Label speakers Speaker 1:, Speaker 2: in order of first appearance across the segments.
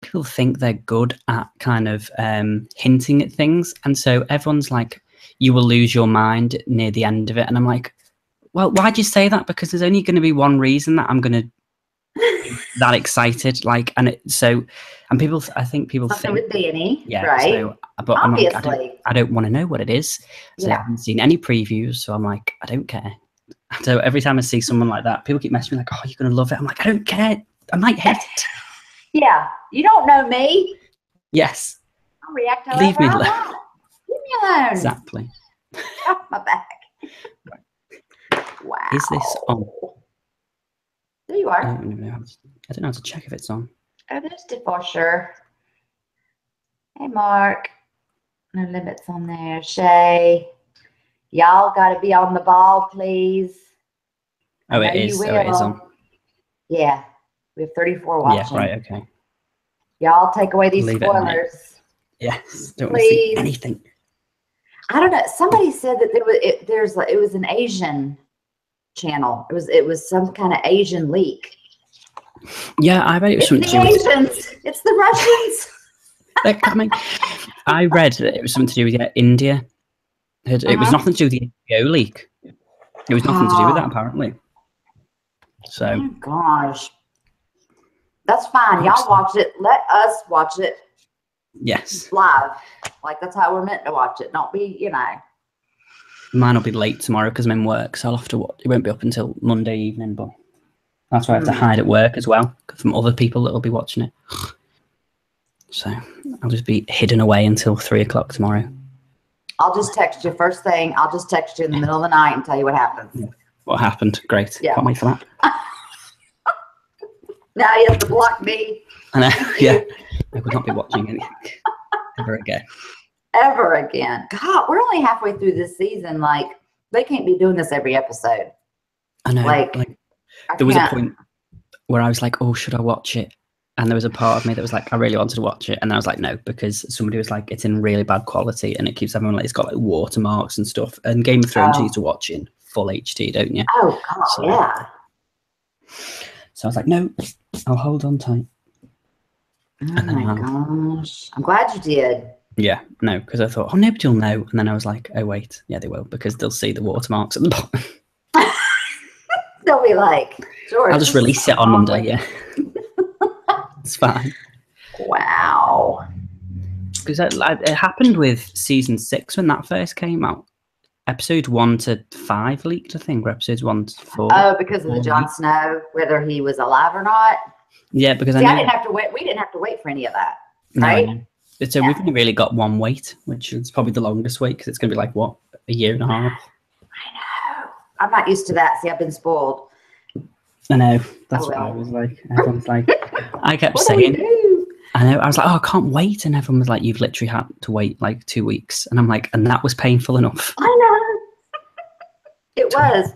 Speaker 1: people think they're good at kind of hinting at things, and so everyone's like, you will lose your mind near the end of it, and I'm like, well, why'd you say that? Because there's only going to be one reason that I'm going to be that excited, like, and people, I think people
Speaker 2: something
Speaker 1: think
Speaker 2: with Dany,
Speaker 1: yeah,
Speaker 2: right?
Speaker 1: so, but
Speaker 2: Obviously.
Speaker 1: I'm like, I don't want to know what it is, so I haven't seen any previews, so I'm like, I don't care. So every time I see someone like that, people keep messaging me like, oh, you're going to love it. I'm like, I don't care. I might hate it.
Speaker 2: Yeah, you don't know me.
Speaker 1: Yes.
Speaker 2: I'll react however
Speaker 1: Leave me
Speaker 2: I
Speaker 1: alone.
Speaker 2: want. Leave me alone.
Speaker 1: Exactly.
Speaker 2: Off my back. Wow.
Speaker 1: Is this on?
Speaker 2: There you are.
Speaker 1: I don't know how to check if it's on.
Speaker 2: Oh, there's the for sure. Hey, Mark. No limits on there. Shay. Y'all got to be on the ball, please.
Speaker 1: Oh, it is. Oh, it is on.
Speaker 2: Yeah. We have 34 watching.
Speaker 1: Yeah, right, okay.
Speaker 2: Y'all take away these
Speaker 1: Leave
Speaker 2: spoilers.
Speaker 1: Yes. Don't want to see anything.
Speaker 2: I don't know. Somebody said that it was an Asian channel. It was some kind of Asian leak.
Speaker 1: Yeah, I bet it was
Speaker 2: It's
Speaker 1: something
Speaker 2: the Asians. It's the Russians.
Speaker 1: They're coming. I read that it was something to do with India. It was nothing to do with the HBO leak. It was nothing to do with that, apparently. So.
Speaker 2: Oh my gosh. That's fine. Y'all watch it. Let us watch it.
Speaker 1: Yes.
Speaker 2: Live. Like, that's how we're meant to watch it. Don't be,
Speaker 1: Mine will be late tomorrow because I'm in work, so I'll have to watch. It won't be up until Monday evening, but that's why I have to hide at work as well from other people that will be watching it. So I'll just be hidden away until 3 o'clock tomorrow.
Speaker 2: I'll just text you first thing. I'll just text you in the middle of the night and tell you what happens.
Speaker 1: Yeah. What happened? Great.
Speaker 2: Yeah.
Speaker 1: Can't wait for that.
Speaker 2: Now you have to block me.
Speaker 1: I know. Yeah. I would not be watching anything ever again.
Speaker 2: Ever again. God, we're only halfway through this season. Like, they can't be doing this every episode.
Speaker 1: I know.
Speaker 2: Like
Speaker 1: there was a point where I was like, oh, should I watch it? And there was a part of me that was like, I really wanted to watch it. And I was like, no, because somebody was like, it's in really bad quality and it keeps having like, it's got like watermarks and stuff. And Game of Thrones you need to watch in full HD, don't you?
Speaker 2: Oh, God, yeah.
Speaker 1: So I was like, no, I'll hold on tight.
Speaker 2: Oh, my gosh. I'm glad you did.
Speaker 1: Yeah, no, because I thought, oh, nobody will know. And then I was like, oh, wait. Yeah, they will, because they'll see the watermarks at the bottom.
Speaker 2: They'll be like, George.
Speaker 1: I'll just release it on Monday, yeah. It's fine.
Speaker 2: Wow.
Speaker 1: Because it happened with season 6 when that first came out. Episode 1 to 5 leaked, I think, or episodes 1 to 4.
Speaker 2: Oh, because of the Jon Snow, whether he was alive or not.
Speaker 1: Yeah, because
Speaker 2: I didn't have to wait. We didn't have to wait for any of that, right?
Speaker 1: No. So we've only really got one wait, which is probably the longest wait because it's going to be like, what, a year and a half?
Speaker 2: I know. I'm not used to that. See, I've been spoiled.
Speaker 1: I know. That's what I was like. Everyone's like, I kept saying, I know. I was like, oh, I can't wait. And everyone was like, you've literally had to wait like 2 weeks. And I'm like, and that was painful enough.
Speaker 2: I know. It was.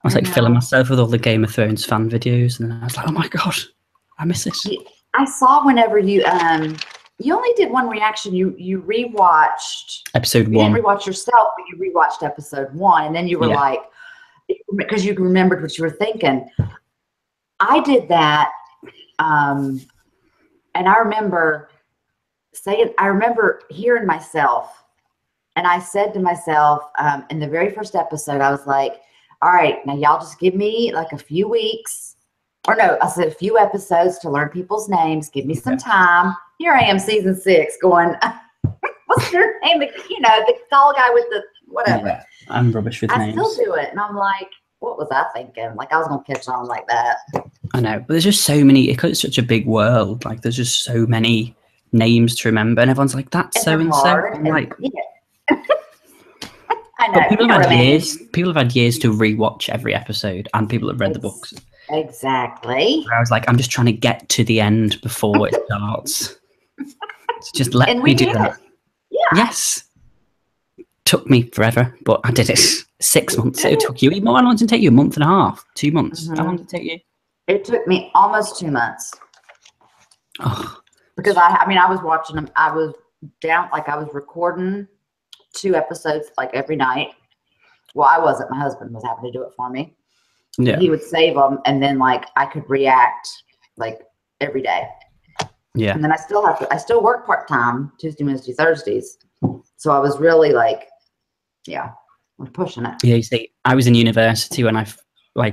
Speaker 1: I was like filling myself with all the Game of Thrones fan videos. And then I was like, oh my God, I miss it.
Speaker 2: I saw whenever you only did one reaction. You rewatched
Speaker 1: episode 1.
Speaker 2: You didn't rewatch yourself, but you rewatched episode 1. And then you were like, because you remembered what you were thinking. I did that. And I remember hearing myself, and I said to myself, in the very first episode, I was like, all right, now y'all just give me like a few weeks, or no, I said a few episodes to learn people's names. Give me some time. Here I am, season 6, going, what's your name? The tall guy with the whatever.
Speaker 1: Yeah, I'm rubbish with names.
Speaker 2: I still do it. And I'm like, what was I thinking? Like, I was going to catch on like that.
Speaker 1: I know, but there's just so many, because it's such a big world, like there's just so many names to remember, and everyone's like, that's so-and-so. I'm like,
Speaker 2: I know.
Speaker 1: People have had years to rewatch every episode, and people have read the books.
Speaker 2: Exactly.
Speaker 1: I was like, I'm just trying to get to the end before it starts. So just let me do that.
Speaker 2: Yeah.
Speaker 1: Yes. Took me forever, but I did it. 6 months. It took you. How long did it take you? A month and a half? 2 months? How long did it take you?
Speaker 2: It took me almost 2 months.
Speaker 1: Oh.
Speaker 2: Because I was watching them. I was down, like I was recording 2 episodes like every night. Well, I wasn't. My husband was having to do it for me.
Speaker 1: Yeah.
Speaker 2: He would save them, and then like I could react like every day.
Speaker 1: Yeah.
Speaker 2: And then I still work part-time Tuesday, Wednesday, Thursdays. So I was really like, yeah, I was pushing it.
Speaker 1: Yeah, you see, I was in university when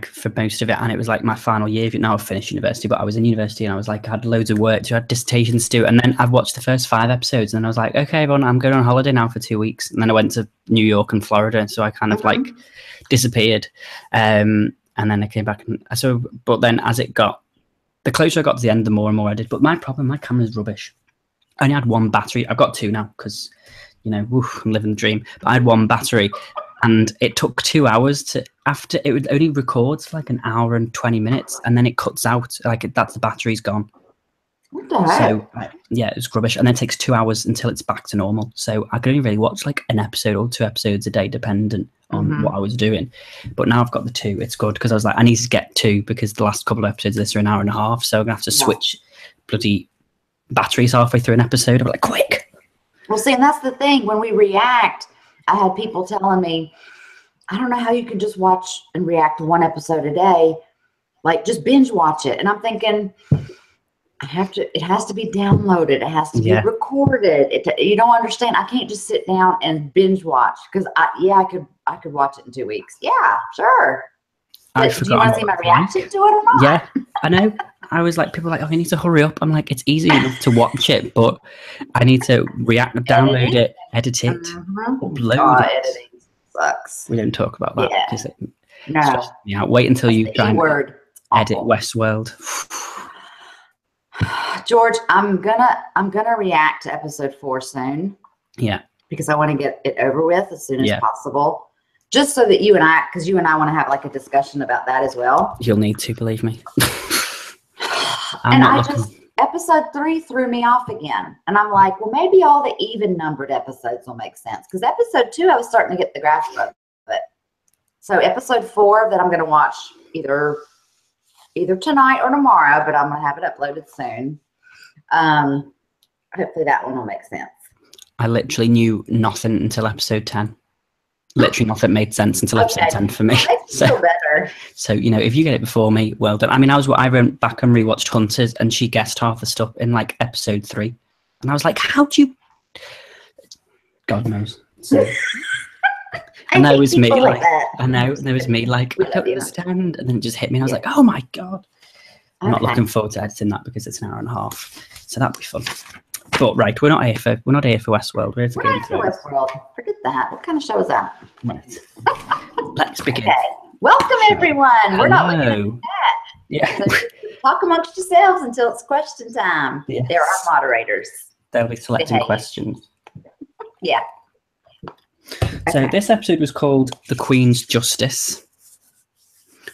Speaker 1: for most of it, and it was like my final year. Now I've finished university, but I was in university and I was like, I had loads of work to, I had dissertations to do. And then I've watched the first 5 episodes and I was like, okay, everyone, I'm going on holiday now for 2 weeks. And then I went to New York and Florida. So I kind of like disappeared. And then I came back. But then as it got, the closer I got to the end, the more and more I did. But my camera's rubbish. I only had 1 battery. I've got 2 now because, you know, I'm living the dream. But I had 1 battery. And it took 2 hours to, after it would only records for like an hour and 20 minutes, and then it cuts out, like that's the battery's gone.
Speaker 2: What the heck?
Speaker 1: So yeah, it was rubbish. And then it takes 2 hours until it's back to normal. So I could only really watch like an episode or 2 episodes a day, dependent on what I was doing. But now I've got the 2. It's good because I was like, I need to get 2 because the last couple of episodes of this are an hour and a half. So I'm gonna have to switch bloody batteries halfway through an episode. I'm like, quick.
Speaker 2: Well, see, and that's the thing. When we react, I had people telling me, I don't know how you can just watch and react to 1 episode a day. Like, just binge watch it. And I'm thinking, it has to be downloaded. It has to be recorded. You don't understand. I can't just sit down and binge watch because I could watch it in 2 weeks. Yeah, sure. But do you want to see my reaction to it or not?
Speaker 1: Yeah, I know. I was like, people are like, oh, you need to hurry up. I'm like, it's easy enough to watch it, but I need to download it, edit it, upload it.
Speaker 2: Editing sucks.
Speaker 1: We don't talk about that because it
Speaker 2: stresses
Speaker 1: me out. Wait until you try and edit
Speaker 2: Awful.
Speaker 1: Westworld.
Speaker 2: George, I'm gonna react to episode 4 soon.
Speaker 1: Yeah,
Speaker 2: because I want to get it over with as soon as possible. Just so that you and I want to have like a discussion about that as well.
Speaker 1: You'll need to, believe me.
Speaker 2: Episode 3 threw me off again. And I'm like, well, maybe all the even numbered episodes will make sense. Because episode 2, I was starting to get the grasp of it. So episode 4 that I'm going to watch either tonight or tomorrow, but I'm going to have it uploaded soon. Hopefully that one will make sense.
Speaker 1: I literally knew nothing until episode 10. Literally nothing made sense until episode 10 for me.
Speaker 2: Makes me feel better.
Speaker 1: So, you know, if you get it before me, well done. I mean, I went back and rewatched Hunters and she guessed half the stuff in like episode 3. And I was like, how do you... God knows. So, and there was me like, I know, there was me like, I don't understand. And then it just hit me and I was like, oh my God. I'm not looking forward to editing that because it's an hour and a half. So that'd be fun. But right, we're not here for Westworld. We're here for
Speaker 2: Westworld. Forget that. What kind of show is that?
Speaker 1: Right. Let's begin.
Speaker 2: Okay. Welcome everyone. We're not looking at that.
Speaker 1: Yeah.
Speaker 2: So talk amongst yourselves until it's question time.
Speaker 1: Yes.
Speaker 2: There are moderators.
Speaker 1: They'll be selecting questions.
Speaker 2: Yeah.
Speaker 1: So this episode was called The Queen's Justice,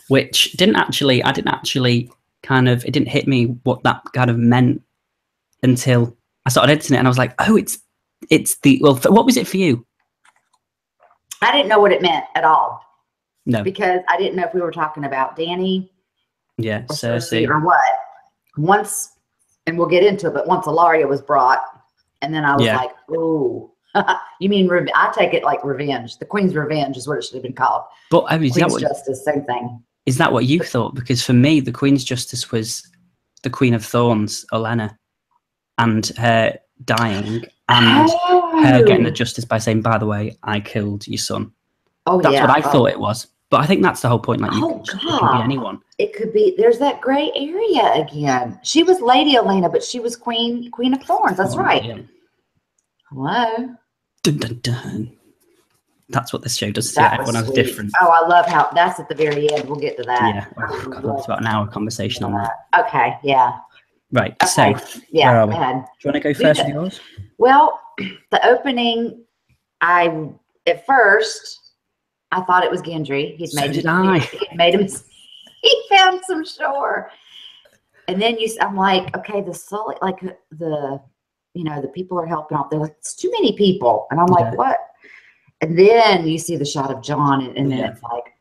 Speaker 1: which it didn't hit me what that kind of meant until I started editing it, and I was like, oh, what was it for you?
Speaker 2: I didn't know what it meant at all.
Speaker 1: No.
Speaker 2: Because I didn't know if we were talking about Dany.
Speaker 1: Yeah, Cersei.
Speaker 2: Or what. Once, and we'll get into it, but once Ilaria was brought, and then I was like, ooh. You mean, I take it like revenge. The Queen's Revenge is what it should have been called.
Speaker 1: But I mean,
Speaker 2: Queen's Justice, same thing.
Speaker 1: Is that what you thought? Because for me, the Queen's Justice was the Queen of Thorns, Olenna, and her dying, and her getting the justice by saying, by the way, I killed your son.
Speaker 2: Oh,
Speaker 1: that's what I thought it was. But I think that's the whole point. Like, it could be anyone.
Speaker 2: It could be. There's that gray area again. She was Lady Olenna, but she was Queen of Thorns. That's right. Yeah. Hello.
Speaker 1: Dun, dun, dun. That's what this show does to everyone else different.
Speaker 2: Oh, I love how that's at the very end. We'll get to that.
Speaker 1: Yeah. Oh, God, it's about an hour conversation on that.
Speaker 2: Okay. Yeah.
Speaker 1: Right.
Speaker 2: Okay.
Speaker 1: So,
Speaker 2: yeah.
Speaker 1: Where are we?
Speaker 2: Go ahead.
Speaker 1: Do you want to go first with yours?
Speaker 2: Well, the opening, at first, I thought it was Gendry. He made him. He found some shore, and then I'm like, okay, the Sully, like the people are helping out. They're like, it's too many people, and I'm like, what? And then you see the shot of Jon, and then it's like,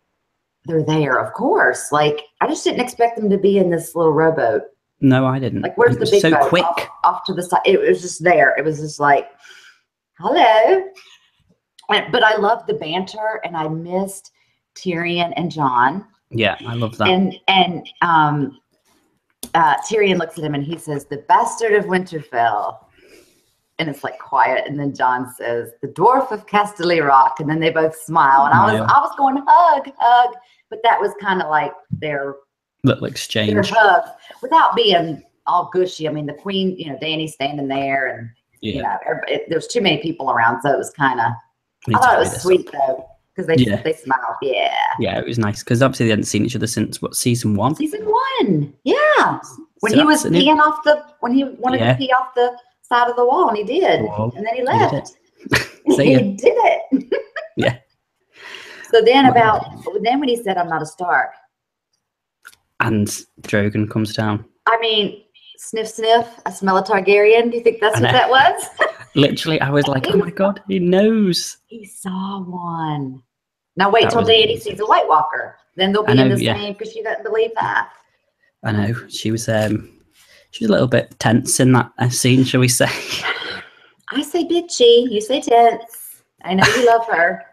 Speaker 2: they're there, of course. Like, I just didn't expect them to be in this little rowboat.
Speaker 1: No, I didn't.
Speaker 2: Like, where's the big boat?
Speaker 1: Quick.
Speaker 2: Off to the side. It was just there. It was just like, hello. But I loved the banter, and I missed Tyrion and Jon.
Speaker 1: Yeah, I love that.
Speaker 2: And Tyrion looks at him and he says, "The bastard of Winterfell." And it's like quiet. And then Jon says, "The dwarf of Casterly Rock." And then they both smile. And I was going, hug, hug. But that was kind of like their
Speaker 1: little exchange.
Speaker 2: Their hugs without being all gushy. I mean, the queen, Dany's standing there and, there's too many people around. So it was kind of, I thought it was sweet though. Because they smiled. Yeah,
Speaker 1: it was nice. Because obviously they hadn't seen each other since, season 1?
Speaker 2: Season 1. Yeah. When he was peeing when he wanted to pee off the side of the wall, and he did. And then he left. He did it.
Speaker 1: Yeah.
Speaker 2: So then when he said, "I'm not a Stark."
Speaker 1: And Drogon comes down.
Speaker 2: I mean, sniff, sniff, I smell a Targaryen. Do you think that's what that was?
Speaker 1: Literally, I was like, oh my God, he knows.
Speaker 2: He saw one. Now wait till Dany sees a White Walker. Then they'll be in the same, because she doesn't believe that.
Speaker 1: I know. She was a little bit tense in that scene, shall we say.
Speaker 2: I say bitchy. You say tense. I know you love her.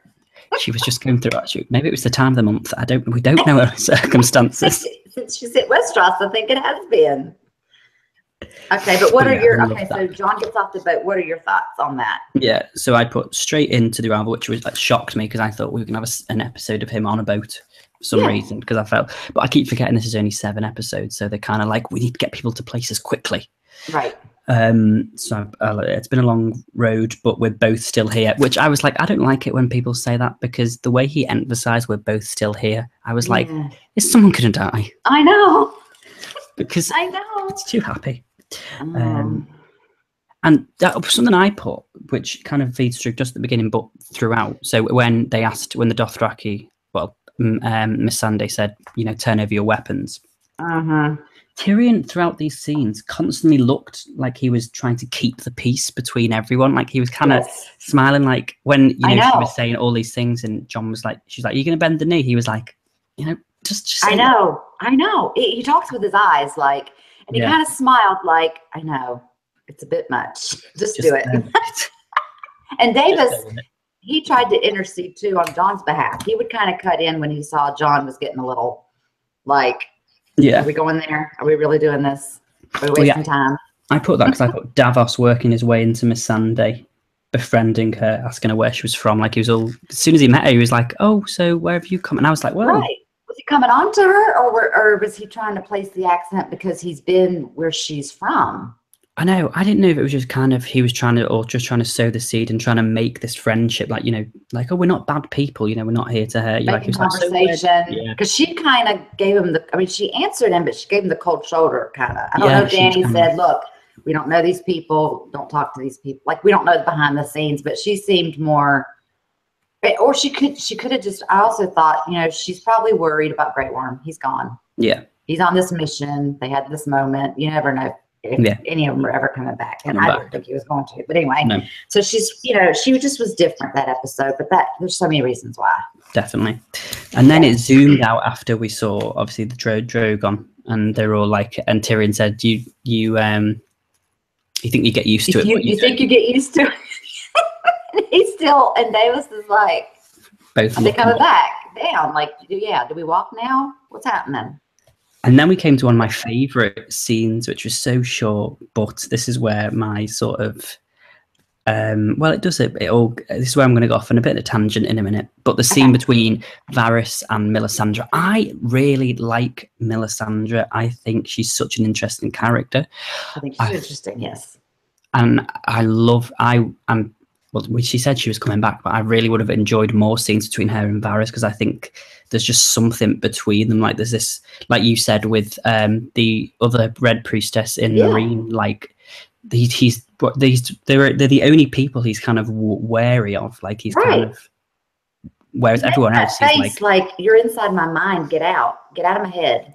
Speaker 1: She was just going through, actually, maybe it was the time of the month. We don't know her circumstances.
Speaker 2: Since she's at Westeros, I think it has been. Okay, but what are your, so Jon gets off the boat. What are your thoughts on that?
Speaker 1: Yeah, so I put straight into the arrival, which was shocked me because I thought we were going to have an episode of him on a boat for some reason, because I felt, but I keep forgetting this is only 7 episodes, so they're kind of like, we need to get people to places quickly.
Speaker 2: Right.
Speaker 1: So it's been a long road, but we're both still here, which I was like, I don't like it when people say that, because the way he emphasized we're both still here, I was like, is someone gonna die?
Speaker 2: I know.
Speaker 1: Because
Speaker 2: I know.
Speaker 1: It's too happy. And that was something I put, which kind of feeds through just at the beginning, but throughout. So when the Dothraki, Melisandre said, turn over your weapons. Tyrion, throughout these scenes, constantly looked like he was trying to keep the peace between everyone. Like he was kind of smiling, like when she was saying all these things, and Jon was like, she's like, "Are you going to bend the knee?" He was like, just
Speaker 2: I know. He talks with his eyes, like, and he kind of smiled, like, "I know, it's a bit much. Just do it." And Davis, he tried to intercede too on Jon's behalf. He would kind of cut in when he saw Jon was getting a little, like, are we going there? Are we really doing this? Are we wasting time?
Speaker 1: I put that because I thought Davos working his way into Melisandre, befriending her, asking her where she was from. Like he was all, as soon as he met her, he was like, "Oh, so where have you come?" And I was like, "Well,
Speaker 2: right." Was he coming on to her, or was he trying to place the accent because he's been where she's from?
Speaker 1: I know. I didn't know if it was just kind of he was trying to sow the seed and trying to make this friendship, like like, oh, we're not bad people, we're not here to hurt you. Like
Speaker 2: conversation, because she kind of gave him she answered him, but she gave him the cold shoulder, kind of. I don't know if Dany said, "Look, we don't know these people. Don't talk to these people." Like we don't know the behind the scenes, but she seemed more. Or she could have just. I also thought, she's probably worried about Grey Worm. He's gone.
Speaker 1: Yeah,
Speaker 2: he's on this mission. They had this moment. You never know if any of them are ever coming back, and I don't think he was going to. But anyway, so she's, she just was different that episode. But there's so many reasons why. Definitely.
Speaker 1: And then it zoomed out after we saw obviously the Drogon, and they're all like, and Tyrion said, "You think you get used to it?
Speaker 2: You think you get used to it?" He's still, and Davis is like,
Speaker 1: both
Speaker 2: are they coming back? Damn, like, do we walk now? What's happening?
Speaker 1: And then we came to one of my favorite scenes, which was so short, but this is where my sort of, this is where I'm going to go off on a bit of a tangent in a minute, but the scene between Varys and Melisandre, I really like Melisandre. I think she's such an interesting character.
Speaker 2: I think she's interesting, yes.
Speaker 1: And when she said she was coming back, but I really would have enjoyed more scenes between her and Varys, because I think there's just something between them. Like there's this, like you said, with the other Red Priestess in Marine, like they're the only people he's kind of wary of. Like he's kind of, whereas everyone else is
Speaker 2: like, "You're inside my mind. Get out of my head."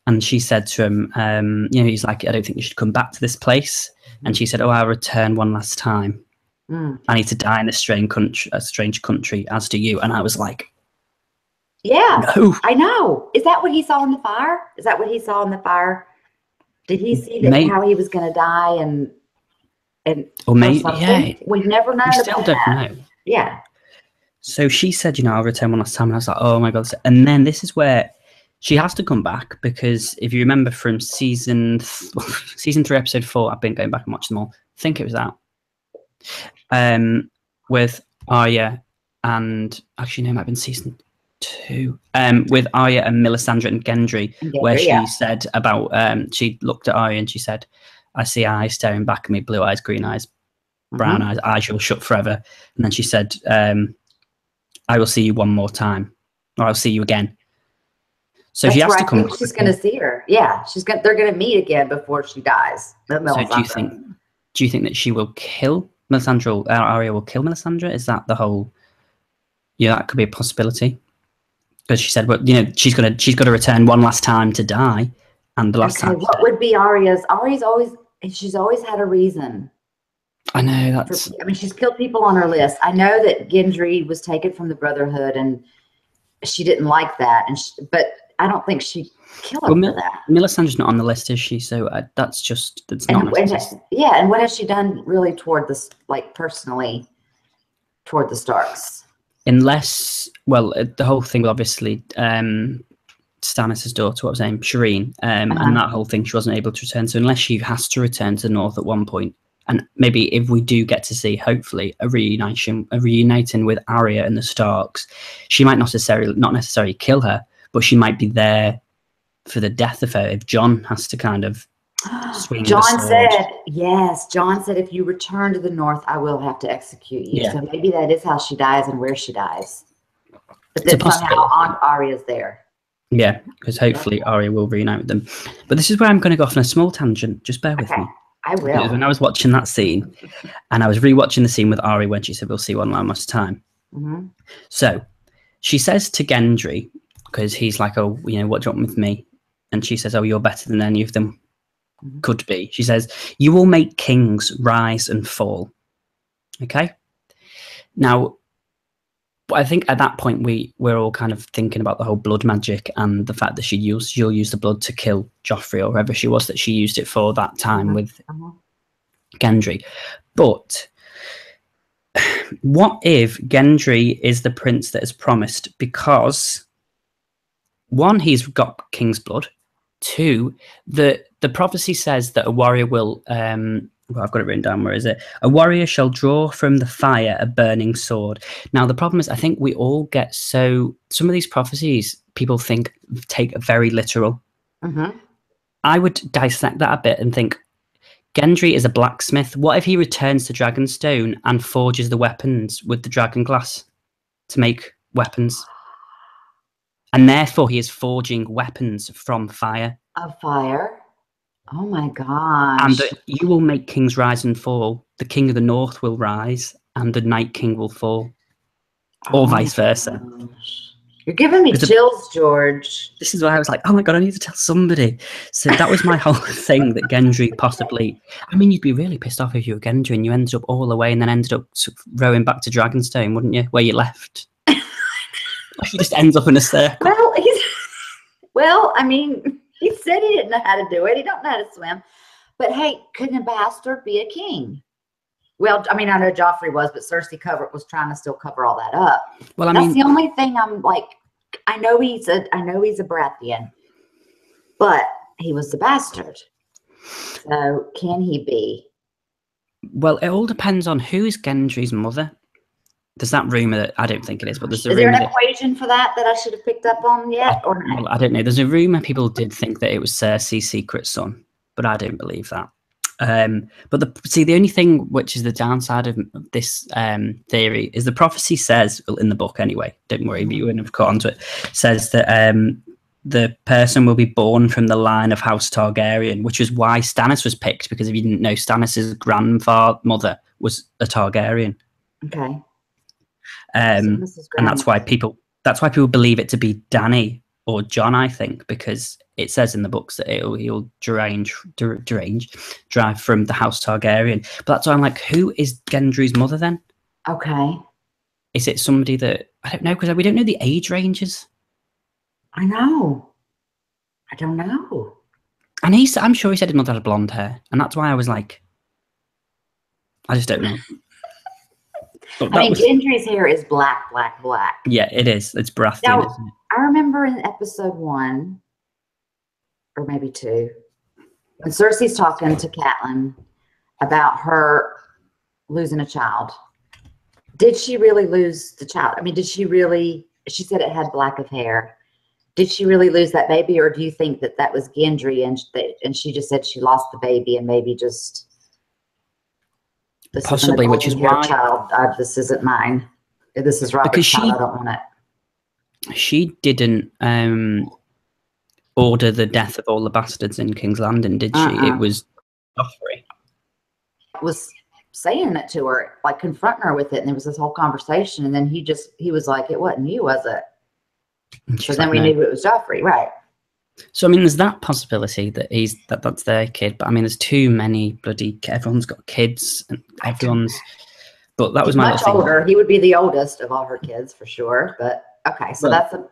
Speaker 1: And she said to him, he's like, "I don't think you should come back to this place." And she said, "Oh, I'll return one last time. I need to die in a strange country, as do you." And I was like,
Speaker 2: no. I know. Is that what he saw in the fire? Did he see how he was going to die and
Speaker 1: or maybe,
Speaker 2: we've never known.
Speaker 1: We still don't know.
Speaker 2: Yeah.
Speaker 1: So she said, "I'll return one last time." And I was like, "Oh my God." And then this is where She has to come back because if you remember from season 3, episode 4, I've been going back and watching them all. I think it was that. With Arya and actually no, it might have been season 2. With Arya and Melisandre and Gendry, where she said about she looked at Arya and she said, "I see eyes staring back at me, blue eyes, green eyes, brown eyes. Eyes will shut forever." And then she said, "I will see you one more time, or I'll see you again." So she has to come.
Speaker 2: I think she's going to see her. Yeah, they're going to meet again before she dies.
Speaker 1: So do you think that she will kill Melisandre? Arya will kill Melisandre? Is that the whole? Yeah, that could be a possibility. Because she said, "Well, she's got to return one last time to die," and the last time.
Speaker 2: What would be Arya's? She's always had a reason.
Speaker 1: I know
Speaker 2: she's killed people on her list. I know that Gendry was taken from the Brotherhood, and she didn't like that. But I don't think she'd kill her for that.
Speaker 1: Melisandre's not on the list, is she? So that's not.
Speaker 2: And what has she done really toward this, like personally, toward the Starks?
Speaker 1: Unless, well, the whole thing with obviously Stannis' daughter, what was her name, Shireen, and that whole thing, she wasn't able to return. So unless she has to return to the North at one point, and maybe if we do get to see, hopefully, a reuniting with Arya and the Starks, she might not necessarily kill her, but she might be there for the death of her if Jon has to kind of swing the sword.
Speaker 2: Jon said, if you return to the North, I will have to execute you. Yeah. So maybe that is how she dies and where she dies. But then somehow Arya's there.
Speaker 1: Yeah, because hopefully Arya will reunite with them. But this is where I'm going to go off on a small tangent. Just bear with me.
Speaker 2: I will.
Speaker 1: Because when I was watching that scene, and I was rewatching the scene with Arya when she said, "We'll see one last time." So she says to Gendry, because he's like, "Oh, what do you want with me?" And she says, "Oh, you're better than any of them could be." She says, "You will make kings rise and fall." Okay. Now, I think at that point we're all kind of thinking about the whole blood magic and the fact that she'll use the blood to kill Joffrey or whoever she was that she used it for that time with Gendry. But what if Gendry is the prince that is promised? Because 1, he's got king's blood. 2, the prophecy says that a warrior will I've got it written down. Where is it? A warrior shall draw from the fire a burning sword. Now, the problem is, I think we all get some of these prophecies people take very literal. I would dissect that a bit and think, Gendry is a blacksmith. What if he returns to Dragonstone and forges the weapons with the dragon glass to make weapons? And therefore, he is forging weapons from fire.
Speaker 2: Of fire? Oh my gosh.
Speaker 1: And you will make kings rise and fall. The king of the North will rise and the Night King will fall. Or vice versa.
Speaker 2: You're giving me chills, George.
Speaker 1: This is why I was like, oh my God, I need to tell somebody. So that was my whole thing, that Gendry possibly... I mean, you'd be really pissed off if you were Gendry and you ended up all the way and then ended up rowing back to Dragonstone, wouldn't you? Where you left. He just ends up in a circle.
Speaker 2: Well, I mean... He said he didn't know how to do it. He don't know how to swim. But hey, couldn't a bastard be a king? Well, I mean, I know Joffrey was, but Cersei was trying to still cover all that up. Well, that's the only thing I'm like. I know he's a Baratheon, but he was the bastard. So can he be?
Speaker 1: Well, it all depends on who is Gendry's mother. There's that rumor that I don't think it is, but there's a rumor.
Speaker 2: Is there an equation for that I should have picked up on yet, or not?
Speaker 1: Well, I don't know. There's a rumor people did think that it was Cersei's secret son, but I don't believe that. But the only thing which is the downside of this theory is the prophecy says, in the book anyway, don't worry, you wouldn't have caught onto it, says that the person will be born from the line of House Targaryen, which is why Stannis was picked, because if you didn't know, Stannis' grandmother was a Targaryen.
Speaker 2: Okay.
Speaker 1: And that's why people believe it to be Dany or Jon, I think, because it says in the books that he'll drive from the House Targaryen. But that's why I'm like, who is Gendry's mother then?
Speaker 2: Okay.
Speaker 1: Is it somebody that I don't know, because we don't know the age ranges.
Speaker 2: I know. I don't know.
Speaker 1: And I'm sure he said his mother had blonde hair, and that's why I was like, I just don't know. But
Speaker 2: I mean, Gendry's hair is black, black, black.
Speaker 1: Yeah, it is. It's Baratheon,
Speaker 2: Now,
Speaker 1: isn't it?
Speaker 2: I remember in episode 1, or maybe 2, when Cersei's talking to Catelyn about her losing a child. Did she really lose the child? I mean, did she really? She said it had black of hair. Did she really lose that baby, or do you think that that was Gendry and she just said she lost the baby and maybe just this
Speaker 1: Possibly, which is why
Speaker 2: child. This isn't mine. This is Robert's child. I don't want it.
Speaker 1: She didn't order the death of all the bastards in King's Landing, did she? It was Joffrey.
Speaker 2: Was saying it to her, like confronting her with it, and there was this whole conversation, and then he was like, it wasn't you, was it? So then we knew it was Joffrey, right?
Speaker 1: So I mean, there's that possibility that that's their kid, but I mean, there's too many everyone's got kids and everyone's. But that was my
Speaker 2: much older. He would be the oldest of all her kids for sure. But okay, so that's a.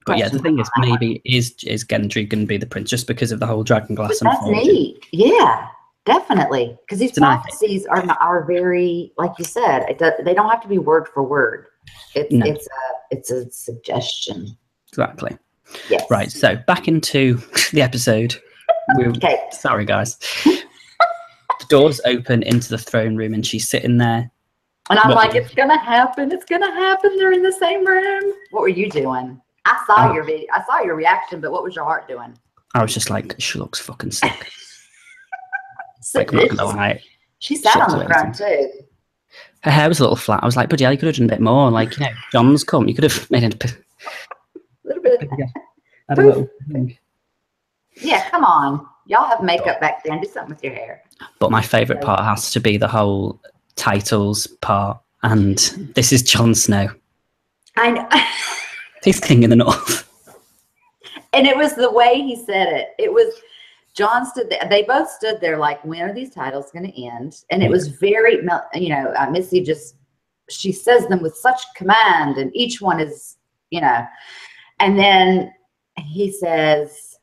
Speaker 1: But yeah, the thing is, maybe is Gendry going to be the prince just because of the whole dragon glass?
Speaker 2: That's neat. Yeah, definitely. Because these prophecies are very, like you said, they don't have to be word for word. It's a suggestion.
Speaker 1: Exactly.
Speaker 2: Yes.
Speaker 1: Right. So back into the episode.
Speaker 2: Okay.
Speaker 1: Sorry, guys. The doors open into the throne room, and she's sitting there.
Speaker 2: And I'm like, it's gonna happen. It's gonna happen. They're in the same room. What were you doing? I saw your video. I saw your reaction, but what was your heart doing?
Speaker 1: I was just like, she looks fucking sick.
Speaker 2: Like, I'm not gonna lie. She sat on the throne too.
Speaker 1: Her hair was a little flat. I was like, buddy, you could have done a bit more. Like, Jon's come. You could have made it a
Speaker 2: little bit.
Speaker 1: Add a little thing.
Speaker 2: Yeah, come on. Y'all have makeup back then. Do something with your hair.
Speaker 1: But my favourite part has to be the whole titles part. And this is Jon Snow.
Speaker 2: I know.
Speaker 1: He's King of the North.
Speaker 2: And it was the way he said it. It was, Jon stood there. They both stood there like, when are these titles going to end? And it was very, Missy she says them with such command, and each one is, and then he says,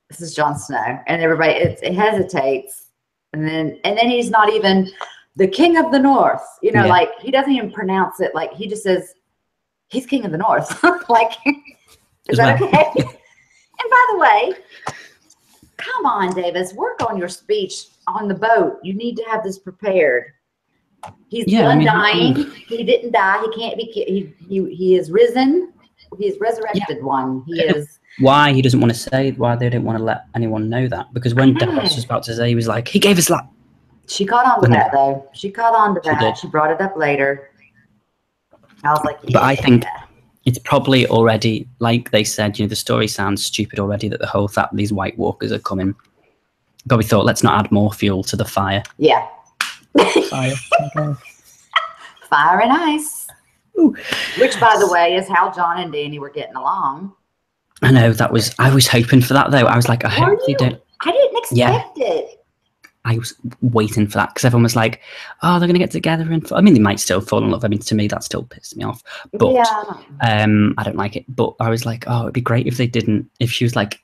Speaker 2: this is Jon Snow, and everybody, it hesitates. And then he's not even the King of the North, like he doesn't even pronounce it. Like he just says, he's King of the North. Like, is that okay? And by the way, come on, Davis, work on your speech on the boat. You need to have this prepared. He's dying. He didn't die. He can't be. He is risen. He is resurrected one. He is.
Speaker 1: Why he doesn't want to say, why they didn't want to let anyone know that? Because when Davos was about to say, he was like, he gave us that.
Speaker 2: She caught on to that, though. She caught on to that. She brought it up later. I was like,
Speaker 1: But I think it's probably already, like they said, the story sounds stupid already, that the whole fact that these White Walkers are coming. Probably thought, let's not add more fuel to the fire.
Speaker 2: Yeah.
Speaker 1: Fire. Okay.
Speaker 2: Fire and ice.
Speaker 1: Ooh.
Speaker 2: Which, by the way, is how Jon and Dany were getting along.
Speaker 1: I know, I was hoping for that, though. I was like, I hope they don't.
Speaker 2: I didn't expect it.
Speaker 1: I was waiting for that because everyone was like, oh, they're going to get together. And I mean, they might still fall in love. I mean, to me, that still pissed me off. But I don't like it. But I was like, oh, it'd be great if they didn't, if she was like,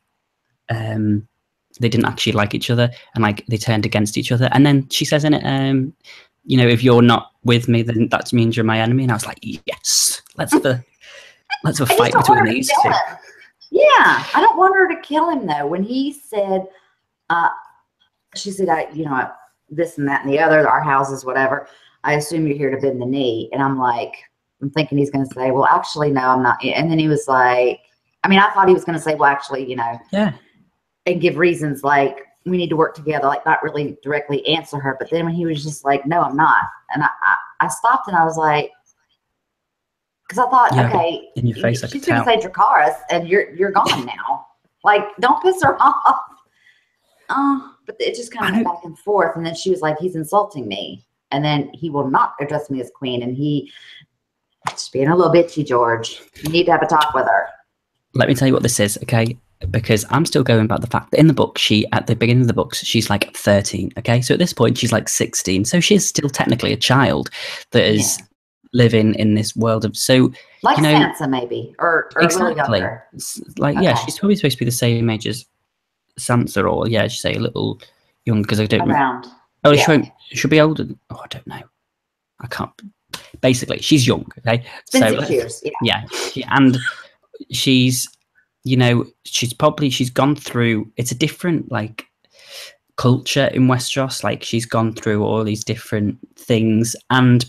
Speaker 1: they didn't actually like each other and like they turned against each other. And then she says in it, if you're not with me, then that means you're my enemy. And I was like, yes, let's have a fight between these two.
Speaker 2: Yeah, I don't want her to kill him though. When he said, she said, this and that and the other, our houses, whatever. I assume you're here to bend the knee. And I'm like, I'm thinking he's going to say, well, actually, no, I'm not. And then he was like, I thought he was going to say, well, actually,
Speaker 1: yeah,
Speaker 2: and give reasons like we need to work together, like not really directly answer her. But then when he was just like, no, I'm not. And I stopped and I was like, because I thought, okay,
Speaker 1: in your face,
Speaker 2: she's going to say Dracarys and you're gone now. Like, don't piss her off. But it just kind of went back and forth. And then she was like, he's insulting me. And then he will not address me as queen. And he just being a little bitchy, George. You need to have a talk with her.
Speaker 1: Let me tell you what this is, okay? Because I'm still going about the fact that in the book, at the beginning of the books, she's like 13, okay? So at this point, she's like 16. So she's still technically a child that is living in this world of,
Speaker 2: like Sansa maybe, or
Speaker 1: exactly.
Speaker 2: A little younger.
Speaker 1: Like, yeah, she's probably supposed to be the same age as Sansa, or she'd say a little young, because I don't
Speaker 2: around.
Speaker 1: Oh, she'll be older. Oh, I don't know. I can't. basically, she's young. Okay,
Speaker 2: It's been 6 years.
Speaker 1: Yeah, and she's, you know, she's gone through. It's a different like culture in Westeros. Like she's gone through all these different things, and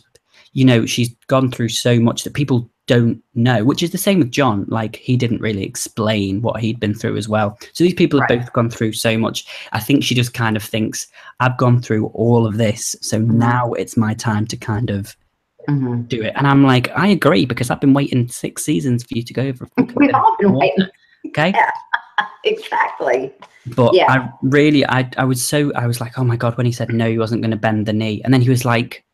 Speaker 1: you know, she's gone through so much that people don't know, which is the same with Jon. Like he didn't really explain what he'd been through as well. So these people have both gone through so much. I think she just kind of thinks, I've gone through all of this, so now it's my time to kind of do it. And I'm like, I agree, because I've been waiting 6 seasons for you to go over.
Speaker 2: We've all been waiting.
Speaker 1: Okay.
Speaker 2: Yeah, exactly.
Speaker 1: But I was like, oh my God, when he said no, he wasn't going to bend the knee. And then he was like,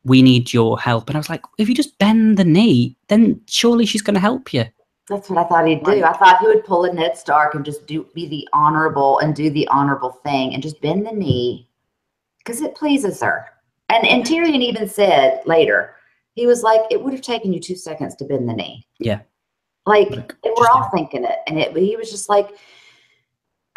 Speaker 1: we need your help. And I was like, if you just bend the knee, then surely she's going to help you.
Speaker 2: That's what I thought he'd do. I thought he would pull a Ned Stark and just be the honorable and do the honorable thing and just bend the knee because it pleases her. And Tyrion even said later, he was like, it would have taken you 2 seconds to bend the knee.
Speaker 1: Yeah.
Speaker 2: Like, and we're all thinking it. And he was just like,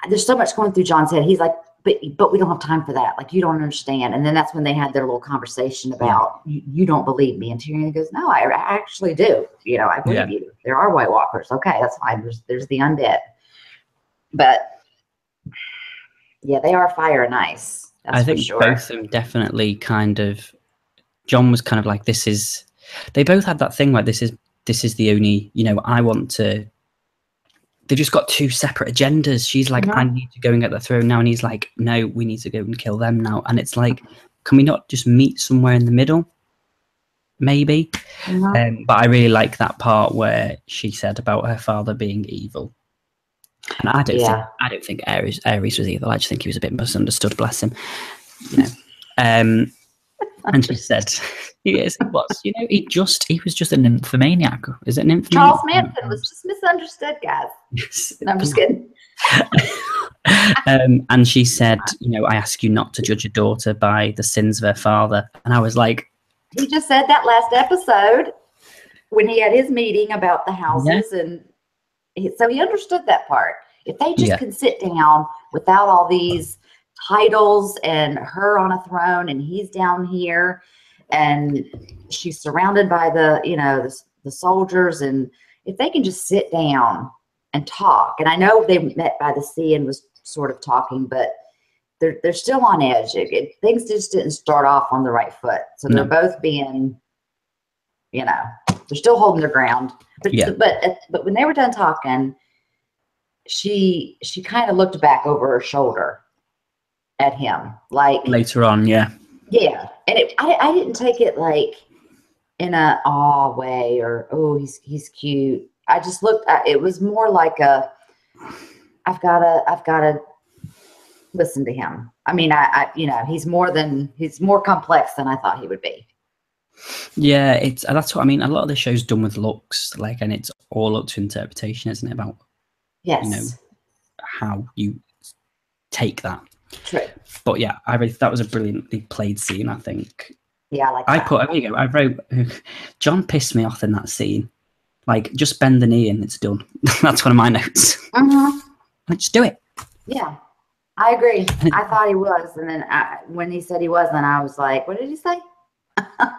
Speaker 2: there's so much going through Jon's head. He's like, but we don't have time for that. Like, you don't understand. And then that's when they had their little conversation about, you don't believe me. And Tyrion goes, no, I actually do. You know, I believe you. There are White Walkers. Okay, that's fine. There's the undead. But, yeah, they are fire and ice. That's
Speaker 1: I think
Speaker 2: for sure.
Speaker 1: both of them definitely kind of, Jon was kind of like, they both had that thing like, this is the only, you know, I want to, they've just got 2 separate agendas. She's like, I need to go and get the throne now. And he's like, no, we need to go and kill them now. And it's like, can we not just meet somewhere in the middle? Maybe. But I really like that part where she said about her father being evil. And I don't think Aerys was evil. I just think he was a bit misunderstood, bless him. You know. And she said, yes, he was. You know, he was just a nymphomaniac. Is it nymphomaniac?
Speaker 2: Charles Manson was just misunderstood, guys. No, I'm just kidding.
Speaker 1: And she said, you know, I ask you not to judge a daughter by the sins of her father. And I was like,
Speaker 2: he just said that last episode when he had his meeting about the houses, and so he understood that part. If they just can sit down without all these titles and her on a throne and he's down here and she's surrounded by the soldiers, and if they can just sit down and talk. And I know they met by the sea and was sort of talking, but they're still on edge. Things just didn't start off on the right foot. So they're both being, you know, they're still holding their ground. But when they were done talking, she kind of looked back over her shoulder at him, like
Speaker 1: later on.
Speaker 2: And I didn't take it like in a awe way or, oh, he's cute. I just looked at it was more like I've gotta listen to him. I mean, I you know, he's more complex than I thought he would be.
Speaker 1: Yeah, that's what I mean. A lot of the show's done with looks, like, and it's all up to interpretation, isn't it? About you know, how you take that.
Speaker 2: True.
Speaker 1: But yeah, that was a brilliantly played scene, I think.
Speaker 2: Yeah, I like that.
Speaker 1: There you go. I wrote, Jon pissed me off in that scene. Like, just bend the knee and it's done. That's one of my notes. Like, just do it.
Speaker 2: Yeah, I agree. I thought he was. And then when he said he wasn't, I was like, what did he say?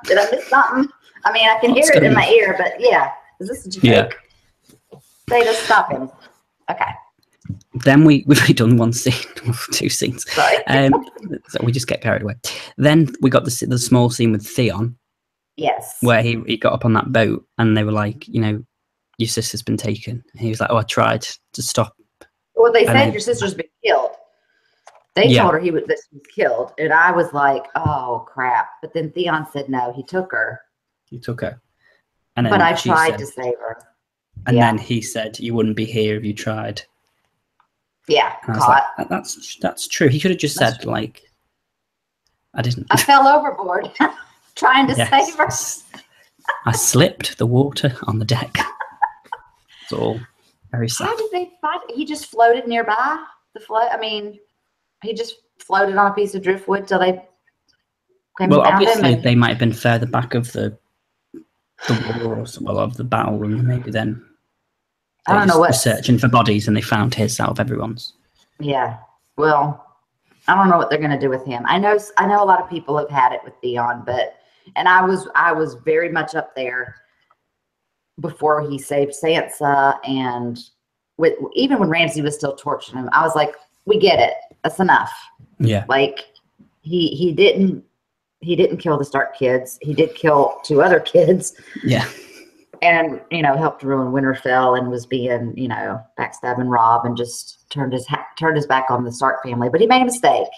Speaker 2: Did I miss something? I mean, I can hear it in my ear, but yeah. Is this a joke? Yeah. They just stop him. Okay.
Speaker 1: Then we've only done 1 scene, 2 scenes.
Speaker 2: Sorry.
Speaker 1: So we just get carried away. Then we got the small scene with Theon.
Speaker 2: Yes.
Speaker 1: Where he got up on that boat and they were like, you know, your sister's been taken. And he was like, oh, I tried to stop.
Speaker 2: Well, they said your sister's been killed. They told her that she was killed. And I was like, oh, crap. But then Theon said, no, he took her.
Speaker 1: He took her. And then
Speaker 2: but I tried to save her.
Speaker 1: And then he said, you wouldn't be here if you tried.
Speaker 2: Yeah,
Speaker 1: and I was like, that's true. He could have just said, like, I didn't.
Speaker 2: I fell overboard trying to save her.
Speaker 1: I slipped the water on the deck. It's all very sad.
Speaker 2: How did they find it? He just floated nearby the float. I mean, he just floated on a piece of driftwood till they came
Speaker 1: well,
Speaker 2: down
Speaker 1: obviously,
Speaker 2: him.
Speaker 1: they might have been further back of the war or something, of the battle room. Maybe then.
Speaker 2: I don't know what.
Speaker 1: Searching for bodies and they found his out of everyone's.
Speaker 2: Yeah. Well, I don't know what they're going to do with him. I know a lot of people have had it with Theon, but And I was very much up there before he saved Sansa, and even when Ramsay was still torturing him, I was like, we get it. That's enough.
Speaker 1: Yeah.
Speaker 2: Like he didn't kill the Stark kids. He did kill 2 other kids.
Speaker 1: Yeah.
Speaker 2: And, helped ruin Winterfell and was being, backstabbing Rob and just turned his back on the Stark family. But he made a mistake.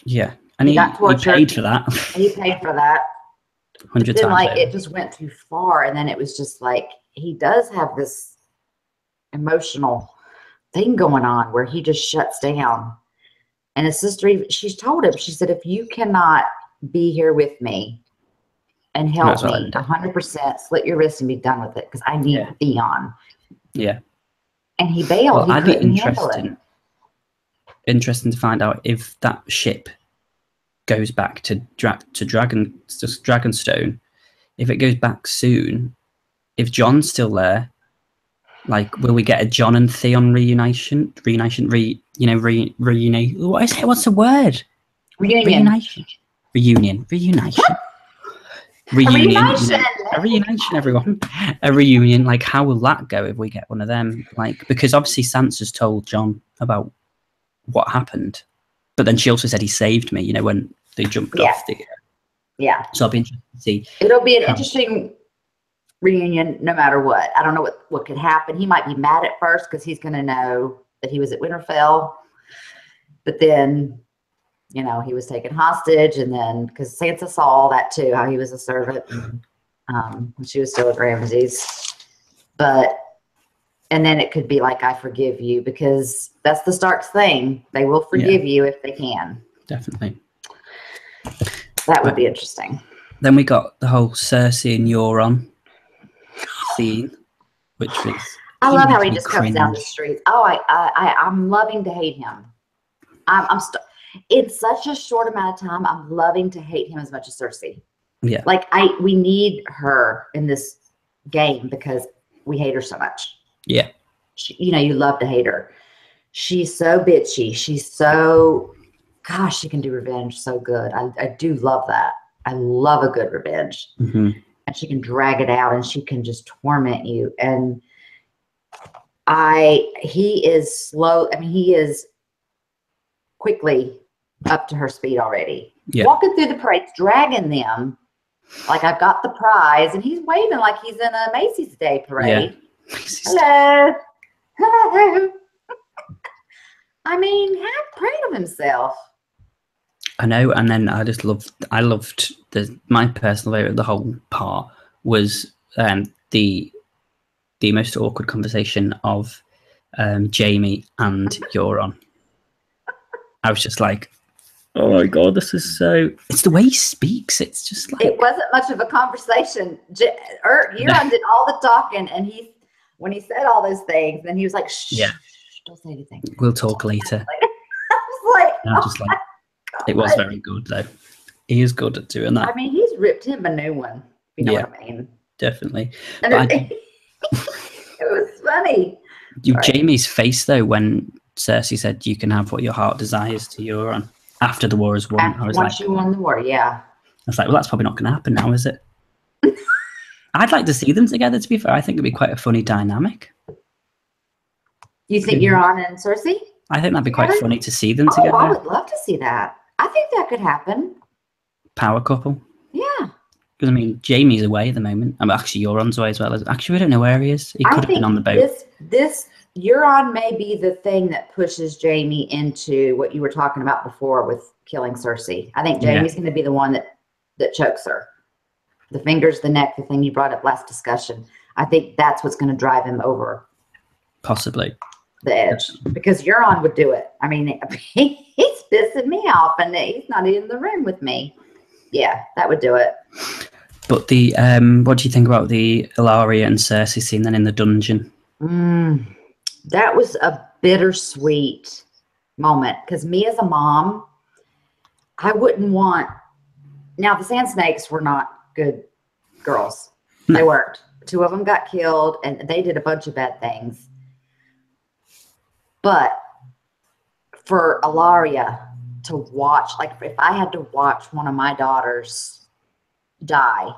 Speaker 1: Yeah. And he
Speaker 2: got tortured.
Speaker 1: He paid for that.
Speaker 2: He paid for that.
Speaker 1: 100
Speaker 2: then,
Speaker 1: times over.
Speaker 2: it just went too far. And then it was just like, he does have this emotional thing going on where he just shuts down. And his sister, she's told him, she said, if you cannot be here with me and help me 100%, slit your wrist and be done with it, because I need Theon.
Speaker 1: Yeah.
Speaker 2: And he bailed.
Speaker 1: Well,
Speaker 2: I'd be
Speaker 1: interesting to find out if that ship goes back to Dragonstone. If it goes back soon, if Jon's still there, like, will we get a Jon and Theon reunion? What is it? What's the word?
Speaker 2: Reunion.
Speaker 1: Reunion. A reunion, everyone. A reunion. Like, how will that go if we get one of them? Like, because obviously Sansa's told Jon about what happened, but then she also said he saved me. When they jumped off the.
Speaker 2: Yeah.
Speaker 1: So I'll be interested to see.
Speaker 2: It'll be an interesting reunion, no matter what. I don't know what could happen. He might be mad at first because he's going to know that he was at Winterfell, but then. He was taken hostage, and then because Sansa saw all that too, how he was a servant, and, when she was still at Ramsay's. And then it could be like, I forgive you, because that's the Starks thing. They will forgive you if they can.
Speaker 1: Definitely.
Speaker 2: That would be interesting.
Speaker 1: Then we got the whole Cersei and Euron scene, which was.
Speaker 2: I love how he just comes down the streets. Oh, I'm loving to hate him. In such a short amount of time, I'm loving to hate him as much as Cersei.
Speaker 1: Yeah.
Speaker 2: Like, we need her in this game because we hate her so much.
Speaker 1: Yeah.
Speaker 2: You love to hate her. She's so bitchy. She's so, gosh, she can do revenge so good. I do love that. I love a good revenge.
Speaker 1: Mm-hmm.
Speaker 2: And she can drag it out, and she can just torment you. And he is slow. I mean, he is quickly up to her speed already. Yeah. Walking through the parades, dragging them like I've got the prize, and he's waving like he's in a Macy's Day parade. Yeah. Hello. I mean, how proud of himself.
Speaker 1: I know, and then I loved my personal favorite of the whole part was the most awkward conversation of Jaime and Euron. I was just like, oh my god, this is so. It's the way he speaks. It's just like
Speaker 2: it wasn't much of a conversation. Euron did all the talking, and when he said all those things, then he was like, "Shh, don't say anything.
Speaker 1: We'll talk later."
Speaker 2: I was like,
Speaker 1: it was very good though. He is good at doing that.
Speaker 2: I mean, he's ripped him a new one. You know what I mean?
Speaker 1: Definitely.
Speaker 2: And it was funny.
Speaker 1: Jaime's face though when Cersei said, "You can have what your heart desires," to Euron after the war is won.
Speaker 2: Once you won the war, yeah.
Speaker 1: I was like, well, that's probably not going to happen now, is it? I'd like to see them together, to be fair. I think it'd be quite a funny dynamic.
Speaker 2: You think Euron and Cersei?
Speaker 1: I think that'd be quite funny to see them together.
Speaker 2: I would love to see that. I think that could happen.
Speaker 1: Power couple.
Speaker 2: Yeah.
Speaker 1: Because, I mean, Jaime's away at the moment. Actually, Euron's away as well. Actually, we don't know where he is. He could have been on the boat.
Speaker 2: This Euron may be the thing that pushes Jaime into what you were talking about before with killing Cersei. I think Jaime's going to be the one that chokes her. The fingers, the neck, the thing you brought up last discussion. I think that's what's going to drive him over.
Speaker 1: Possibly.
Speaker 2: The edge. Because Euron would do it. I mean, he's pissing me off, and he's not in the room with me. Yeah, that would do it.
Speaker 1: But what do you think about the Ilaria and Cersei scene then in the dungeon?
Speaker 2: That was a bittersweet moment because me as a mom, I wouldn't want. Now the Sand Snakes were not good girls. No. They weren't. 2 of them got killed, and they did a bunch of bad things. But for Ilaria to watch, like if I had to watch one of my daughters die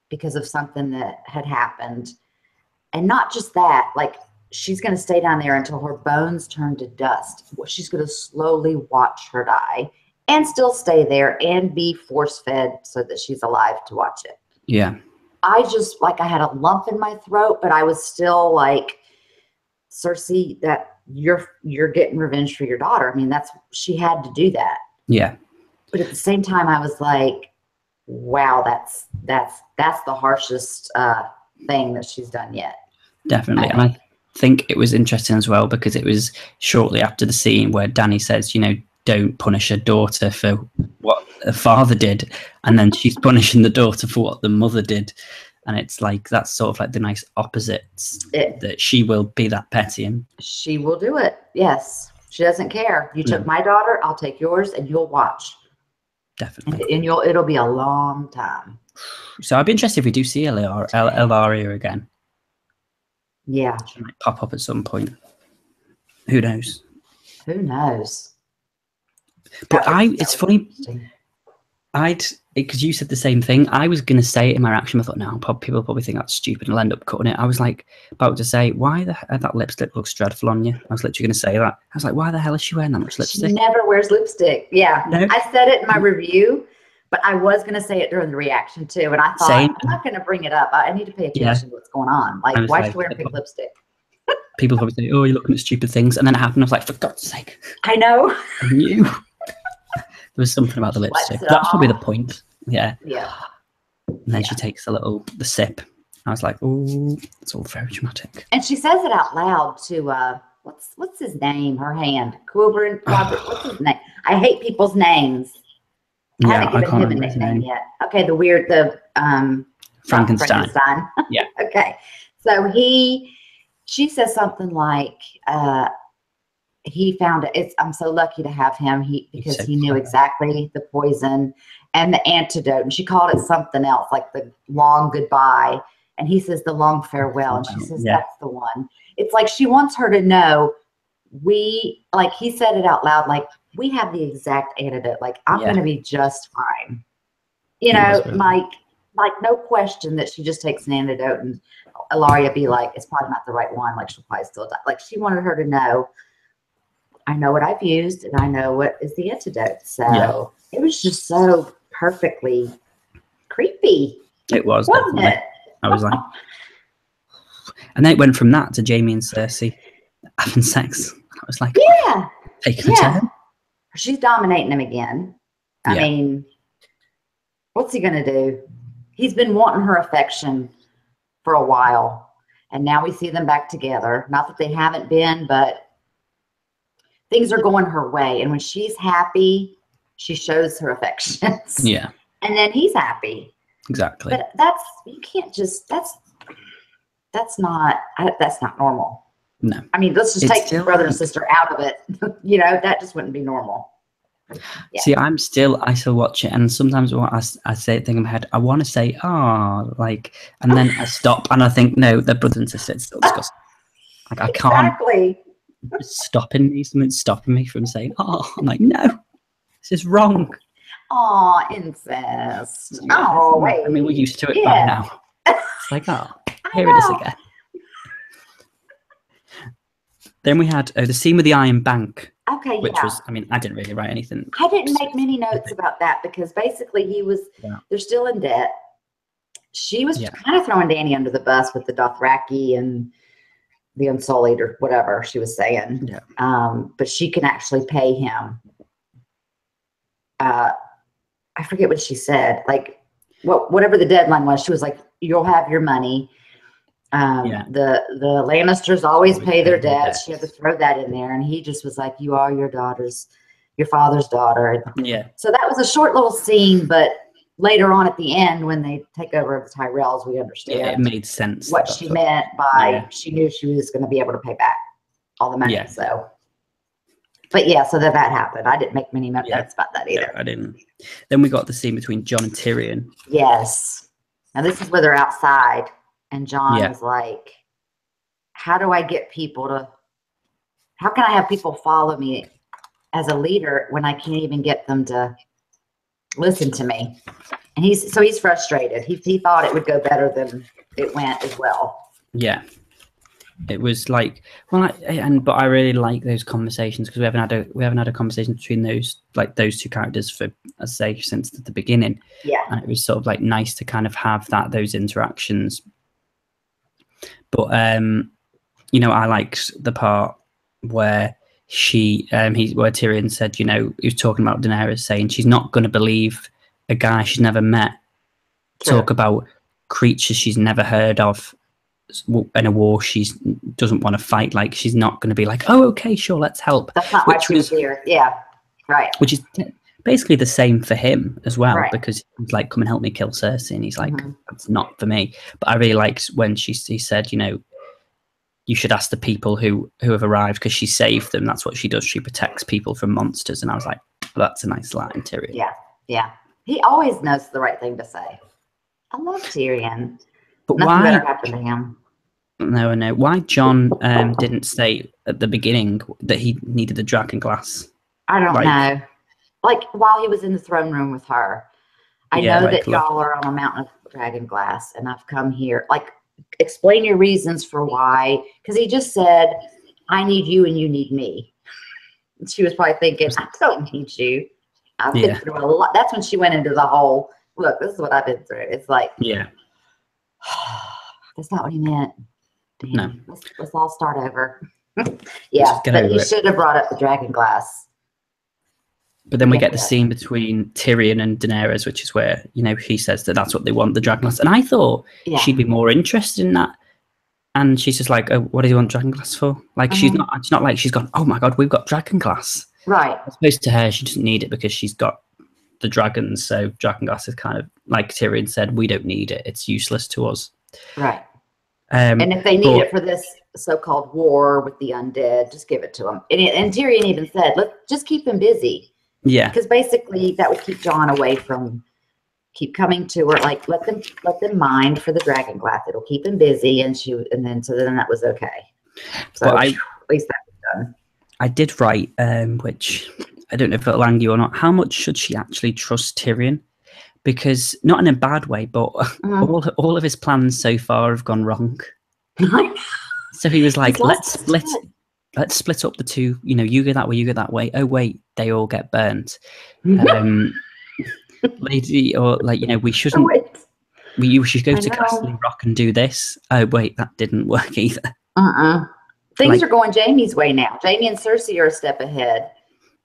Speaker 2: because of something that had happened. And not just that, like, she's going to stay down there until her bones turn to dust. She's going to slowly watch her die and still stay there and be force-fed so that she's alive to watch it.
Speaker 1: Yeah.
Speaker 2: I just, like, I had a lump in my throat, but I was still like, Cersei, that you're getting revenge for your daughter. I mean, she had to do that.
Speaker 1: Yeah.
Speaker 2: But at the same time, I was like, wow, that's the harshest thing that she's done yet.
Speaker 1: Definitely. And I think it was interesting as well because it was shortly after the scene where Dany says, you know, don't punish a daughter for what her father did. And then she's punishing the daughter for what the mother did. And it's like, that's sort of like the nice opposites, that she will be that petty. And
Speaker 2: she will do it. Yes. She doesn't care. You took my daughter, I'll take yours, and you'll watch.
Speaker 1: Definitely.
Speaker 2: And it'll be a long time.
Speaker 1: So I'd be interested if we do see Ellaria again.
Speaker 2: Yeah.
Speaker 1: She might pop up at some point. Who knows?
Speaker 2: Who knows?
Speaker 1: But it's funny. Because you said the same thing. I was going to say it in my reaction. I thought, no, people probably think that's stupid and I'll end up cutting it. I was like, about to say, why that lipstick looks dreadful on you. I was literally going to say that. I was like, why the hell is she wearing that much lipstick?
Speaker 2: She never wears lipstick. Yeah. No. I said it in my review, but I was going to say it during the reaction too. And I thought, I'm not going to bring it up. I need to pay attention to what's going on. Like, why is she wearing pink lipstick?
Speaker 1: People probably say, oh, you're looking at stupid things. And then it happened. I was like, for God's sake.
Speaker 2: I know.
Speaker 1: I knew. There was something about the lipstick. That's probably the point. Yeah.
Speaker 2: Yeah.
Speaker 1: And then she takes the sip. I was like, oh, it's all very dramatic.
Speaker 2: And she says it out loud to what's his name? Her hand. Robert, what's his name? I hate people's names. I haven't given him a nickname yet. Okay, the
Speaker 1: Frankenstein. Yeah.
Speaker 2: Okay. So she says something like, he found it. I'm so lucky to have him. Because he knew exactly the poison and the antidote. And she called it something else, like the long goodbye. And he says the long farewell. And she says, that's the one. It's like she wants her to know like he said it out loud, like, we have the exact antidote. Like, I'm going to be just fine. You know, like no question that she just takes an antidote and Ellaria be like, it's probably not the right one. Like, she'll probably still die. Like, she wanted her to know, I know what I've used and I know what is the antidote. So it was just so perfectly creepy.
Speaker 1: It was,
Speaker 2: wasn't it?
Speaker 1: I was like, and then it went from that to Jaime and Cersei having sex. I was like, taking a turn.
Speaker 2: She's dominating him again. I mean, what's he going to do? He's been wanting her affection for a while. And now we see them back together. Not that they haven't been, but things are going her way. And when she's happy, she shows her affections.
Speaker 1: Yeah.
Speaker 2: And then he's happy.
Speaker 1: Exactly.
Speaker 2: But you can't just, that's not normal.
Speaker 1: No.
Speaker 2: I mean, let's just take brother and sister out of it. You know, that just wouldn't be normal. Yeah.
Speaker 1: See, I still watch it, and sometimes what I say, think in my head, I want to say, like, and then I stop and I think, no, they're brother and sister. It's still disgusting. Like, I can't.
Speaker 2: Exactly.
Speaker 1: Something's stopping me from saying, oh, I'm like, no, this is wrong.
Speaker 2: Oh, incest. Oh, wait.
Speaker 1: I mean, we're used to it by now. It's like, oh, here it is again. Then we had the scene with the Iron Bank.
Speaker 2: Okay,
Speaker 1: which was, I mean, I didn't really write anything.
Speaker 2: I didn't make many notes about that because basically they're still in debt. She was kind of throwing Dany under the bus with the Dothraki and the Unsullied or whatever she was saying. Yeah. But she can actually pay him. I forget what she said. Like, whatever the deadline was, she was like, you'll have your money. The Lannisters always pay their debts. She had to throw that in there, and he just was like, you are your father's daughter.
Speaker 1: Yeah.
Speaker 2: So that was a short little scene, but later on at the end, when they take over the Tyrells, we understand.
Speaker 1: Yeah, it made sense.
Speaker 2: What she meant by she knew she was going to be able to pay back all the money. Yeah. So, but so that happened. I didn't make many notes about that either.
Speaker 1: Yeah, I didn't. Then we got the scene between Jon and Tyrion.
Speaker 2: Yes. Now this is where they're outside. And Jon is like, how can I have people follow me as a leader when I can't even get them to listen to me? And he's frustrated. He thought it would go better than it went as well.
Speaker 1: Yeah. It was like, well, but I really like those conversations because we haven't had a conversation between those two characters for, as I say, since the beginning.
Speaker 2: Yeah.
Speaker 1: And it was sort of like nice to kind of have those interactions. But you know, I liked the part where where Tyrion said, you know, he was talking about Daenerys saying she's not going to believe a guy she's never met talk about creatures she's never heard of in a war she doesn't want to fight. Like, she's not going to be like, oh, okay, sure, let's help.
Speaker 2: That's not why she was here. Yeah, right.
Speaker 1: Which is basically the same for him as well, because he's like, come and help me kill Cersei, and he's like, that's not for me. But I really liked when he said, you know, you should ask the people who have arrived because she saved them. That's what she does. She protects people from monsters. And I was like, well, that's a nice line, Tyrion.
Speaker 2: Yeah, yeah. He always knows the right thing to say. I love Tyrion.
Speaker 1: But
Speaker 2: nothing
Speaker 1: why
Speaker 2: better happened to him.
Speaker 1: No, I know. Why Jon didn't say at the beginning that he needed the dragon glass?
Speaker 2: I don't know. Like, while he was in the throne room with her. I know that y'all are on a mountain of dragon glass, and I've come here. Like, explain your reasons for why. Because he just said, I need you and you need me. And she was probably thinking, I don't need you. I've been through a lot. That's when she went into the whole, look, this is what I've been through. It's like, that's not what he meant. Damn.
Speaker 1: No.
Speaker 2: Let's all start over. Yeah, but he should have brought up the dragon glass.
Speaker 1: But then we get the scene between Tyrion and Daenerys, which is where, you know, he says that that's what they want, the dragon glass. And I thought she'd be more interested in that. And she's just like, oh, what do you want dragon glass for? Like, it's not like she's gone, oh my God, we've got dragon glass.
Speaker 2: Right.
Speaker 1: As opposed to her, she doesn't need it because she's got the dragons. So dragon glass is kind of, like Tyrion said, we don't need it. It's useless to us.
Speaker 2: Right. And if they need it for this so-called war with the undead, just give it to them. And Tyrion even said, let's just keep him busy.
Speaker 1: Yeah.
Speaker 2: Because basically that would keep Jon away from keep coming to her. Like, let them mine for the dragon glass. It'll keep him busy. And then that was okay. So at least that was done.
Speaker 1: I did write, which I don't know if it'll anger you or not. How much should she actually trust Tyrion? Because, not in a bad way, but all of his plans so far have gone wrong. So he was like, let's split up the two. You know, you go that way, you go that way. Oh wait, they all get burnt. Lady, or like, you know, we shouldn't. We should go to Casterly Rock and do this. Oh wait, that didn't work either.
Speaker 2: Things are going Jaime's way now. Jaime and Cersei are a step ahead.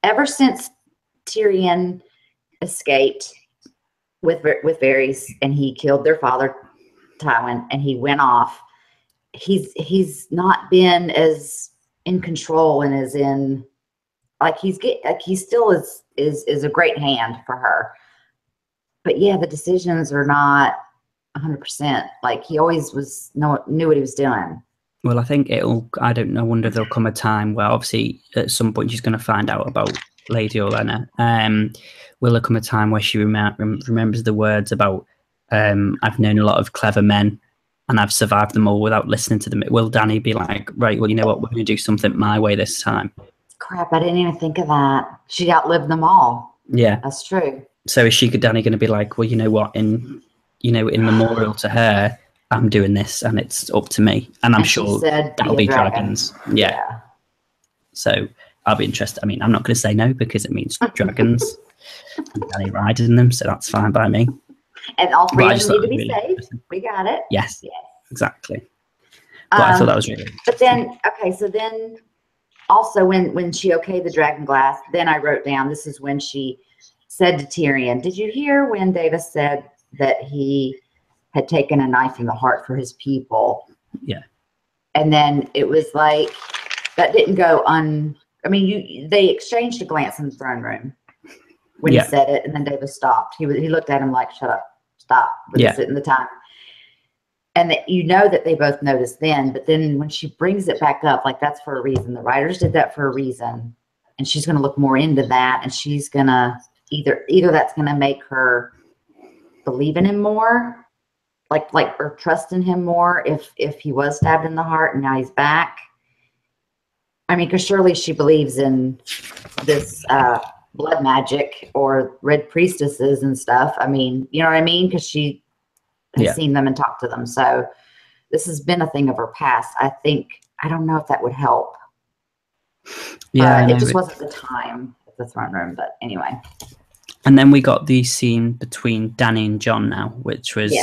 Speaker 2: Ever since Tyrion escaped with Varys and he killed their father, Tywin, and he went off, he's not been as in control and as in, like, he still is a great hand for her. But yeah, the decisions are not 100%. Like, he always knew what he was doing.
Speaker 1: Well, I think I don't know, I wonder if there'll come a time where obviously at some point she's going to find out about Lady Olenna. Will there come a time where she remembers the words about, I've known a lot of clever men and I've survived them all without listening to them? Will Dany be like, right, well, you know what, we're going to do something my way this time? Crap,
Speaker 2: I didn't even think of that. She outlived them all.
Speaker 1: Yeah.
Speaker 2: That's true.
Speaker 1: So is Dany going to be like, well, you know what, in memorial to her, I'm doing this and it's up to me. And I'm sure that'll be dragons. Yeah. So I'll be interested. I mean, I'm not going to say no because it means dragons and Dany riding them. So that's fine by me.
Speaker 2: And all three of them need to be saved. We got it.
Speaker 1: Yes, exactly. But I thought that was really
Speaker 2: But then, so then also when she okayed the dragon glass, then I wrote down, this is when she said to Tyrion, did you hear when Davis said that he had taken a knife in the heart for his people?
Speaker 1: Yeah.
Speaker 2: And then it was like, that didn't go they exchanged a glance in the throne room when he said it, and then Davis stopped. He looked at him like, shut up, stop. We're sitting the time. And that that they both noticed then, but then when she brings it back up, like, that's for a reason. The writers did that for a reason. And she's going to look more into that, and she's going to either that's going to make her believe in him more, or trust in him more if he was stabbed in the heart and now he's back. I mean, because surely she believes in this blood magic or red priestesses and stuff. I mean, you know what I mean? Because she has seen them and talked to them. So this has been a thing of her past. I don't know if that would help.
Speaker 1: Yeah,
Speaker 2: it just wasn't the time at the throne room. But anyway.
Speaker 1: And then we got the scene between Dany and Jon now, which was,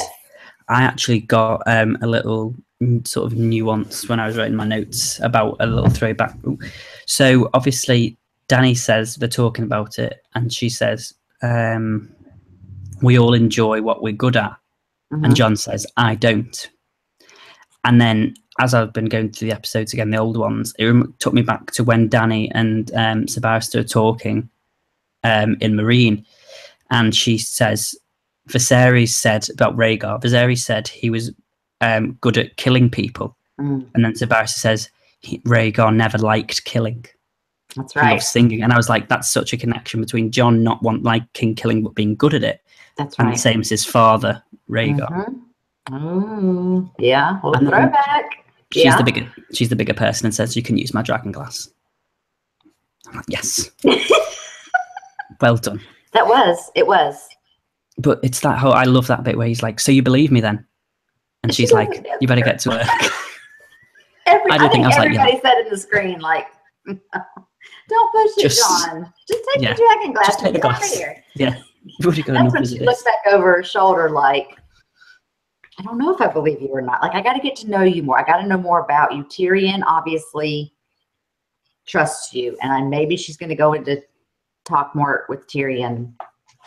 Speaker 1: I actually got a little sort of nuance when I was writing my notes about a little throwback. So obviously Dany says, they're talking about it, and she says, we all enjoy what we're good at. And Jon says, I don't. And then as I've been going through the episodes again, the old ones, it took me back to when Dany and Ser Barristan are talking in Marine, and she says, Viserys said about Rhaegar, Viserys said he was good at killing people. And then Ser Barristan says, Rhaegar never liked killing.
Speaker 2: That's right.
Speaker 1: He loves singing. And I was like, that's such a connection between Jon not liking killing but being good at it.
Speaker 2: That's right.
Speaker 1: And the same as his father, Rhaegar.
Speaker 2: Oh, yeah. Well, throwback.
Speaker 1: She's the bigger person and says, you can use my dragon glass. I'm like, yes. Well done.
Speaker 2: It was.
Speaker 1: But it's that whole, I love that bit where he's like, so you believe me then? And she's like, you better get to work.
Speaker 2: I think everybody said in the screen, like, don't push it, Jon. Just take the dragon glass.
Speaker 1: Just take the glass.
Speaker 2: Here.
Speaker 1: Yeah. You've got
Speaker 2: That's when she looks back over her shoulder like, I don't know if I believe you or not. Like, I got to get to know you more. I got to know more about you. Tyrion obviously trusts you. And maybe she's going to go into talk more with Tyrion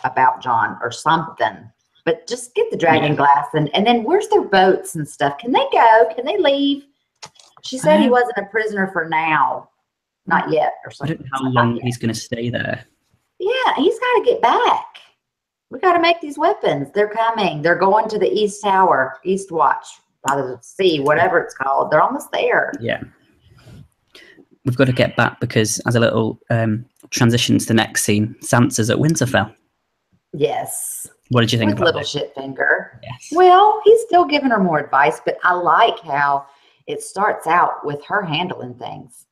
Speaker 2: about Jon or something. But just get the dragon glass. And then where's their boats and stuff? Can they go? Can they leave? She said he wasn't a prisoner for now. Not yet or something.
Speaker 1: I don't know how long he's going to stay there.
Speaker 2: Yeah, he's got to get back. We got to make these weapons. They're coming. They're going to the East Tower, East Watch, by the sea, whatever it's called. They're almost there.
Speaker 1: Yeah. We've got to get back because as a little transition to the next scene, Sansa's at Winterfell.
Speaker 2: Yes.
Speaker 1: What did you think about
Speaker 2: little Shitfinger?
Speaker 1: Yes.
Speaker 2: Well, he's still giving her more advice, but I like how it starts out with her handling things.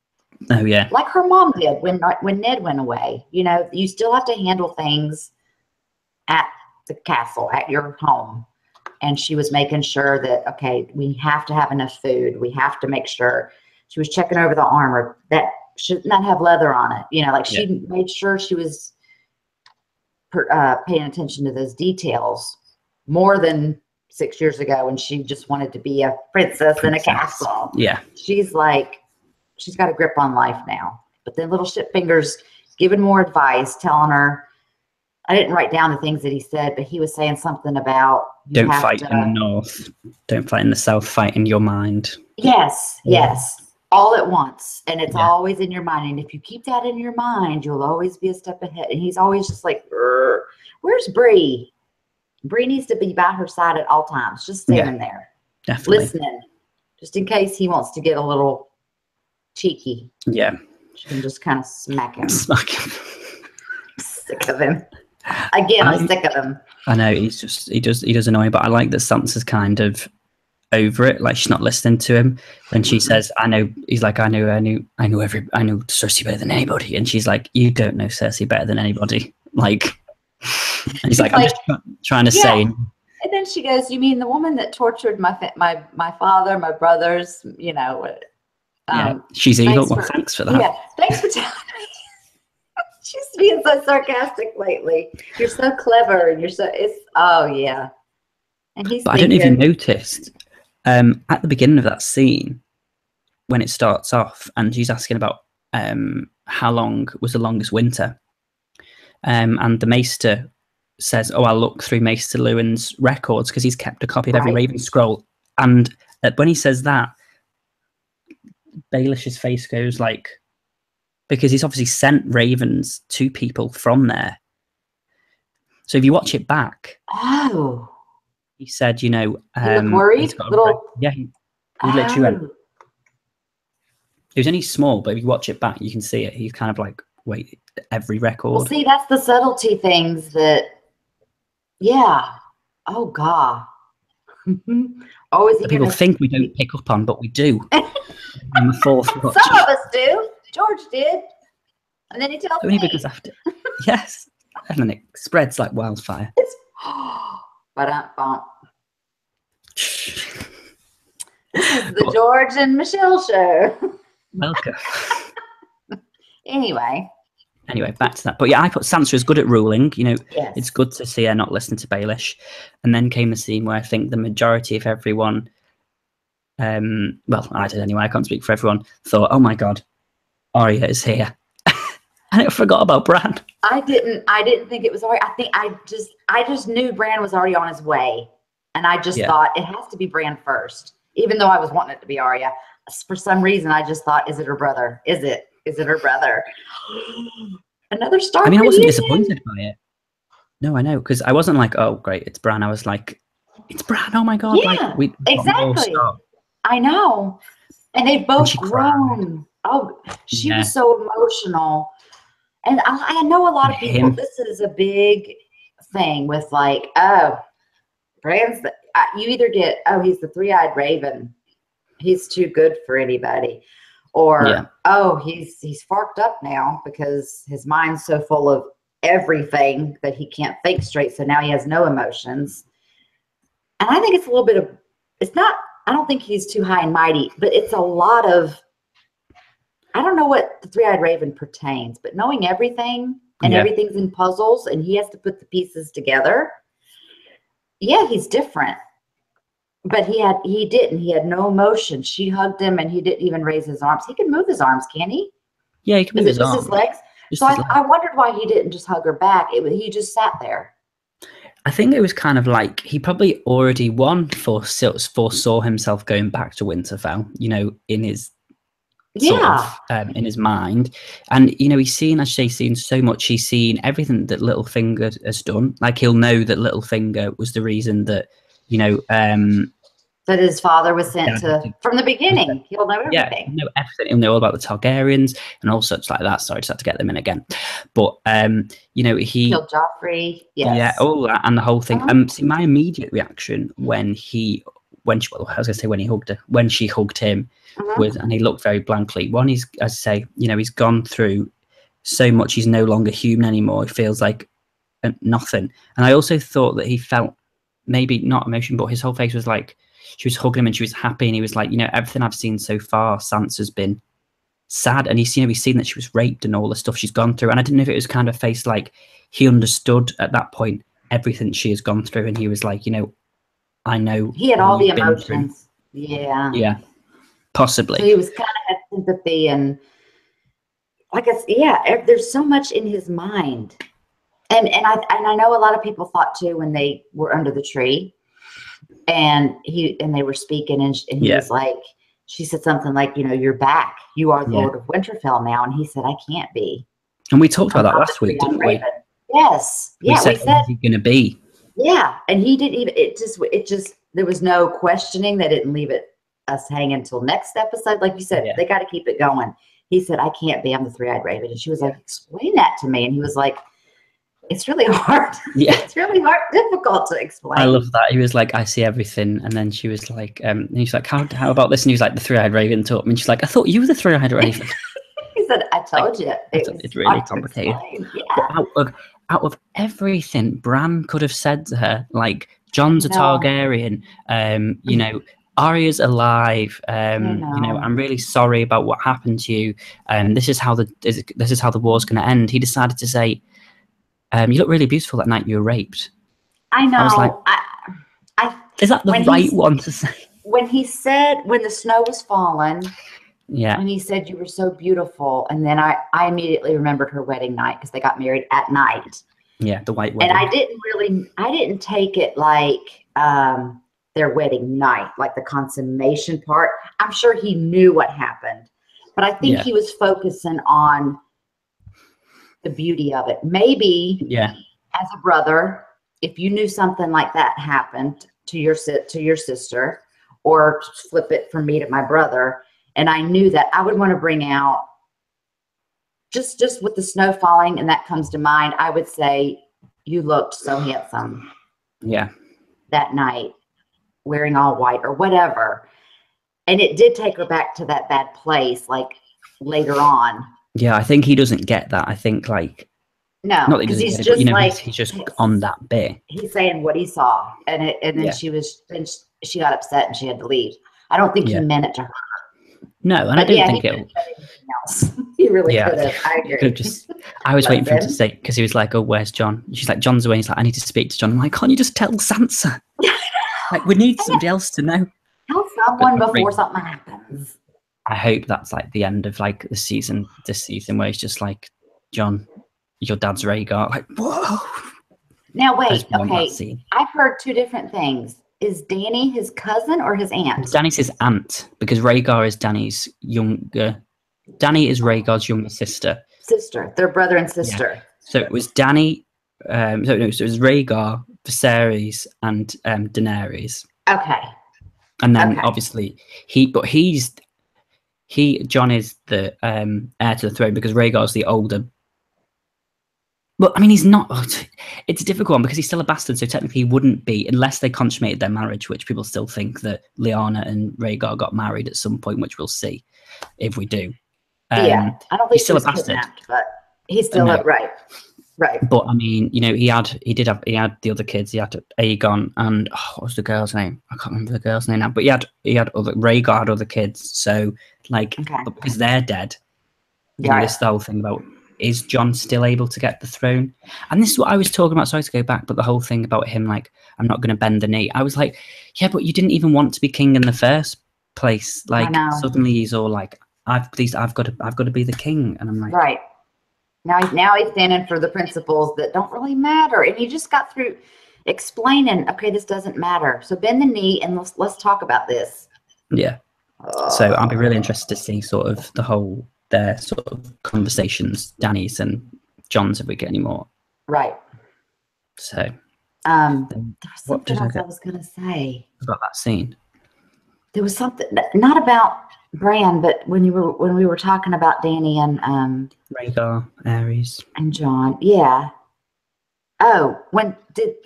Speaker 1: Oh, yeah.
Speaker 2: Like her mom did when Ned went away. You know, you still have to handle things at the castle, at your home. And she was making sure that, okay, we have to have enough food. We have to make sure. She was checking over the armor. That should not have leather on it. You know, like she made sure she was paying attention to those details more than 6 years ago when she just wanted to be a princess in a castle.
Speaker 1: Yeah.
Speaker 2: She's like, she's got a grip on life now. But then little Shitfinger's giving more advice, telling her, I didn't write down the things that he said, but he was saying something about
Speaker 1: don't fight in the north, don't fight in the south, fight in your mind.
Speaker 2: Yes, all at once. And it's always in your mind. And if you keep that in your mind, you'll always be a step ahead. And he's always just like, where's Bree? Bree needs to be by her side at all times, just standing there,
Speaker 1: definitely
Speaker 2: listening, just in case he wants to get a little cheeky.
Speaker 1: Yeah.
Speaker 2: She can just kind of smack him. Sick of him. Again, I'm sick of him.
Speaker 1: I know he does annoy me, but I like that Sansa's kind of over it. Like she's not listening to him. When she says, I know, he's like, I know Cersei better than anybody. And she's like, you don't know Cersei better than anybody. Like, and he's like, I'm just trying to say.
Speaker 2: And then she goes, you mean the woman that tortured my father, my brothers, you know.
Speaker 1: She's evil. Well, thanks for that.
Speaker 2: Yeah, thanks for telling me. She's being so sarcastic lately. You're so clever, and And he's.
Speaker 1: But I don't know if you noticed at the beginning of that scene when it starts off, and she's asking about how long was the longest winter, and the Maester says, "Oh, I'll look through Maester Lewin's records because he's kept a copy of every Raven scroll." And when he says that, Baelish's face goes like. Because he's obviously sent ravens to people from there. So if you watch it back, he said, you know,
Speaker 2: he looked worried.
Speaker 1: He literally went. It was only small, but if you watch it back, you can see it. He's kind of like, wait, every record.
Speaker 2: Well, see, that's the subtlety things that. Yeah. Oh God.
Speaker 1: People think we don't pick up on, but we do. I'm a fourth watch.
Speaker 2: Some of us do. George did. And then he tells me.
Speaker 1: Only because after. Yes. And then it spreads like wildfire.
Speaker 2: It's ba-dum-bum. This is the George and Michelle show.
Speaker 1: Welcome.
Speaker 2: Anyway,
Speaker 1: back to that. But yeah, I put Sansa is good at ruling. You know,
Speaker 2: yes.
Speaker 1: It's good to see her not listen to Baelish. And then came the scene where I think the majority of everyone, well, I did anyway, I can't speak for everyone, thought, oh my God, Arya is here. And I forgot about Bran.
Speaker 2: I didn't think it was Arya. I just knew Bran was already on his way. And I just thought it has to be Bran first. Even though I was wanting it to be Arya. For some reason, I just thought, is it her brother? Is it her brother? Another Stark
Speaker 1: I wasn't
Speaker 2: reunion?
Speaker 1: disappointed by it. No, I know, because I wasn't like, oh, great, it's Bran. I was like, it's Bran, oh my God.
Speaker 2: Yeah,
Speaker 1: like,
Speaker 2: exactly. I know. And they've both grown. Oh, she was so emotional. And I know a lot of people, this is a big thing with like, oh, Bran's, you either get, oh, he's the three-eyed raven. He's too good for anybody. Or, oh, he's farked up now because his mind's so full of everything that he can't think straight. So now he has no emotions. And I think it's a little bit of, it's not, I don't think he's too high and mighty, but it's a lot of, I don't know what the three-eyed raven pertains, but knowing everything and everything's in puzzles and he has to put the pieces together. Yeah, he's different. But he didn't. He had no emotion. She hugged him and he didn't even raise his arms. He can move his arms, can he?
Speaker 1: Yeah, he can move his arms.
Speaker 2: His legs? So I wondered why he didn't just hug her back. He just sat there.
Speaker 1: I think it was kind of like he probably already foresaw himself going back to Winterfell, you know, in his in his mind. And, you know, he's seen so much. He's seen everything that Littlefinger has done. Like, he'll know that Littlefinger was the reason that, you know,
Speaker 2: that his father was sent to from the beginning. He'll know everything.
Speaker 1: Yeah, he'll know everything. He'll know all about the Targaryens and all such like that. Sorry, just had to get them in again. But you know, he
Speaker 2: killed Joffrey. Yes.
Speaker 1: Yeah, all that and the whole thing. See, my immediate reaction when she hugged him was, and he looked very blankly. One, he's, as I say, you know, he's gone through so much. He's no longer human anymore. He feels like nothing. And I also thought that he felt maybe not emotion, but his whole face was like, she was hugging him and she was happy, and he was like, you know, everything I've seen so far, Sansa's been sad, and he's seen that she was raped and all the stuff she's gone through. And I didn't know if it was kind of face like he understood at that point everything she has gone through, and he was like, you know, I know.
Speaker 2: He had all the emotions. Yeah,
Speaker 1: possibly.
Speaker 2: So he was kind of had sympathy, and like I said, there's so much in his mind, and I know a lot of people thought too when they were under the tree. And they were speaking, and he was like, she said something like, you know, you're back. You are the Lord of Winterfell now. And he said, I can't be.
Speaker 1: And we talked about that last week, didn't we?
Speaker 2: Yes. Yeah.
Speaker 1: We said, who's he going to be?
Speaker 2: Yeah. And he didn't even, it just, there was no questioning. They didn't leave us hanging until next episode. Like you said, they got to keep it going. He said, I can't be. I'm the three-eyed raven. And she was like, explain that to me. And he was like, it's really hard.
Speaker 1: Yeah.
Speaker 2: It's really hard, difficult to explain.
Speaker 1: I love that. He was like, I see everything. And then she was like, and he's like, how about this? And he was like, the three-eyed raven taught me. And she's like, I thought you were the three-eyed raven.
Speaker 2: He said, I told you.
Speaker 1: It's really complicated.
Speaker 2: Yeah.
Speaker 1: But out of everything Bran could have said to her, like, Jon's a Targaryen, you know, Arya's alive. You know, I'm really sorry about what happened to you. This is how the war's going to end. He decided to say, you look really beautiful that night you were raped.
Speaker 2: I know.
Speaker 1: I was like, is that the right one to say?
Speaker 2: When he said, when the snow was falling,
Speaker 1: yeah,
Speaker 2: and he said you were so beautiful, and then I immediately remembered her wedding night because they got married at night.
Speaker 1: Yeah, the white wedding.
Speaker 2: And I didn't take it like their wedding night, like the consummation part. I'm sure he knew what happened, but I think he was focusing on the beauty of it. Maybe as a brother, if you knew something like that happened to your sister, or flip it from me to my brother, and I knew that, I would want to bring out just with the snow falling, and that comes to mind, I would say you looked so handsome that night, wearing all white or whatever. And it did take her back to that bad place, like later on.
Speaker 1: Yeah, I think he doesn't get that. I think, like,
Speaker 2: No,
Speaker 1: Not that he
Speaker 2: because
Speaker 1: doesn't
Speaker 2: he's
Speaker 1: get it, but
Speaker 2: just like
Speaker 1: he's just on that bit.
Speaker 2: he's saying what he saw, and then
Speaker 1: Yeah.
Speaker 2: she got upset and she had to leave. I don't think he
Speaker 1: Yeah.
Speaker 2: meant it to her.
Speaker 1: No, and I
Speaker 2: But
Speaker 1: don't
Speaker 2: yeah,
Speaker 1: think
Speaker 2: he
Speaker 1: it'll.
Speaker 2: could have said anything else. He really
Speaker 1: Yeah,
Speaker 2: could have. I
Speaker 1: he could
Speaker 2: agree.
Speaker 1: have just. I was waiting for him to
Speaker 2: Listen.
Speaker 1: say, because he was like, "Oh, where's Jon?" She's like, "Jon's away." He's like, "I need to speak to Jon." I'm like, "Can't you just tell Sansa? Like, we need somebody else to know."
Speaker 2: Tell someone
Speaker 1: But
Speaker 2: before something happens.
Speaker 1: I hope that's like the end of like this season, where he's just like, "Jon, your dad's Rhaegar." Like, whoa.
Speaker 2: Now
Speaker 1: I
Speaker 2: wait,
Speaker 1: just want that
Speaker 2: okay.
Speaker 1: scene.
Speaker 2: I've heard two different things. Is Dany his cousin or his aunt?
Speaker 1: Dany's his aunt, because Rhaegar is Dany's younger. Dany is Rhaegar's younger sister.
Speaker 2: Sister. They're brother and sister.
Speaker 1: Yeah. So it was Dany. So it was Rhaegar, Viserys, and Daenerys.
Speaker 2: Okay.
Speaker 1: And then obviously Jon is the heir to the throne because Rhaegar's the older. Well, I mean, he's not. It's a difficult one because he's still a bastard, so technically he wouldn't be unless they consummated their marriage, which people still think that Lyanna and Rhaegar got married at some point, which we'll see if we do.
Speaker 2: Yeah, I don't think
Speaker 1: he's still
Speaker 2: he was
Speaker 1: a bastard,
Speaker 2: kidnapped, but he's still right. But
Speaker 1: I mean, he had the other kids. He had Aegon and what was the girl's name? I can't remember the girl's name now. But he had Rhaegar had other kids. So like, because they're dead, this the whole thing about, is Jon still able to get the throne? And this is what I was talking about. Sorry to go back, but the whole thing about him, like, I'm not going to bend the knee. I was like, yeah, but you didn't even want to be king in the first place. Like, suddenly he's all like, I've got to be the king, and I'm like,
Speaker 2: right. Now he's standing for the principles that don't really matter, and he just got through explaining, okay, this doesn't matter. So bend the knee and let's talk about this.
Speaker 1: Yeah. So I'll be really interested to see sort of their sort of conversations, Dany's and Jon's, if we get any more.
Speaker 2: Right.
Speaker 1: So
Speaker 2: there was something else I was gonna say
Speaker 1: about that scene.
Speaker 2: There was something not about Bran, but when we were talking about Dany and
Speaker 1: Rhaegar, Aerys,
Speaker 2: and Jon, yeah. Oh,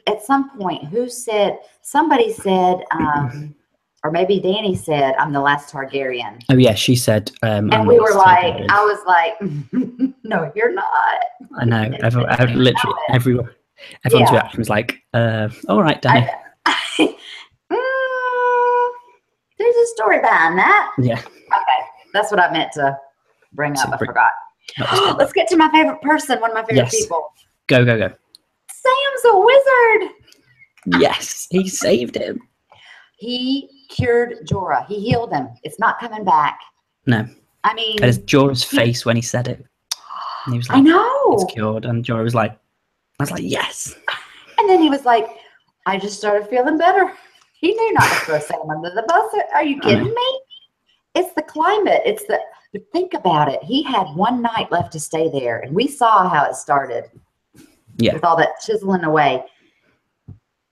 Speaker 2: at some point somebody said, or maybe Dany said, "I'm the last Targaryen."
Speaker 1: Oh yeah, she said.
Speaker 2: And we were like, I was like, "No, you're not." I know.
Speaker 1: Everyone's reaction was like, "All right, Dany."
Speaker 2: There's a story behind that.
Speaker 1: Yeah.
Speaker 2: Okay, that's what I meant to bring up. I forgot. Let's get to my favorite person. One of my favorite people.
Speaker 1: Go.
Speaker 2: Sam's a wizard.
Speaker 1: Yes, he saved him.
Speaker 2: He cured Jorah. He healed him. It's not coming back.
Speaker 1: No.
Speaker 2: I mean,
Speaker 1: and it's Jorah's face when he said it. And he was like,
Speaker 2: I know.
Speaker 1: It's cured. And Jorah was like, I was like, yes.
Speaker 2: And then he was like, I just started feeling better. He knew not to throw Sam under the bus. Are you kidding me? It's the climate. Think about it. He had one night left to stay there, and we saw how it started.
Speaker 1: Yeah.
Speaker 2: With all that chiseling away.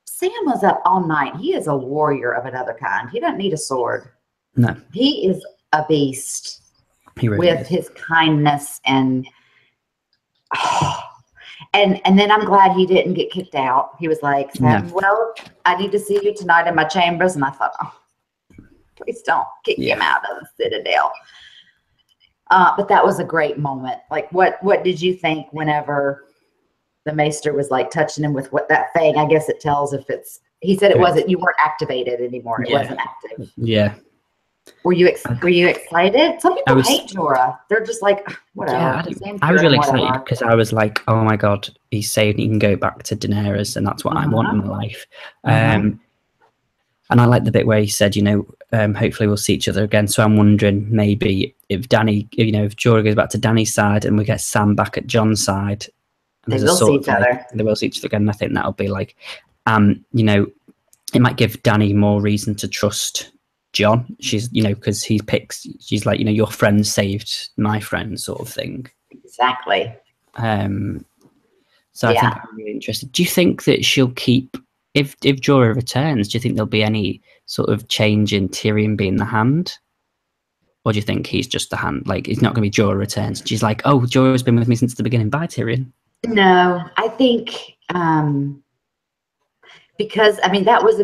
Speaker 2: Sam was up all night. He is a warrior of another kind. He doesn't need a sword.
Speaker 1: No.
Speaker 2: He is a beast.
Speaker 1: He really is.
Speaker 2: His kindness and and then I'm glad he didn't get kicked out. He was like, Sam, well, I need to see you tonight in my chambers. And I thought, oh, please don't kick him out of the Citadel. But that was a great moment. Like, what did you think whenever the Maester was like touching him with that thing? I guess it tells if it's. He said it wasn't. You weren't activated anymore. It wasn't active.
Speaker 1: Yeah.
Speaker 2: Were you excited? Some people hate Jorah. They're just like, whatever.
Speaker 1: Yeah, I was really excited because I was like, oh my god, he's saved. He can go back to Daenerys, and that's what I want in my life. And I like the bit where he said, hopefully we'll see each other again. So I'm wondering maybe if Dany, if Jorah goes back to Dany's side and we get Sam back at Jon's side,
Speaker 2: they will see each other.
Speaker 1: They will see each other again. And I think that'll be like, it might give Dany more reason to trust Jon. She's, because she's like, your friend saved my friend, sort of thing.
Speaker 2: Exactly.
Speaker 1: So I think I'm really interested. Do you think that she'll keep, if Jorah returns, do you think there'll be any sort of change in Tyrion being the hand? Or do you think he's just the hand? Like, it's not going to be Jorah returns. She's like, oh, Jorah's been with me since the beginning. Bye, Tyrion.
Speaker 2: No, I think because, that was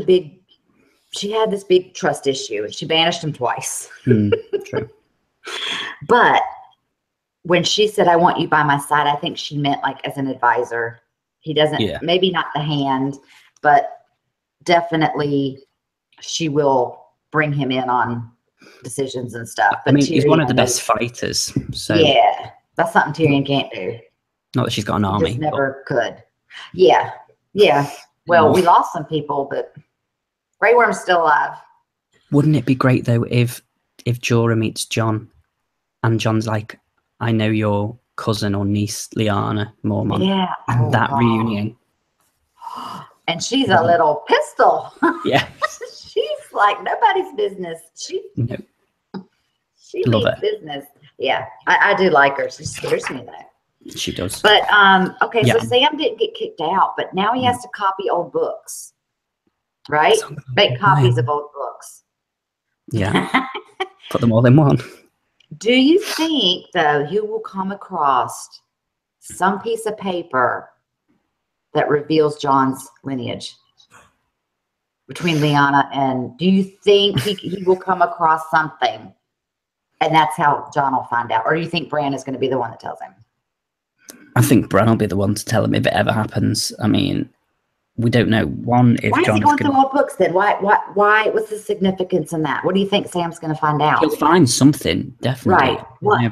Speaker 2: she had this big trust issue and she banished him twice.
Speaker 1: True.
Speaker 2: But when she said, I want you by my side, I think she meant like as an advisor. He doesn't, maybe not the hand, but definitely she will bring him in on decisions and stuff. But
Speaker 1: I mean,
Speaker 2: Tyrion,
Speaker 1: he's one of the best fighters. So
Speaker 2: yeah, that's something Tyrion can't do.
Speaker 1: Not that she's got an army.
Speaker 2: Just never could. Yeah. Yeah. Well, we lost some people, but Grey Worm's still alive.
Speaker 1: Wouldn't it be great though if Jorah meets Jon and Jon's like, I know your cousin or niece Lyanna Mormont.
Speaker 2: Yeah.
Speaker 1: And that reunion.
Speaker 2: And she's a little pistol.
Speaker 1: Yeah.
Speaker 2: She's like nobody's business. She means business. Yeah. I do like her. She scares me though.
Speaker 1: She does.
Speaker 2: But okay, so Sam didn't get kicked out, but now he has to copy old books. Right? Make copies of old books.
Speaker 1: Yeah. Put them all in one.
Speaker 2: Do you think, though, you will come across some piece of paper that reveals Jon's lineage between Lyanna and... Do you think he will come across something and that's how Jon will find out? Or do you think Bran is going to be the one that tells him?
Speaker 1: I think Bran will be the one to tell him if it ever happens. I mean, we don't know. Why is
Speaker 2: he going through old books then? Why? What's the significance in that? What do you think Sam's going to find out?
Speaker 1: He'll find something, definitely.
Speaker 2: Right. What?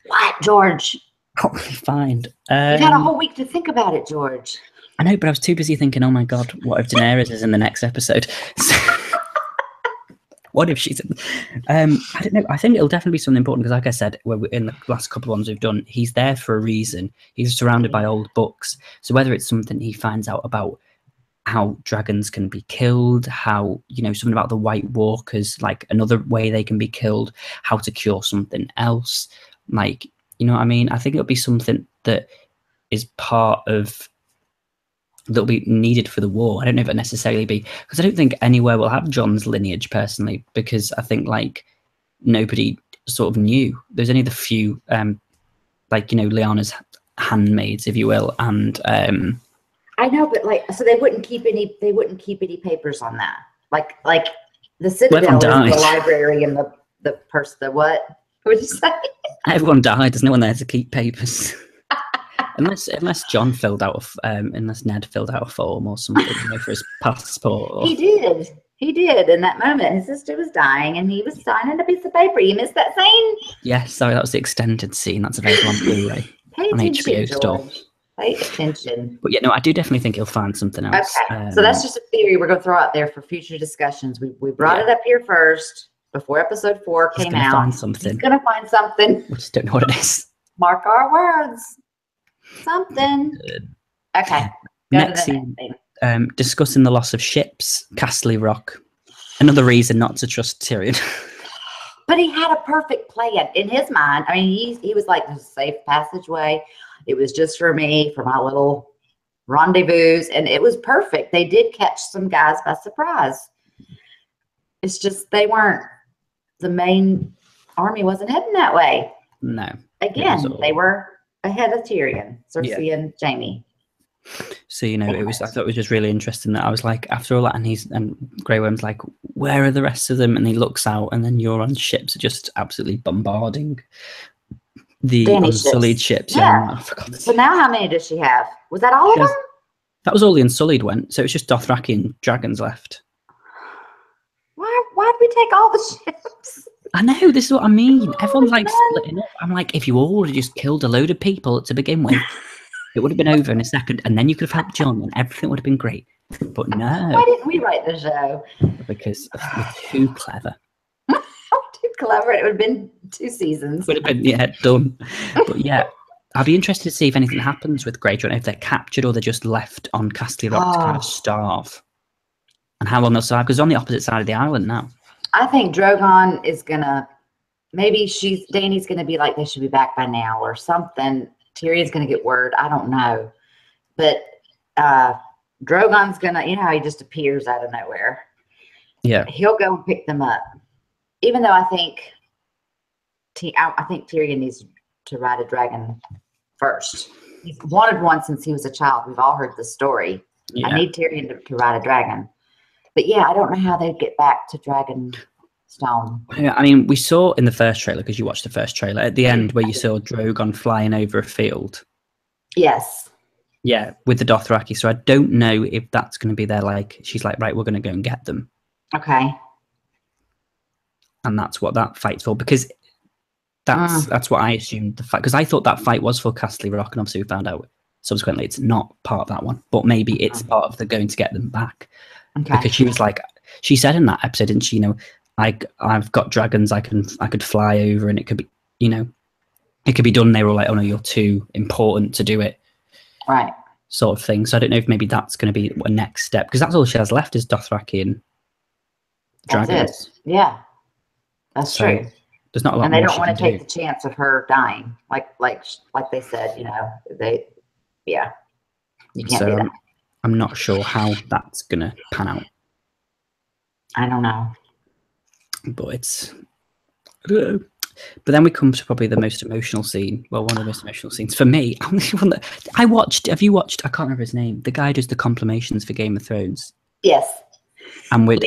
Speaker 2: What, George?
Speaker 1: What will he find?
Speaker 2: You had a whole week to think about it, George.
Speaker 1: I know, but I was too busy thinking, oh my God, what if Daenerys is in the next episode? What if she's in... I don't know. I think it'll definitely be something important because, like I said, in the last couple of ones we've done, he's there for a reason. He's surrounded by old books. So whether it's something he finds out about how dragons can be killed, how, something about the White Walkers, like another way they can be killed, how to cure something else, like, you know what I mean? I think it'll be something that is part of... that'll be needed for the war. I don't know if it'll necessarily be, because I don't think anywhere will have Jon's lineage personally, because I think nobody sort of knew. There's only the few Lyanna's handmaids, if you will, and
Speaker 2: I know, but so they wouldn't keep any papers on that. Like the Citadel is the library and the what would you say?
Speaker 1: Everyone died. There's no one there to keep papers. Unless Jon filled out unless Ned filled out a form or something, for his passport.
Speaker 2: He did in that moment. His sister was dying and he was signing a piece of paper. You missed that scene?
Speaker 1: Yes, sorry, that was the extended scene. That's available on Blu-ray.
Speaker 2: On
Speaker 1: HBO store.
Speaker 2: Pay attention.
Speaker 1: But yeah, no, I do definitely think he'll find something else.
Speaker 2: Okay, so that's just a theory we're going to throw out there for future discussions. We brought it up here first before episode 4 came out.
Speaker 1: Find something.
Speaker 2: He's going to find something.
Speaker 1: We just don't know what it is.
Speaker 2: Mark our words. Something. Okay.
Speaker 1: Next scene, discussing the loss of ships, Casterly Rock. Another reason not to trust Tyrion.
Speaker 2: But he had a perfect plan in his mind. I mean, he was like, there's a safe passageway. It was just for me, for my little rendezvous, and it was perfect. They did catch some guys by surprise. It's just they weren't, the main army wasn't heading that way.
Speaker 1: No.
Speaker 2: Again, they were ahead of Tyrion, Cersei and Jaime.
Speaker 1: So, I thought it was just really interesting that I was like, after all that, and Grey Worm's like, where are the rest of them? And he looks out, and then Euron's ships are just absolutely bombarding the Unsullied ships.
Speaker 2: Yeah. So now how many does she have? Was that all of them?
Speaker 1: That was all the Unsullied went. So it's just Dothraki and dragons left.
Speaker 2: Why'd we take all the ships?
Speaker 1: I know, this is what I mean. Everyone's like splitting up. I'm like, if you all would have just killed a load of people to begin with, it would have been over in a second, and then you could have helped Jon, and everything would have been great. But no.
Speaker 2: Why didn't we write the show?
Speaker 1: Because we're too clever.
Speaker 2: Too clever. It would have been 2 seasons.
Speaker 1: Would have been, done. But yeah, I'd be interested to see if anything happens with Greyjoy, if they're captured or they're just left on Casterly Rock to kind of starve. And how long they'll survive, because they're on the opposite side of the island now. I
Speaker 2: think Drogon is going to, maybe Dany's going to be like, they should be back by now or something. Tyrion's going to get word. I don't know. But Drogon's going to, how he just appears out of nowhere.
Speaker 1: Yeah.
Speaker 2: He'll go and pick them up. Even though I think Tyrion needs to ride a dragon first. He's wanted one since he was a child. We've all heard the story. Yeah. I need Tyrion to ride a dragon. But yeah, I don't know how they'd get back to Dragonstone. Stone.
Speaker 1: Yeah, I mean, we saw in the first trailer, because you watched the first trailer, at the end where you saw Drogon flying over a field.
Speaker 2: Yes.
Speaker 1: Yeah, with the Dothraki. So I don't know if that's going to be there. Like, she's like, right, we're going to go and get them.
Speaker 2: Okay.
Speaker 1: And that's what that fight's for, because that's what I assumed the fight, because I thought that fight was for Casterly Rock, and obviously we found out subsequently it's not part of that one, but maybe it's part of the going to get them back.
Speaker 2: Okay.
Speaker 1: Because she was like, she said in that episode, didn't she, you know, I've got dragons I could fly over, and it could be, you know, it could be done. They were like, oh no, you're too important to do it.
Speaker 2: Right.
Speaker 1: Sort of thing. So I don't know if maybe that's going to be a next step, because that's all she has left is Dothraki and dragons.
Speaker 2: That's it. Yeah. That's true.
Speaker 1: There's not a lot.
Speaker 2: And they don't want to take the chance of her dying, like they said. You know, you can't do that.
Speaker 1: I'm not sure how that's gonna pan out.
Speaker 2: I don't know,
Speaker 1: but it's. But then we come to probably the most emotional scene. Well, one of the most emotional scenes for me. I watched. Have you watched? I can't remember his name. The guy who does the compilations for Game of Thrones.
Speaker 2: Yes.
Speaker 1: And with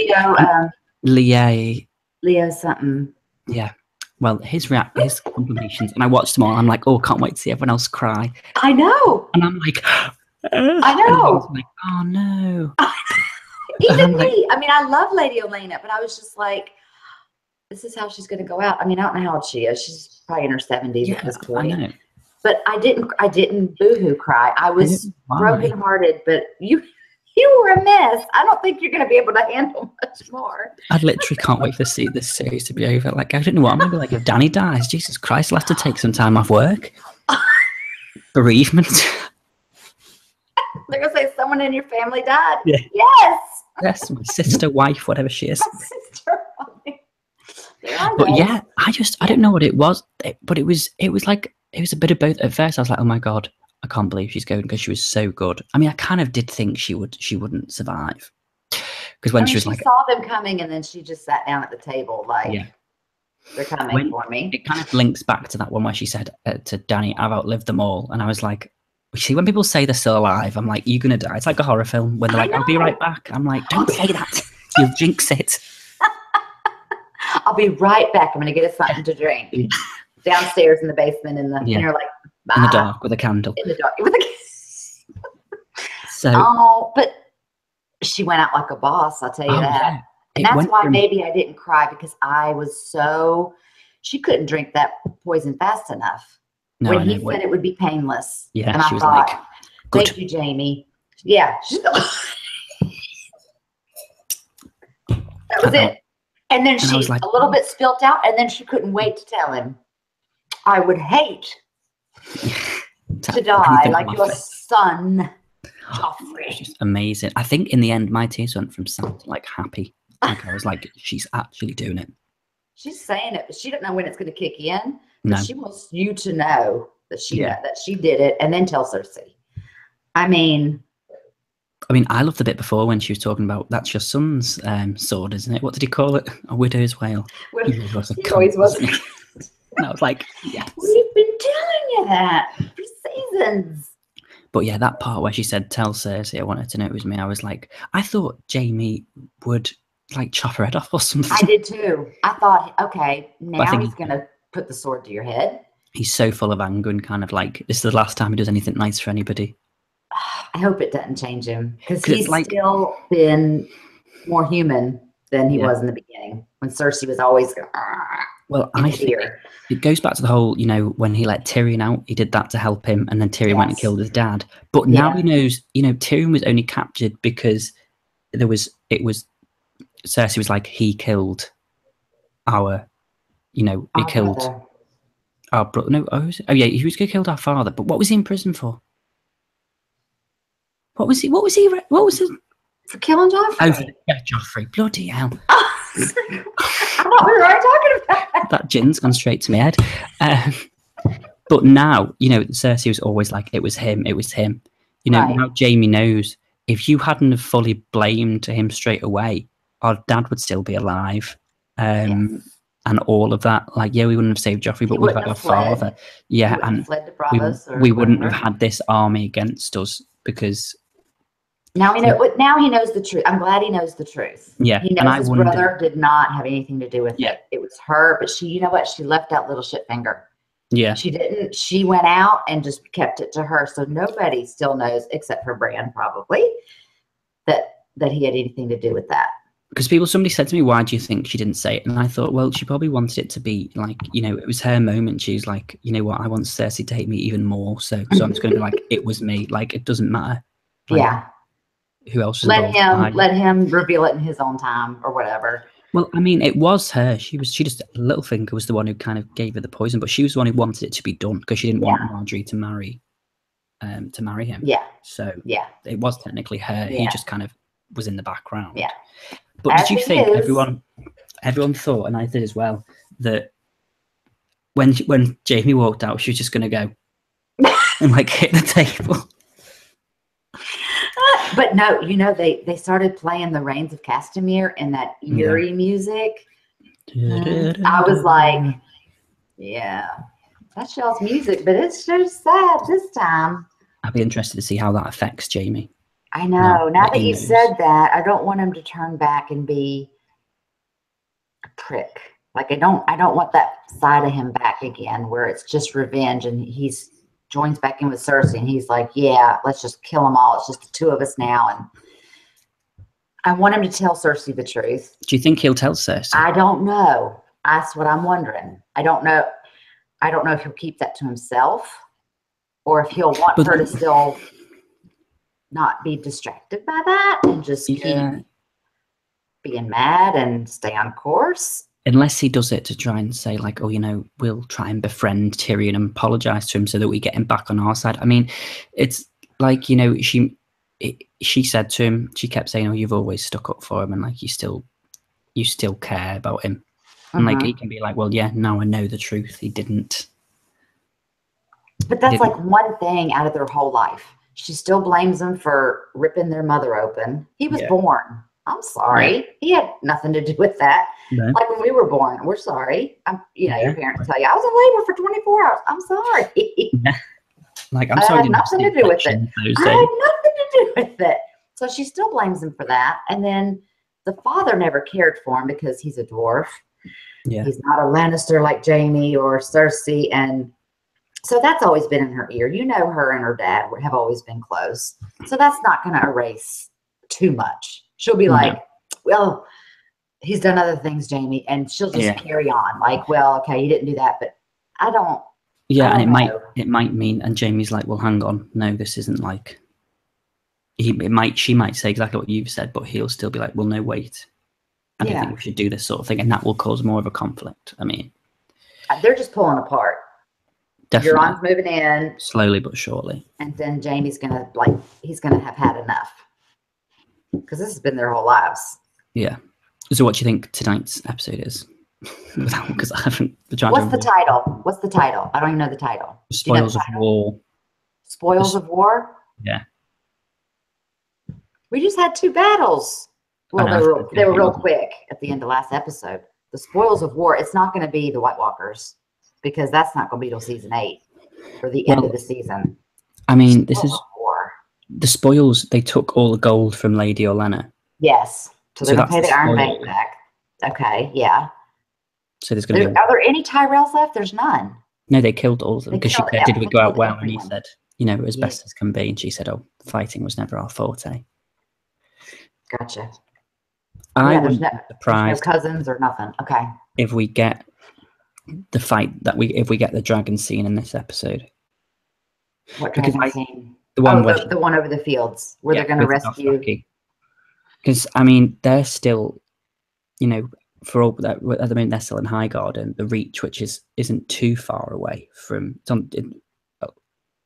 Speaker 2: Leo something.
Speaker 1: Yeah. Well, his compilations, and I watched them all. I'm like, oh, can't wait to see everyone else cry.
Speaker 2: I know.
Speaker 1: And I'm like,
Speaker 2: I know.
Speaker 1: I was like, oh no.
Speaker 2: Even me. Like, I mean, I love Lady Olenna, but I was just like, this is how she's going to go out. I mean, I don't know how old she is. She's probably in her 70s at this point. I know. But I didn't boohoo cry. I was brokenhearted. But you were a mess. I don't think you're going to be able to handle much more.
Speaker 1: I literally can't wait to see this series to be over. Like, I don't know what I'm going to be like if Dany dies. Jesus Christ, I'll have to take some time off work. Bereavement.
Speaker 2: They're going to say someone in your family died.
Speaker 1: Yeah.
Speaker 2: Yes.
Speaker 1: Yes, my sister, wife, whatever she is.
Speaker 2: My sister, wife.
Speaker 1: But yeah, I don't know what it was, but it was like, it was a bit of both. At first I was like, oh my God, I can't believe she's going, because she was so good. I mean, I kind of did think she wouldn't survive, because when she
Speaker 2: saw them coming, and then she just sat down at the table like, they're coming for me.
Speaker 1: It kind of links back to that one where she said to Dany, I've outlived them all. And I was like, see, when people say they're still alive, I'm like, you're gonna die. It's like a horror film when they're like, I'll be right back. I'm like, don't say that. You'll jinx it.
Speaker 2: I'll be right back. I'm gonna get us something to drink downstairs in the basement and you're like, bye.
Speaker 1: In the dark with a candle.
Speaker 2: In the dark with a
Speaker 1: So
Speaker 2: but she went out like a boss, I'll tell you that. Yeah. And that's why maybe I didn't cry, because I was she couldn't drink that poison fast enough. No, when he said it would be painless.
Speaker 1: Yeah,
Speaker 2: and I thought, like, thank you, Jamie. Yeah. That was it. And then she like, a little bit spilt out, and then she couldn't wait to tell him, I would hate to die like your son, Joffrey.
Speaker 1: Just amazing. I think in the end, my tears went from sad to like happy. Like, I was like, she's actually doing it.
Speaker 2: She's saying it, but she don't know when it's going to kick in.
Speaker 1: No.
Speaker 2: She wants you to know that she did it, and then tell Cersei. I mean,
Speaker 1: I love the bit before when she was talking about, that's your son's sword, isn't it? What did he call it? A widow's wail.
Speaker 2: He always was.
Speaker 1: And I was like, yes.
Speaker 2: We've been telling you that for seasons.
Speaker 1: But yeah, that part where she said, tell Cersei I wanted to know it was me, I was like, I thought Jamie would like chop her head off or something.
Speaker 2: I did too. I thought, okay, now he's going to put the sword to your head.
Speaker 1: He's so full of anger and kind of like, this is the last time he does anything nice for anybody.
Speaker 2: I hope it doesn't change him, because he's like, still been more human than he was in the beginning, when Cersei was always
Speaker 1: well, I think it goes back to the whole, when he let Tyrion out, he did that to help him, and then Tyrion went and killed his dad. But now he knows, Tyrion was only captured because Cersei was like, he killed our, he killed
Speaker 2: brother.
Speaker 1: Our brother. No, he was going to kill our father. But what was he in prison for? What was he?
Speaker 2: For killing Joffrey?
Speaker 1: Oh, yeah, Joffrey. Bloody hell.
Speaker 2: I thought we were already talking about that.
Speaker 1: That gin's gone straight to my head. But now, Cersei was always like, it was him. Now Jamie knows, if you hadn't have fully blamed him straight away, our dad would still be alive. And all of that. Like, we wouldn't have saved Joffrey, but we'd have had our father. Yeah, and
Speaker 2: fled to Bravos,
Speaker 1: we wouldn't have had this army against us, because
Speaker 2: Now he knows the truth. I'm glad he knows the truth.
Speaker 1: Yeah,
Speaker 2: he knows his brother did not have anything to do with it. It was her, but she, you know what? She left out little shit finger.
Speaker 1: Yeah,
Speaker 2: she didn't. She went out and just kept it to her, so nobody still knows except for Bran probably that he had anything to do with that.
Speaker 1: Because somebody said to me, why do you think she didn't say it? And I thought, well, she probably wanted it to be like, you know, it was her moment. She was like, you know what, I want Cersei to hate me even more, so I'm just going to be like, it was me. Like, it doesn't matter. Like,
Speaker 2: yeah.
Speaker 1: Who else?
Speaker 2: Let him reveal it in his own time or whatever.
Speaker 1: Well, I mean, it was her. She just Littlefinger was the one who kind of gave her the poison, but she was the one who wanted it to be done because she didn't want Marjorie to marry him.
Speaker 2: Yeah.
Speaker 1: So it was technically her.
Speaker 2: Yeah.
Speaker 1: He just kind of was in the background.
Speaker 2: Yeah.
Speaker 1: But did you think everyone thought, and I did as well, that when Jamie walked out, she was just going to go and like hit the table?
Speaker 2: But no, you know, they started playing the Rains of Castamere and that eerie music. I was like, yeah, that's y'all's music, but it's so sad this time.
Speaker 1: I'd be interested to see how that affects Jamie.
Speaker 2: I know. Now that you said that, I don't want him to turn back and be a prick. Like I don't want that side of him back again, where it's just revenge and he's joins back in with Cersei and he's like, yeah, let's just kill them all. It's just the two of us now. And I want him to tell Cersei the truth.
Speaker 1: Do you think he'll tell Cersei?
Speaker 2: I don't know. That's what I'm wondering. I don't know if he'll keep that to himself or if he'll want her to still not be distracted by that and just keep being mad and stay on course.
Speaker 1: Unless he does it to try and say like, oh, you know, we'll try and befriend Tyrion and apologize to him so that we get him back on our side. I mean, it's like, you know, she said to him, she kept saying, oh, you've always stuck up for him and like you still care about him. And like he can be like, well, yeah, now I know the truth. He didn't.
Speaker 2: But that's like one thing out of their whole life. She still blames him for ripping their mother open. He was born. I'm sorry. Yeah. He had nothing to do with that. No. Like when we were born, we're sorry. You know, your parents tell you, I was in labor for 24 hours. I'm sorry.
Speaker 1: Yeah. Like, I'm sorry.
Speaker 2: I had nothing to do with it. I had nothing to do with it. So she still blames him for that. And then the father never cared for him because he's a dwarf. Yeah. He's not a Lannister like Jamie or Cersei. And so that's always been in her ear. You know, her and her dad have always been close. So that's not going to erase too much. She'll be like, well, he's done other things, Jamie. And she'll just carry on. Like, well, okay, you didn't do that. But I don't.
Speaker 1: Yeah, and it might mean, and Jamie's like, well, hang on. No, this isn't like, she might say exactly what you've said, but he'll still be like, well, no, wait. I don't think we should do this sort of thing. And that will cause more of a conflict. I mean.
Speaker 2: They're just pulling apart.
Speaker 1: Definitely.
Speaker 2: Euron's moving in.
Speaker 1: Slowly but surely.
Speaker 2: And then Jamie's going to, he's going to have had enough. Because this has been their whole lives.
Speaker 1: Yeah. So what do you think tonight's episode is? Because I haven't.
Speaker 2: What's the title? What's the title? I don't even know the title.
Speaker 1: Spoils of War.
Speaker 2: Spoils of War?
Speaker 1: Yeah.
Speaker 2: We just had 2 battles. Well, they were real quick at the end of last episode. The Spoils of War, it's not going to be the White Walkers. Because that's not going to be till season 8. Or the end of the season.
Speaker 1: I mean, this is. The spoils, they took all the gold from Lady Olenna.
Speaker 2: Yes. So they're going to pay the Iron Bank back. Okay, yeah.
Speaker 1: So there's going to be.
Speaker 2: Are there any Tyrells left? There's none.
Speaker 1: No, they killed all of them. Because she said, did we go out well? And he said, you know, as best as can be. And she said, oh, fighting was never our forte.
Speaker 2: Gotcha.
Speaker 1: I wouldn't be surprised.
Speaker 2: No cousins or nothing. Okay.
Speaker 1: If we get the fight if we get the dragon scene in this episode.
Speaker 2: What dragon scene?
Speaker 1: The one
Speaker 2: the one over the fields where they're going to rescue.
Speaker 1: Because I mean, they're still, you know, for all that at the moment they're still in Highgarden and the Reach, which isn't too far away from.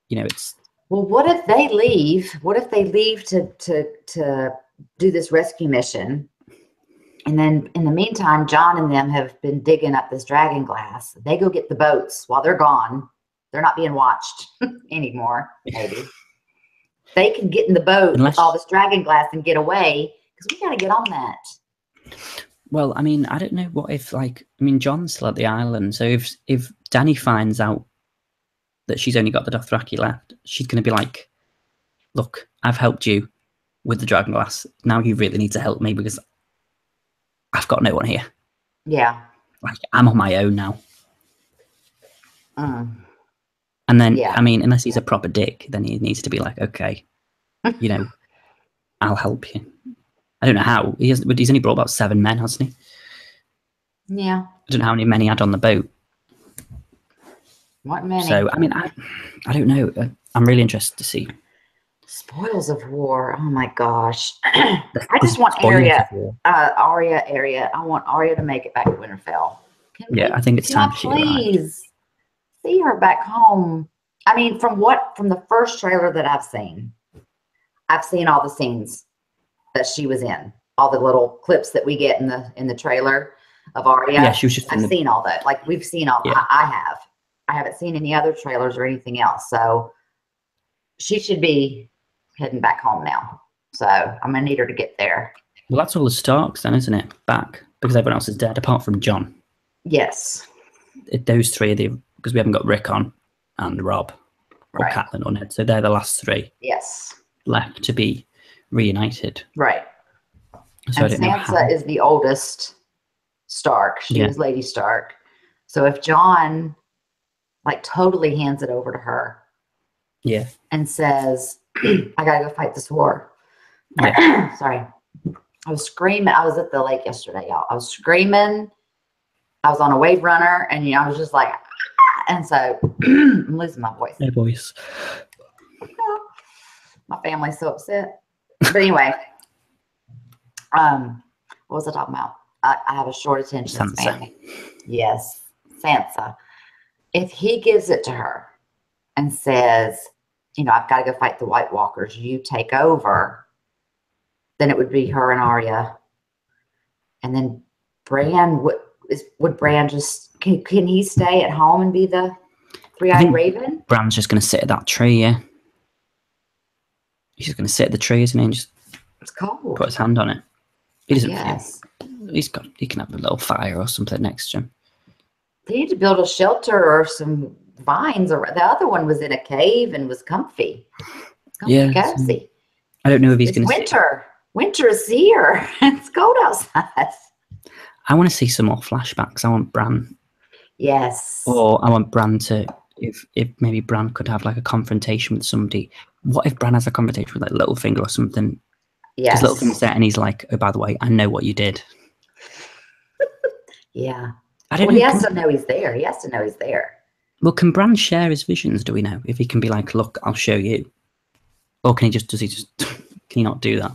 Speaker 1: You know, it's.
Speaker 2: Well, what if they leave? What if they leave to do this rescue mission? And then in the meantime, Jon and them have been digging up this dragon glass. They go get the boats while they're gone. They're not being watched anymore, maybe. They can get in the boat with all this dragon glass and get away because we got to get on that.
Speaker 1: Well, I mean, I don't know what if, like, I mean, Jon's still at the island. So if Dany finds out that she's only got the Dothraki left, she's going to be like, look, I've helped you. with the dragon glass. Now you really need to help me because I've got no one here.
Speaker 2: Yeah.
Speaker 1: Like, I'm on my own now.
Speaker 2: Mm.
Speaker 1: And then,
Speaker 2: Yeah.
Speaker 1: I mean, unless he's a proper dick, then he needs to be like, okay, you know, I'll help you. I don't know how. He's only brought about 7 men, hasn't he?
Speaker 2: Yeah.
Speaker 1: I don't know how many men he had on the boat.
Speaker 2: What many?
Speaker 1: So, I mean, I don't know. I'm really interested to see.
Speaker 2: Spoils of War. Oh my gosh.
Speaker 1: I
Speaker 2: just want Arya. I want Arya to make it back to Winterfell.
Speaker 1: I think it's time she arrived.
Speaker 2: Please see her back home. I mean, from the first trailer that I've seen all the scenes that she was in, all the little clips that we get in the trailer of Arya.
Speaker 1: Yeah, she was just.
Speaker 2: I've seen all that. Like, we've seen all.
Speaker 1: Yeah.
Speaker 2: I have. I haven't seen any other trailers or anything else. So she should be heading back home now. So I'm gonna need her to get there.
Speaker 1: Well, that's all the Starks then, isn't it? Back, because everyone else is dead apart from Jon.
Speaker 2: Yes.
Speaker 1: Those 3 are because we haven't got Rick on and Rob or
Speaker 2: Right.
Speaker 1: Catelyn or Ned. So they're the last 3
Speaker 2: Yes.
Speaker 1: left to be reunited.
Speaker 2: Right.
Speaker 1: So
Speaker 2: and Sansa is the oldest Stark. She was Lady Stark. So if Jon like totally hands it over to her, and says, "I gotta go fight this war."
Speaker 1: Yeah.
Speaker 2: Sorry, I was screaming. I was at the lake yesterday, y'all. I was screaming. I was on a wave runner, and I was just like, and so I'm losing my voice.
Speaker 1: No voice.
Speaker 2: My family's so upset. But anyway, what was I talking about? I have a short attention span. Yes, Sansa. If he gives it to her and says, I've got to go fight the White Walkers, you take over, then it would be her and Arya. And then Bran, would Bran just, can he stay at home and be the 3-eyed raven?
Speaker 1: Bran's just going to sit at that tree, yeah. He's just going to sit at the tree, isn't he? And just
Speaker 2: it's cold.
Speaker 1: Put his hand on it. He doesn't.
Speaker 2: Yes.
Speaker 1: He can have a little fire or something next to him.
Speaker 2: They need to build a shelter or some vines. Or the other one was in a cave and was comfy. Cozy.
Speaker 1: I don't know if he's going to.
Speaker 2: Winter. Winter is here. It's cold outside.
Speaker 1: I want to see some more flashbacks. I want Bran.
Speaker 2: Yes.
Speaker 1: Or I want Bran to. If maybe Bran could have like a confrontation with somebody. What if Bran has a confrontation with like Littlefinger or something?
Speaker 2: Yes.
Speaker 1: Because Littlefinger's there and he's like, "Oh, by the way, I know what you did."
Speaker 2: Yeah.
Speaker 1: I don't know.
Speaker 2: He has to know he's there. He has to know he's there.
Speaker 1: Well, can Bran share his visions? Do we know if he can be like, "Look, I'll show you," or can he just? Can he not do that?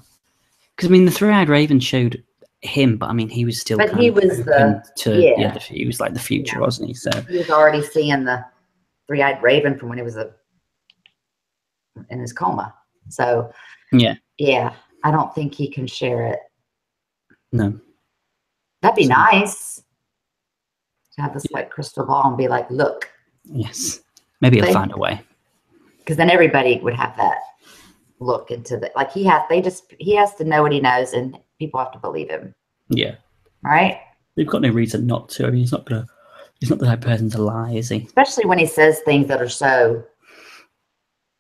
Speaker 1: Because I mean, the 3-eyed raven showed him, but I mean, he was still.
Speaker 2: But he was
Speaker 1: he was like the future, wasn't he? So
Speaker 2: he was already seeing the 3-eyed raven from when he was in his coma. So yeah, I don't think he can share it.
Speaker 1: No,
Speaker 2: that'd be nice to have this like crystal ball and be like, look.
Speaker 1: Yes, maybe he'll find a way.
Speaker 2: Because then everybody would have that look into the like he has to know what he knows, and people have to believe him.
Speaker 1: Yeah.
Speaker 2: Right.
Speaker 1: They've got no reason not to. I mean, he's not the type of person to lie, is he?
Speaker 2: Especially when he says things that are so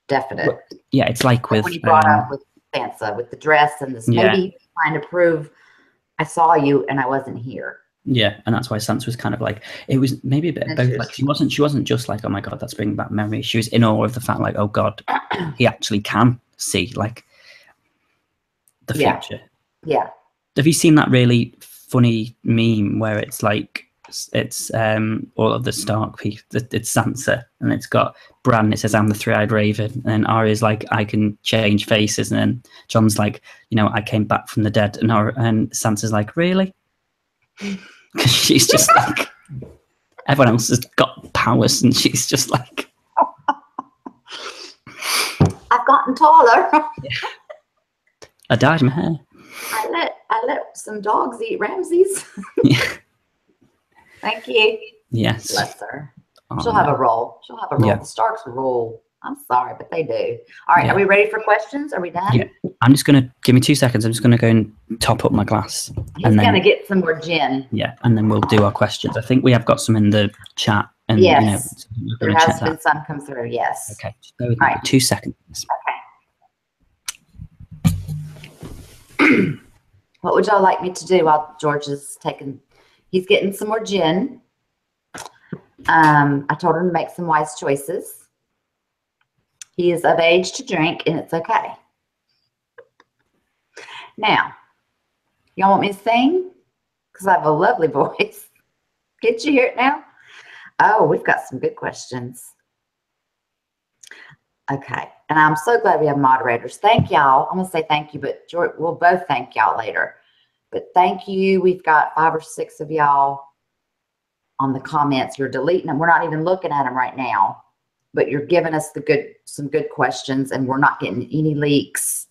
Speaker 2: definite.
Speaker 1: Well, yeah, it's like with
Speaker 2: when he brought up with Sansa with the dress and this. Maybe he was trying to prove I saw you and I wasn't here.
Speaker 1: Yeah, and that's why Sansa was kind of like, it was maybe a bit of both. Like she wasn't just like, oh my god, that's bringing back memories. She was in awe of the fact, like, oh god, he actually can see like the future.
Speaker 2: Yeah.
Speaker 1: Have you seen that really funny meme where it's like it's all of the Stark people? It's Sansa, and it's got Bran. It says, "I'm the 3-eyed raven," and then Arya's like, "I can change faces," and then Jon's like, "I came back from the dead," and Sansa's like, "Really?" Because she's just like, everyone else has got powers, and she's just like,
Speaker 2: I've gotten taller.
Speaker 1: I dyed my hair.
Speaker 2: I let some dogs eat Ramses.
Speaker 1: Yeah.
Speaker 2: Thank you.
Speaker 1: Yes.
Speaker 2: Bless her. She'll have a role. She'll have a role.
Speaker 1: Yeah.
Speaker 2: The Starks rule. I'm sorry, but they do. All right. Are we ready for questions? Are we done?
Speaker 1: Yeah. I'm just going to give me 2 seconds. I'm just going to go and top up my glass.
Speaker 2: He's going to get some more gin.
Speaker 1: Yeah. And then we'll do our questions. I think we have got some in the chat. And,
Speaker 2: yes.
Speaker 1: We're
Speaker 2: there has been some come through. Yes.
Speaker 1: Okay. Just bear with me 2 seconds.
Speaker 2: What would y'all like me to do while George is he's getting some more gin. I told him to make some wise choices. He is of age to drink, and it's okay. Now, y'all want me to sing? Because I have a lovely voice. Can't you hear it now? Oh, we've got some good questions. Okay. And I'm so glad we have moderators. Thank y'all. I'm going to say thank you, but George, we'll both thank y'all later. But thank you. We've got 5 or 6 of y'all on the comments. You're deleting them. We're not even looking at them right now, but you're giving us some good questions, and we're not getting any leaks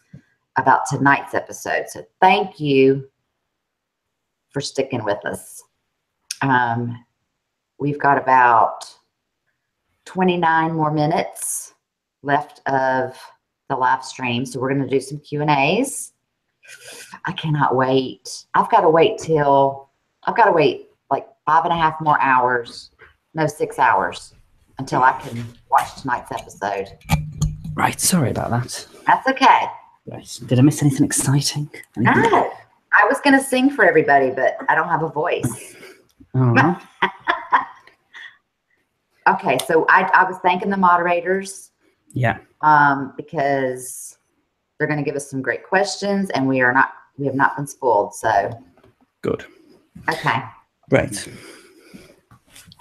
Speaker 2: about tonight's episode. So thank you for sticking with us. We've got about 29 more minutes left of the live stream. So we're going to do some Q&As. I cannot wait. I've got to wait like 5.5 more hours. No, 6 hours until I can watch tonight's episode.
Speaker 1: Right. Sorry about that.
Speaker 2: That's okay.
Speaker 1: Right. Did I miss anything exciting?
Speaker 2: No. I was going to sing for everybody, but I don't have a voice.
Speaker 1: Oh.
Speaker 2: Okay. So I was thanking the moderators.
Speaker 1: Yeah.
Speaker 2: Because they're going to give us some great questions, and we have not been spoiled. So
Speaker 1: good.
Speaker 2: Okay.
Speaker 1: Right.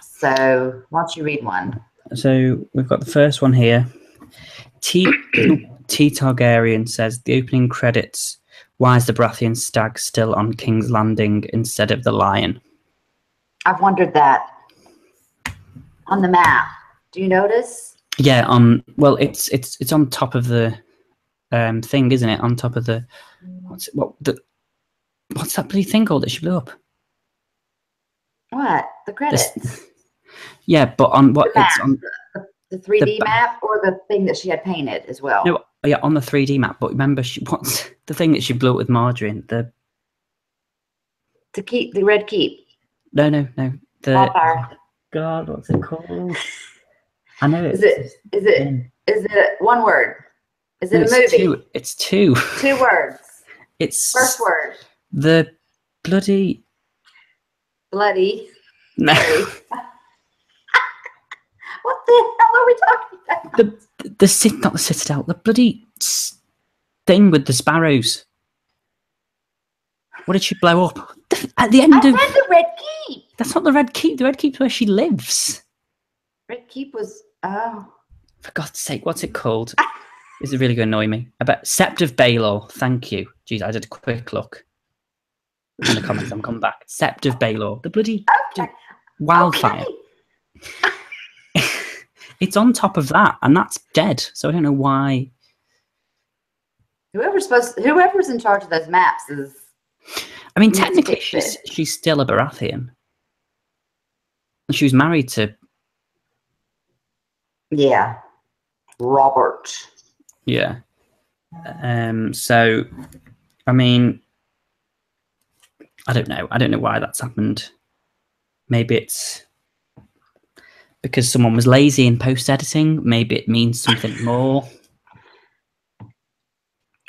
Speaker 2: So why don't you read one?
Speaker 1: So we've got the first one here. T Targaryen says the opening credits. Why is the Baratheon stag still on King's Landing instead of the lion?
Speaker 2: I've wondered that. On the map, do you notice?
Speaker 1: Yeah. Well, it's on top of the thing, isn't it? On top of the what's that bloody thing called that she blew up?
Speaker 2: What? The credits?
Speaker 1: Yeah, but on what?
Speaker 2: It's
Speaker 1: on
Speaker 2: the 3D map, or the thing that she had painted as well?
Speaker 1: No, yeah, on the 3D map. But remember, what's the thing that she blew up with margarine? The
Speaker 2: red keep.
Speaker 1: No.
Speaker 2: Bonfire.
Speaker 1: God, what's it called? I know it.
Speaker 2: Is it one word? Is it a movie?
Speaker 1: It's 2.
Speaker 2: 2 words.
Speaker 1: It's
Speaker 2: first word.
Speaker 1: The bloody.
Speaker 2: No. What the hell are we talking about?
Speaker 1: Not the Citadel. The bloody thing with the sparrows. What did she blow up? At the end of
Speaker 2: the Red Keep.
Speaker 1: That's not the Red Keep. The Red Keep's where she lives.
Speaker 2: Red Keep was
Speaker 1: For God's sake, what's it called? This is really going to annoy me. About Sept of Baelor. Thank you. Jeez, I did a quick look in the comments. I'm coming back. Sept of Baelor. The bloody wildfire. Okay. It's on top of that, and that's dead. So I don't know why.
Speaker 2: Whoever's in charge of those maps is.
Speaker 1: I mean, technically, she's still a Baratheon. She was married to.
Speaker 2: Yeah, Robert.
Speaker 1: Yeah. So, I mean, I don't know. I don't know why that's happened. Maybe it's because someone was lazy in post-editing. Maybe it means something more.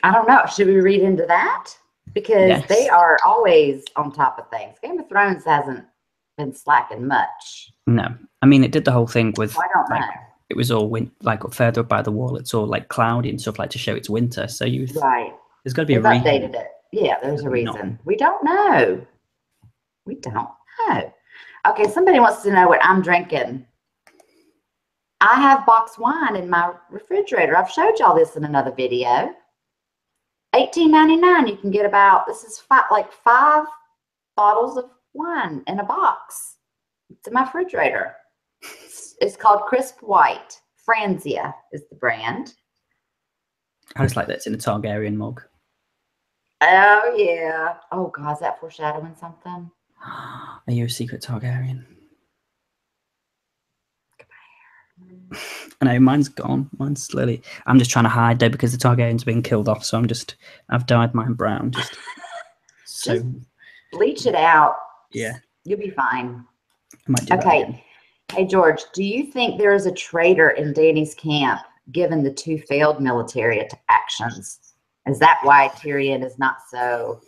Speaker 2: I don't know. Should we read into that? Because they are always on top of things. Game of Thrones hasn't been slacking much.
Speaker 1: No. I mean, it did the whole thing with...
Speaker 2: I don't know.
Speaker 1: It was all further up by the wall. It's all like cloudy and stuff, like to show it's winter. So
Speaker 2: right.
Speaker 1: There's got to be a
Speaker 2: reason.
Speaker 1: reason.
Speaker 2: Updated it. Yeah, there's a reason. We don't know. Okay, somebody wants to know what I'm drinking. I have boxed wine in my refrigerator. I've showed y'all this in another video. $18.99. You can get this is 5 bottles of wine in a box. It's in my refrigerator. It's called Crisp White. Franzia is the brand.
Speaker 1: I just like that it's in a Targaryen mug.
Speaker 2: Oh, yeah. Oh, God, is that foreshadowing something?
Speaker 1: Are you a secret Targaryen? I know, mine's gone. Mine's slowly. I'm just trying to hide though because the Targaryen's been killed off. So I've dyed mine brown. Just
Speaker 2: bleach it out.
Speaker 1: Yeah.
Speaker 2: You'll be fine.
Speaker 1: I might do that again.
Speaker 2: Hey, George, do you think there is a traitor in Dany's camp given the 2 failed military actions? Is that why Tyrion is not so?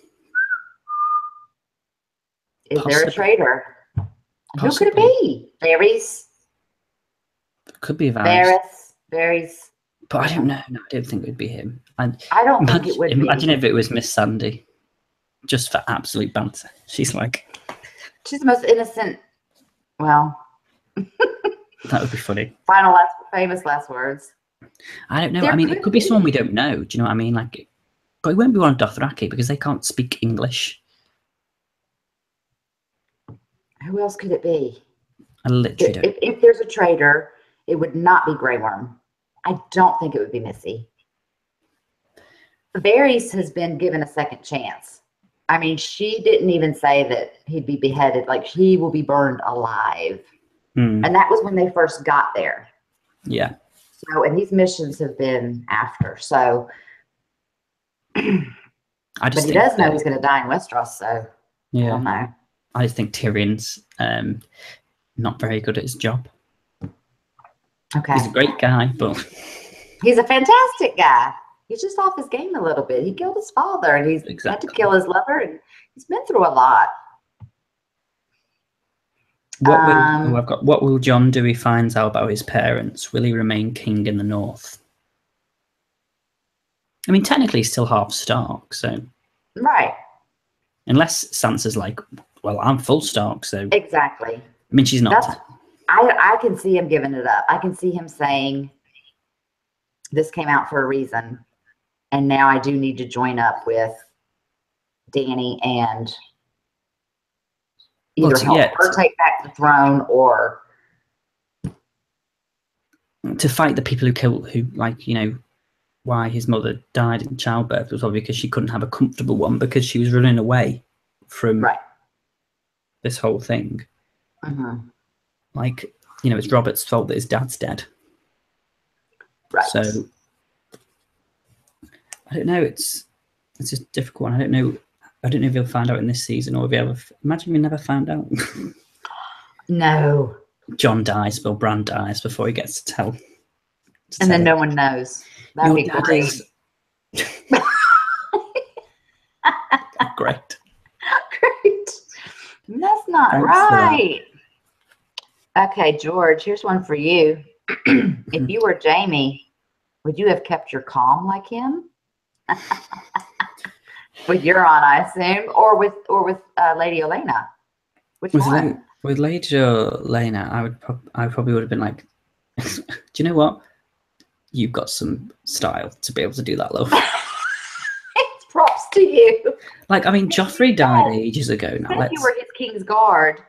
Speaker 2: Is there a traitor? Who could it be? Varys?
Speaker 1: Could be Varys.
Speaker 2: Varys.
Speaker 1: But I don't know. No, I don't think it would be him.
Speaker 2: I don't think it would be.
Speaker 1: Imagine if it was Melisandre, just for absolute banter. She's the
Speaker 2: most innocent. Well,
Speaker 1: that would be funny.
Speaker 2: Famous last words.
Speaker 1: I don't know. It could be someone we don't know. Do you know what I mean? But it won't be one of Dothraki because they can't speak English.
Speaker 2: Who else could it be?
Speaker 1: I literally don't.
Speaker 2: If there's a traitor, it would not be Grey Worm. I don't think it would be Missy. Varys has been given a second chance. I mean, she didn't even say that he'd be beheaded. Like, he will be burned alive. And that was when they first got there.
Speaker 1: Yeah.
Speaker 2: So, and these missions have been after. So, but he does know he's going to die in Westeros. So, yeah. I don't know.
Speaker 1: I just think Tyrion's not very good at his job.
Speaker 2: Okay.
Speaker 1: He's a great guy, but
Speaker 2: he's a fantastic guy. He's just off his game a little bit. He killed his father, and he's had to kill his lover, and he's been through a lot.
Speaker 1: What will Jon do if he finds out about his parents? Will he remain king in the north? I mean, technically, he's still half Stark, so
Speaker 2: right.
Speaker 1: Unless Sansa's like, well, I'm full Stark, so
Speaker 2: exactly.
Speaker 1: I mean, she's not.
Speaker 2: I can see him giving it up. I can see him saying, "This came out for a reason, and now I do need to join up with Dany and either help her take back the throne or
Speaker 1: to fight the people why his mother died in childbirth was probably because she couldn't have a comfortable one because she was running away from this whole thing." It's Robert's fault that his dad's dead.
Speaker 2: Right.
Speaker 1: So I don't know. It's just a difficult one. I don't know if he'll find out in this season or if he ever. Imagine we never found out.
Speaker 2: No.
Speaker 1: Jon dies, Bran dies before he gets to tell.
Speaker 2: And then no one knows. That'd be great.
Speaker 1: Great.
Speaker 2: Great. That's not right. Okay, George, here's one for you. If you were Jaime, would you have kept your calm like him? With Euron, I assume, or with Lady Olenna. Which one?
Speaker 1: With Lady Olenna, I probably would have been like, do you know what? You've got some style to be able to do that, love.
Speaker 2: It's props to you.
Speaker 1: Joffrey died ages ago now.
Speaker 2: You were his king's guard.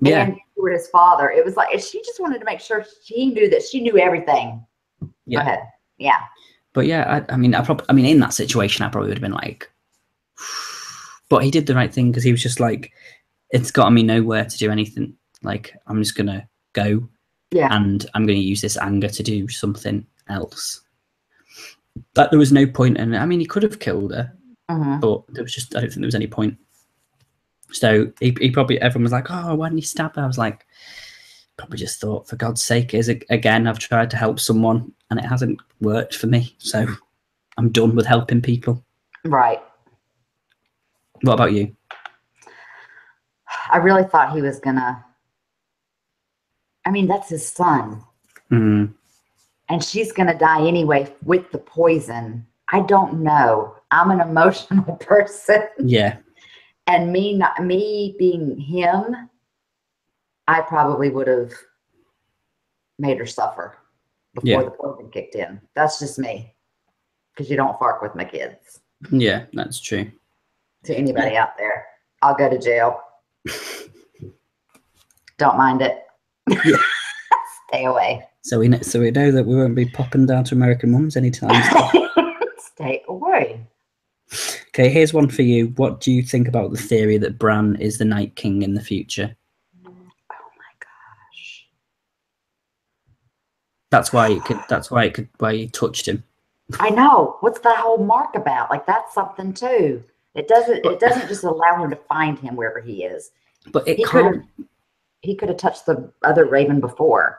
Speaker 1: Yeah.
Speaker 2: And you were his father. It was like, she just wanted to make sure she knew that she knew everything.
Speaker 1: Yeah.
Speaker 2: Go ahead. Yeah.
Speaker 1: But yeah, in that situation, I probably would have been like, but he did the right thing because he was just like, it's gotten me nowhere to do anything. Like, I'm just going to go.
Speaker 2: Yeah.
Speaker 1: And I'm going to use this anger to do something else. That there was no point in it. I mean, he could have killed her, but there was I don't think there was any point. So he probably, everyone was like, oh, why didn't he stab her? I was like, probably just thought, for God's sake, again, I've tried to help someone and it hasn't worked for me. So I'm done with helping people.
Speaker 2: Right.
Speaker 1: What about you?
Speaker 2: I really thought he was gonna, that's his son.
Speaker 1: Mm.
Speaker 2: And she's gonna die anyway with the poison. I don't know. I'm an emotional person.
Speaker 1: Yeah.
Speaker 2: And me being him, I probably would have made her suffer before the poison kicked in. That's just me. Because you don't fuck with my kids.
Speaker 1: Yeah, that's true.
Speaker 2: To anybody out there, I'll go to jail. Don't mind it.
Speaker 1: Yeah.
Speaker 2: Stay away.
Speaker 1: So we know that we won't be popping down to American Mums anytime soon.
Speaker 2: Stay away.
Speaker 1: Okay, here's one for you. What do you think about the theory that Bran is the Night King in the future?
Speaker 2: Oh my gosh.
Speaker 1: That's why he touched him.
Speaker 2: I know. What's that whole mark about? Like, that's something too. It doesn't just allow him to find him wherever he is.
Speaker 1: But he
Speaker 2: could have touched the other raven before.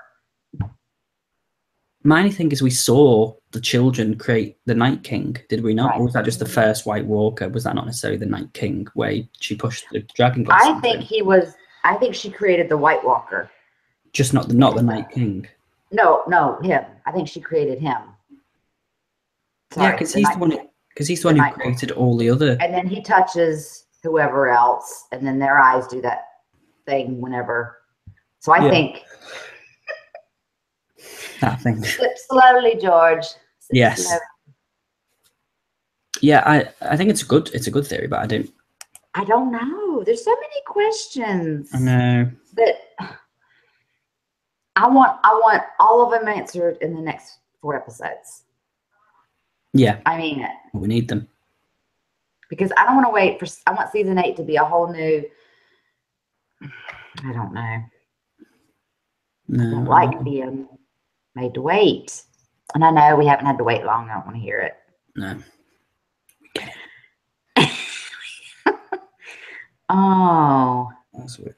Speaker 1: My only thing is we saw the children create the Night King, did we not?
Speaker 2: Right.
Speaker 1: Or was that just the first White Walker? Was that not necessarily the Night King where she pushed the dragon glass?
Speaker 2: I think he was. I think she created the White Walker.
Speaker 1: Just not the Night King.
Speaker 2: No, him. I think she created him. Sorry,
Speaker 1: yeah, because he's the one. Because he's the one who created all the other.
Speaker 2: And then he touches whoever else, and then their eyes do that thing whenever. So I think
Speaker 1: that thing.
Speaker 2: Slip slowly, George.
Speaker 1: Yes. Slowly. Yeah, I think it's a good theory, but
Speaker 2: I don't know. There's so many questions.
Speaker 1: I know.
Speaker 2: That I want all of them answered in the next 4 episodes.
Speaker 1: Yeah.
Speaker 2: I mean it.
Speaker 1: We need them.
Speaker 2: Because I don't want to wait for, I want season 8 to be a whole new, I don't know.
Speaker 1: No.
Speaker 2: I don't like being made to wait. And I know we haven't had to wait long. I don't want to hear it.
Speaker 1: No.
Speaker 2: Oh.
Speaker 1: That's weird.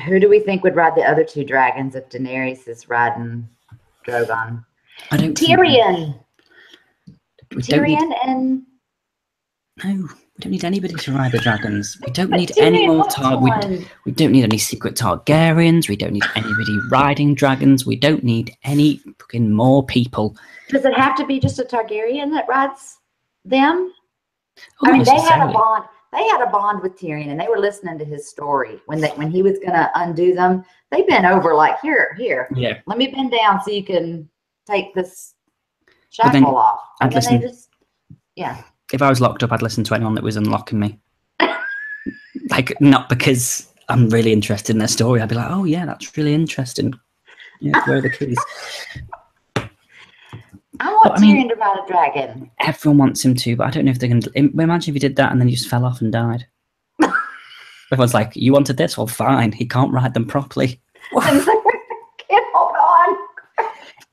Speaker 2: Who do we think would ride the other 2 dragons if Daenerys is riding Drogon?
Speaker 1: I don't
Speaker 2: Tyrion.
Speaker 1: Tyrion
Speaker 2: and...
Speaker 1: No, we don't need anybody to ride the dragons. We don't need any more we don't need any secret Targaryens. We don't need anybody riding dragons. We don't need any fucking more people.
Speaker 2: Does it have to be just a Targaryen that rides them?
Speaker 1: Oh,
Speaker 2: I mean, they had a bond. They had a bond with Tyrion, and they were listening to his story when he was going to undo them. They bent over like, here,
Speaker 1: yeah.
Speaker 2: Let me bend down so you can take this shackle off. And then they just, yeah.
Speaker 1: If I was locked up, I'd listen to anyone that was unlocking me. Like, not because I'm really interested in their story. I'd be like, oh yeah, that's really interesting. Yeah, where are the keys?
Speaker 2: I want Tyrion to ride a dragon.
Speaker 1: Everyone wants him to, but I don't know if they're going to. Imagine if he did that and then he just fell off and died. Everyone's like, you wanted this? Well, fine. He can't ride them properly.
Speaker 2: Hold on.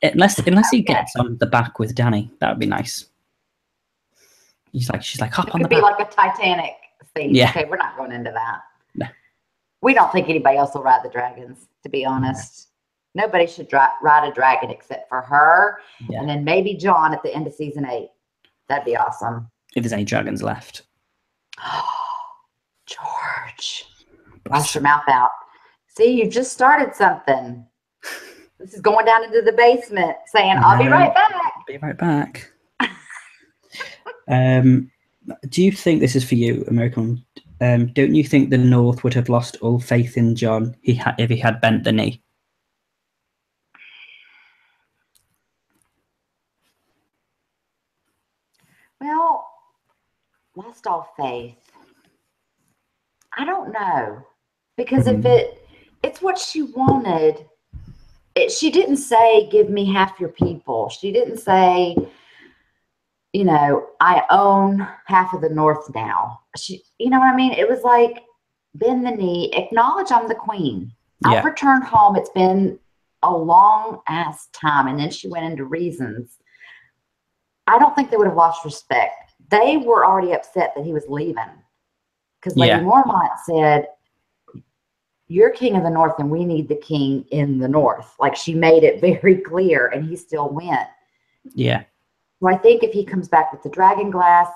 Speaker 1: Unless he gets on the back with Dany, that would be nice. She's like, hop on the back.
Speaker 2: It could be like a Titanic scene.
Speaker 1: Yeah.
Speaker 2: Okay, we're not going into that.
Speaker 1: No.
Speaker 2: We don't think anybody else will ride the dragons, to be honest. No. Nobody should ride a dragon except for her. Yeah. And then maybe Jon at the end of season 8. That'd be awesome.
Speaker 1: If there's any dragons left.
Speaker 2: George. Wash your mouth out. See, you just started something. This is going down into the basement saying, I'll be right back.
Speaker 1: Be right back. Do you think, this is for you, American, don't you think the North would have lost all faith in Jon if he had bent the knee?
Speaker 2: Well, lost all faith. I don't know. Because if it's what she wanted, she didn't say, give me half your people. She didn't say, you know, I own half of the North now. You know what I mean? It was like, bend the knee, acknowledge I'm the queen. Yeah. I've returned home. It's been a long ass time. And then she went into reasons. I don't think they would have lost respect. They were already upset that he was leaving. Because Lady Mormont said, you're king of the North and we need the king in the North. Like, she made it very clear, and he still went.
Speaker 1: Yeah.
Speaker 2: So I think if he comes back with the dragon glass,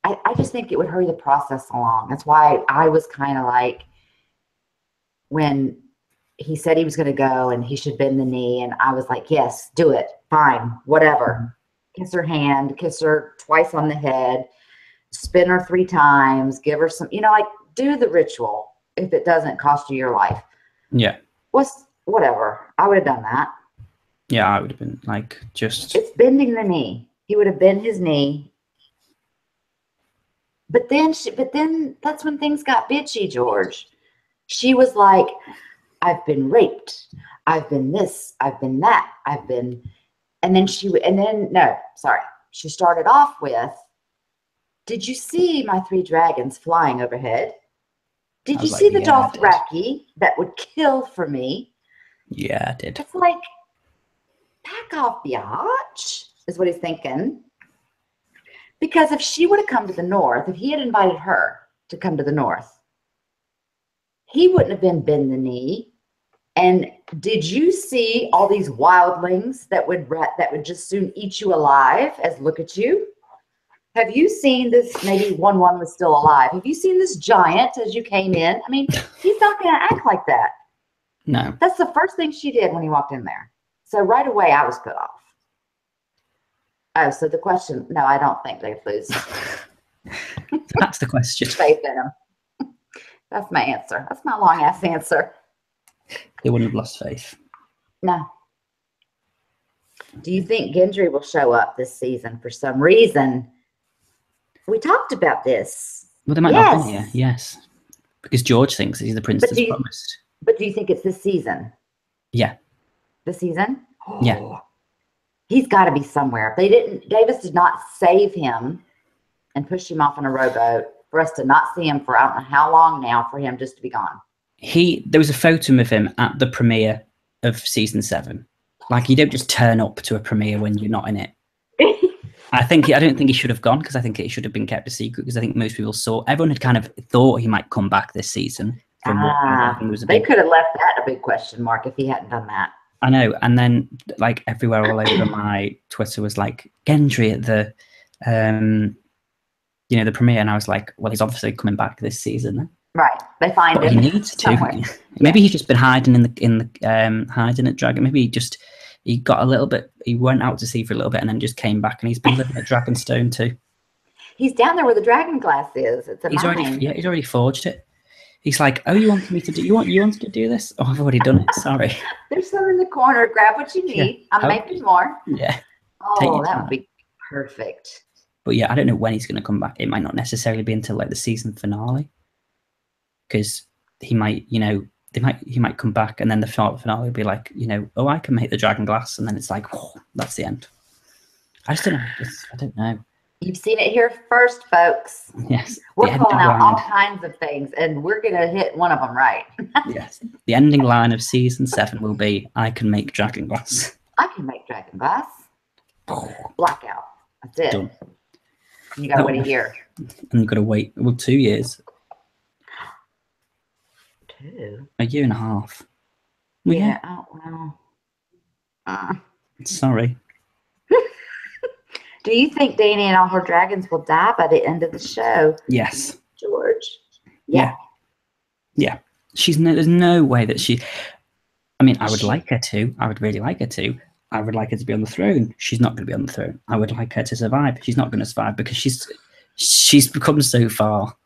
Speaker 2: I just think it would hurry the process along. That's why I was kind of like, when he said he was going to go and he should bend the knee, and I was like, yes, do it. Fine, whatever. Kiss her hand, kiss her twice on the head, spin her 3 times, give her some, you know, like, do the ritual if it doesn't cost you your life.
Speaker 1: Yeah.
Speaker 2: Whatever. I would have done that.
Speaker 1: Yeah, I would have been like, just.
Speaker 2: It's bending the knee. He would have bent his knee. But then that's when things got bitchy, George. She was like, I've been raped. I've been this. I've been that. She started off with, did you see my 3 dragons flying overhead? Did you see the Dothraki that would kill for me?
Speaker 1: Yeah, I did.
Speaker 2: It's like, back off, biatch, is what he's thinking. Because if she would have come to the North, if he had invited her to come to the North, he wouldn't have been bend the knee. And did you see all these wildlings that would just soon eat you alive? As look at you. Have you seen this? Maybe one was still alive. Have you seen this giant as you came in? I mean, he's not going to act like that.
Speaker 1: No.
Speaker 2: That's the first thing she did when he walked in there. So right away, I was put off. Oh, so the question? No, I don't think they've lose.
Speaker 1: That's the question.
Speaker 2: Faith in him. That's my answer. That's my long ass answer.
Speaker 1: They wouldn't have lost faith.
Speaker 2: No. Do you think Gendry will show up this season for some reason? We talked about this.
Speaker 1: Well, they might not have been here. Yes, because George thinks he's the prince that's promised.
Speaker 2: But do you think it's this season?
Speaker 1: Yeah.
Speaker 2: This season?
Speaker 1: Yeah.
Speaker 2: He's got to be somewhere. Davis did not save him and push him off on a rowboat for us to not see him for I don't know how long now, for him just to be gone.
Speaker 1: There was a photo of him at the premiere of season 7. Like, you don't just turn up to a premiere when you're not in it. I don't think he should have gone, because I think it should have been kept a secret, because I think most people everyone had kind of thought he might come back this season.
Speaker 2: They could have left that a big question mark if he hadn't done that.
Speaker 1: I know. And then like everywhere all over my Twitter was like, Gendry at the the premiere, and I was like, well, he's obviously coming back this season then.
Speaker 2: Right. They find him.
Speaker 1: He needs to. Maybe he's just been hiding in the hiding at Dragon. Maybe he got a little bit. He went out to sea for a little bit and then just came back, and he's been living at Dragonstone too.
Speaker 2: He's down there where the dragon glass is. It's a mine.
Speaker 1: He's already forged it. He's like, oh, you wanted me to do? You wanted to do this? Oh, I've already done it. Sorry.
Speaker 2: There's some in the corner. Grab what you need.
Speaker 1: Yeah.
Speaker 2: I'm making more.
Speaker 1: Yeah.
Speaker 2: Oh, that would be perfect.
Speaker 1: But yeah, I don't know when he's going to come back. It might not necessarily be until like the season finale, because he might, he might come back, and then the finale will be like, oh, I can make the dragon glass, and then it's like, oh, that's the end. I just don't know. I don't know.
Speaker 2: You've seen it here first, folks.
Speaker 1: Yes.
Speaker 2: We're calling out all kinds of things, and we're going to hit one of them right.
Speaker 1: Yes. The ending line of season 7 will be, I can make dragon glass.
Speaker 2: I can make dragon glass. Blackout. That's it. Done. You got to wait a year.
Speaker 1: And you've got to wait, 2 years.
Speaker 2: 2?
Speaker 1: A year and a half.
Speaker 2: Yeah. Oh, well.
Speaker 1: Sorry.
Speaker 2: Do you think Dany and all her dragons will die by the end of the show?
Speaker 1: Yes.
Speaker 2: George?
Speaker 1: Yeah. There's no way that she... I mean, I would like her to. I would really like her to. I would like her to be on the throne. She's not going to be on the throne. I would like her to survive. She's not going to survive because she's become so far.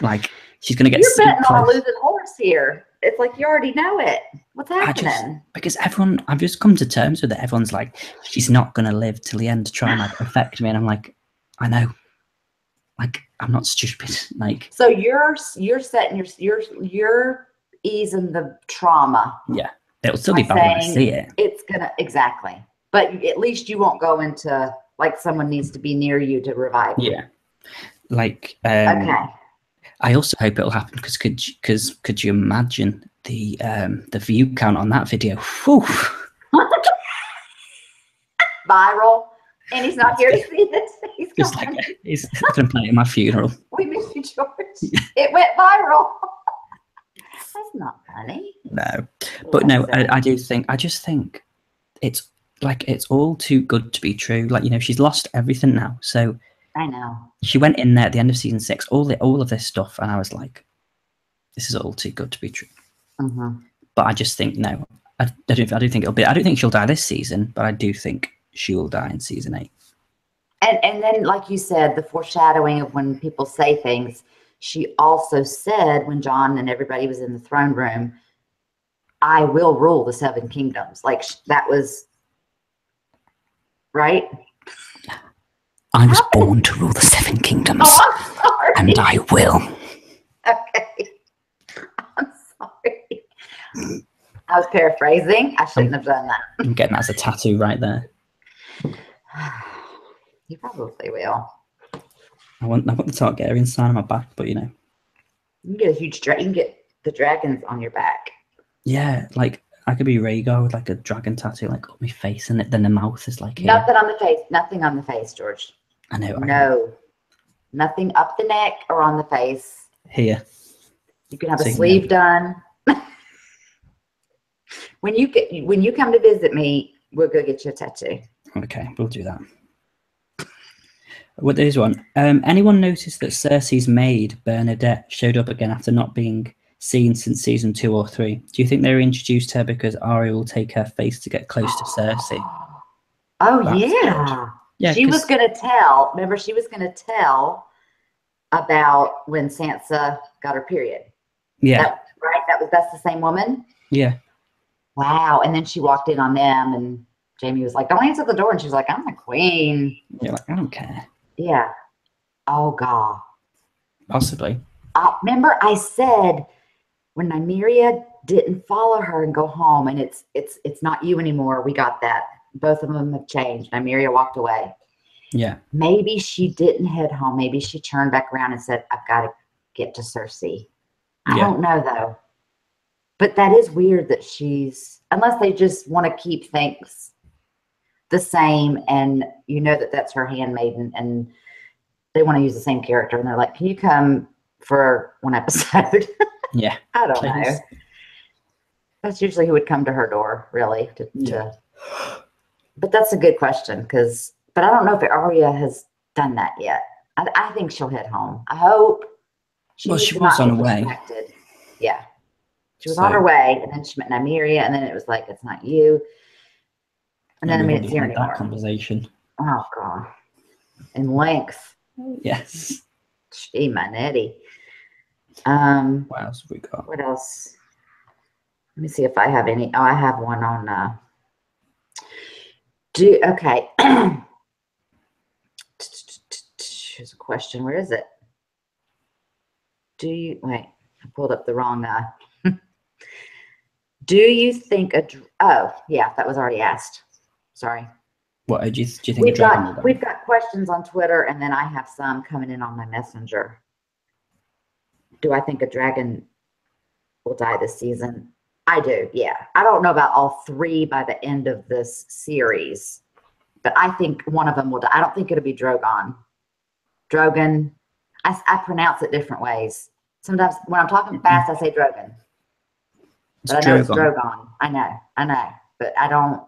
Speaker 1: Like, she's going to get so
Speaker 2: betting
Speaker 1: close.
Speaker 2: on a losing horse here. It's like you already know it. What's happening?
Speaker 1: Because I've just come to terms with it. Everyone's like, she's not going to live till the end to try and like affect me. And I'm like, I know. Like, I'm not stupid. Like,
Speaker 2: so you're setting you're easing the trauma.
Speaker 1: Yeah, it'll still be bad when I see it.
Speaker 2: It's gonna exactly, but at least you won't go into like someone needs to be near you to revive you.
Speaker 1: Yeah, like
Speaker 2: okay.
Speaker 1: I also hope it'll happen because could you imagine the view count on that video? Whew.
Speaker 2: Viral, and he's not here to see this. He's
Speaker 1: just like he's going to play at my funeral.
Speaker 2: We miss you, George. It went viral. That's not funny.
Speaker 1: No, but no, I just think it's like it's all too good to be true. Like she's lost everything now, so.
Speaker 2: I know. She
Speaker 1: went in there at the end of season 6, all of this stuff, and I was like, this is all too good to be true.
Speaker 2: Mm-hmm.
Speaker 1: But I just think no, I don't think it'll be. I don't think she'll die this season, but I do think she will die in season 8.
Speaker 2: And then, like you said, the foreshadowing of when people say things. She also said when Jon and everybody was in the throne room, "I will rule the 7 kingdoms." Like that was right. I was
Speaker 1: born to rule the 7 kingdoms.
Speaker 2: Oh, I'm sorry.
Speaker 1: And I will.
Speaker 2: Okay. I'm sorry. I was paraphrasing. I shouldn't have done that.
Speaker 1: I'm getting that as a tattoo right there.
Speaker 2: You probably will.
Speaker 1: I want the Targaryen sign on my back, but
Speaker 2: You can get a huge dragon. You can get the dragons on your back.
Speaker 1: Yeah, like I could be Rhaegar with like a dragon tattoo like on my face, and then the mouth is like here.
Speaker 2: Nothing on the face. Nothing on the face, George.
Speaker 1: I know.
Speaker 2: No. Nothing up the neck or on the face.
Speaker 1: Here.
Speaker 2: You can have a sleeve done. When you come to visit me, we'll go get you a tattoo.
Speaker 1: Okay, we'll do that. Well, there's one. Anyone noticed that Cersei's maid, Bernadette, showed up again after not being seen since season 2 or 3? Do you think they introduced her because Arya will take her face to get close to Cersei?
Speaker 2: Oh,
Speaker 1: That's
Speaker 2: yeah.
Speaker 1: good. Yeah,
Speaker 2: she was going to tell. Remember, she was going to tell about when Sansa got her period.
Speaker 1: Yeah.
Speaker 2: That's the same woman?
Speaker 1: Yeah.
Speaker 2: Wow. And then she walked in on them, and Jamie was like, don't answer the door. And she was like, I'm the queen.
Speaker 1: You're like, I don't care.
Speaker 2: Yeah. Oh, God.
Speaker 1: Possibly.
Speaker 2: Remember, I said when Nymeria didn't follow her and go home, and it's not you anymore. We got that. Both of them have changed. Nymeria walked away.
Speaker 1: Yeah.
Speaker 2: Maybe she didn't head home. Maybe she turned back around and said, I've got to get to Cersei. I don't know, though. But that is weird that unless they just want to keep things the same, and you know that's her handmaiden, and they want to use the same character, and they're like, can you come for one episode?
Speaker 1: Yeah.
Speaker 2: I don't know. That's usually who would come to her door, really. But that's a good question, but I don't know if Arya has done that yet. I think she'll head home. I hope.
Speaker 1: She was on her way.
Speaker 2: Yeah. She was on her way, and then she met Nymeria, and then it was like, it's not you. And then I didn't see her anymore.
Speaker 1: That conversation.
Speaker 2: Oh, God. In length.
Speaker 1: Yes.
Speaker 2: Gee, my netty.
Speaker 1: What else have we got?
Speaker 2: What else? Let me see if I have any. Oh, I have one on. Okay. Here's a question. Where is it? Wait, I pulled up the wrong. Do you think oh, yeah, that was already asked. Sorry.
Speaker 1: What do you think?
Speaker 2: We've got questions on Twitter, and then I have some coming in on my messenger. Do I think a dragon will die this season? I do, yeah. I don't know about all 3 by the end of this series, but I think one of them will die. I don't think it'll be Drogon. Drogon, I pronounce it different ways. Sometimes when I'm talking fast, I say Drogon. But I know it's Drogon. I know. But I don't.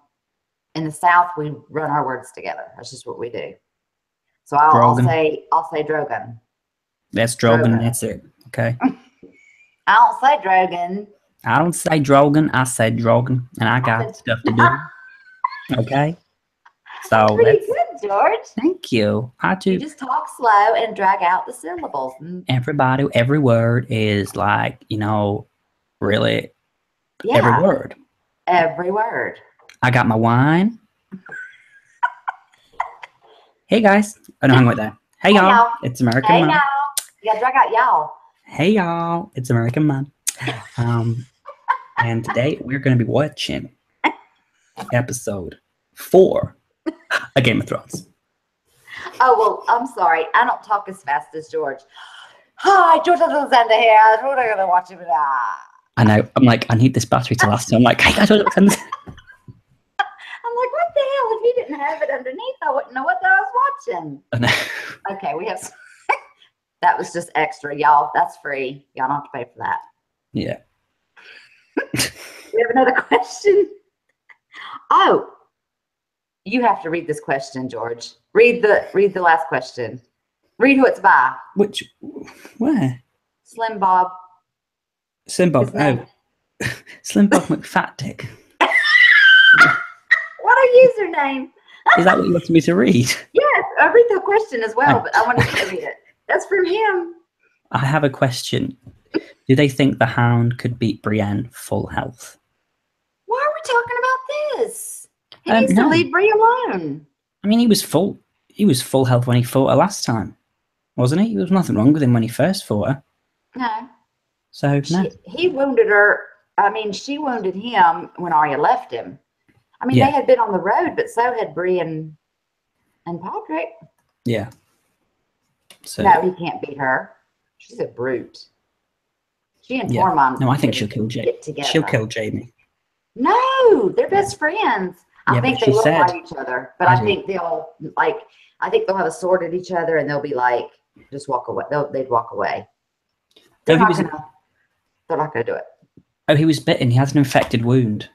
Speaker 2: In the South, we run our words together. That's just what we do. So I'll say Drogon.
Speaker 1: That's Drogon. That's it. Okay.
Speaker 2: I don't say Drogon.
Speaker 1: I don't say Drogon. I say Drogon, and I got stuff to do. Okay. So
Speaker 2: that's pretty good, George.
Speaker 1: Thank you. I do.
Speaker 2: You just talk slow and drag out the syllables.
Speaker 1: Every word is like, really. Yeah. Every word.
Speaker 2: Every word.
Speaker 1: I got my wine. Hey guys. I don't hang right there. Hey y'all. It's American Man.
Speaker 2: Hey y'all. You gotta drag out y'all.
Speaker 1: Hey y'all. It's American Man. And today we're going to be watching episode 4 of Game of Thrones.
Speaker 2: Oh, well, I'm sorry. I don't talk as fast as George. Hi, George and Melisandre here. We're going to watch it.
Speaker 1: I know. I'm like, I need this battery to last. So I'm like, hey guys, what's
Speaker 2: I'm like, what the hell? If he didn't have it underneath, I wouldn't know what I was watching.
Speaker 1: I know.
Speaker 2: Okay, we have. That was just extra, y'all. That's free. Y'all don't have to pay for that.
Speaker 1: Yeah.
Speaker 2: We have another question. Oh, you have to read this question, George. Read the last question. Read who it's by.
Speaker 1: Where?
Speaker 2: Slim Bob.
Speaker 1: Slim Bob. Oh, Slim Bob McFat
Speaker 2: What a username.
Speaker 1: Is that what you wanted me to read?
Speaker 2: Yes, I read the question as well, but I wanted to read it. That's from him.
Speaker 1: I have a question. Do they think the Hound could beat Brienne full health?
Speaker 2: Why are we talking about this? He needs to leave Brie alone.
Speaker 1: I mean, he was full health when he fought her last time, wasn't he? There was nothing wrong with him when he first fought her.
Speaker 2: No.
Speaker 1: So, no.
Speaker 2: He wounded her. I mean, she wounded him when Arya left him. I mean, they had been on the road, but so had Brie and Podrick.
Speaker 1: Yeah. So,
Speaker 2: no, he can't beat her. She's a brute. She and Tormund.
Speaker 1: No, I think she'll kill Jamie. She'll kill Jamie.
Speaker 2: No, they're best friends. I think they will fight each other, but I think they'll have a sword at each other, and they'll be like, just walk away. They'd walk away. They're not gonna do it.
Speaker 1: Oh, he was bitten. He has an infected wound.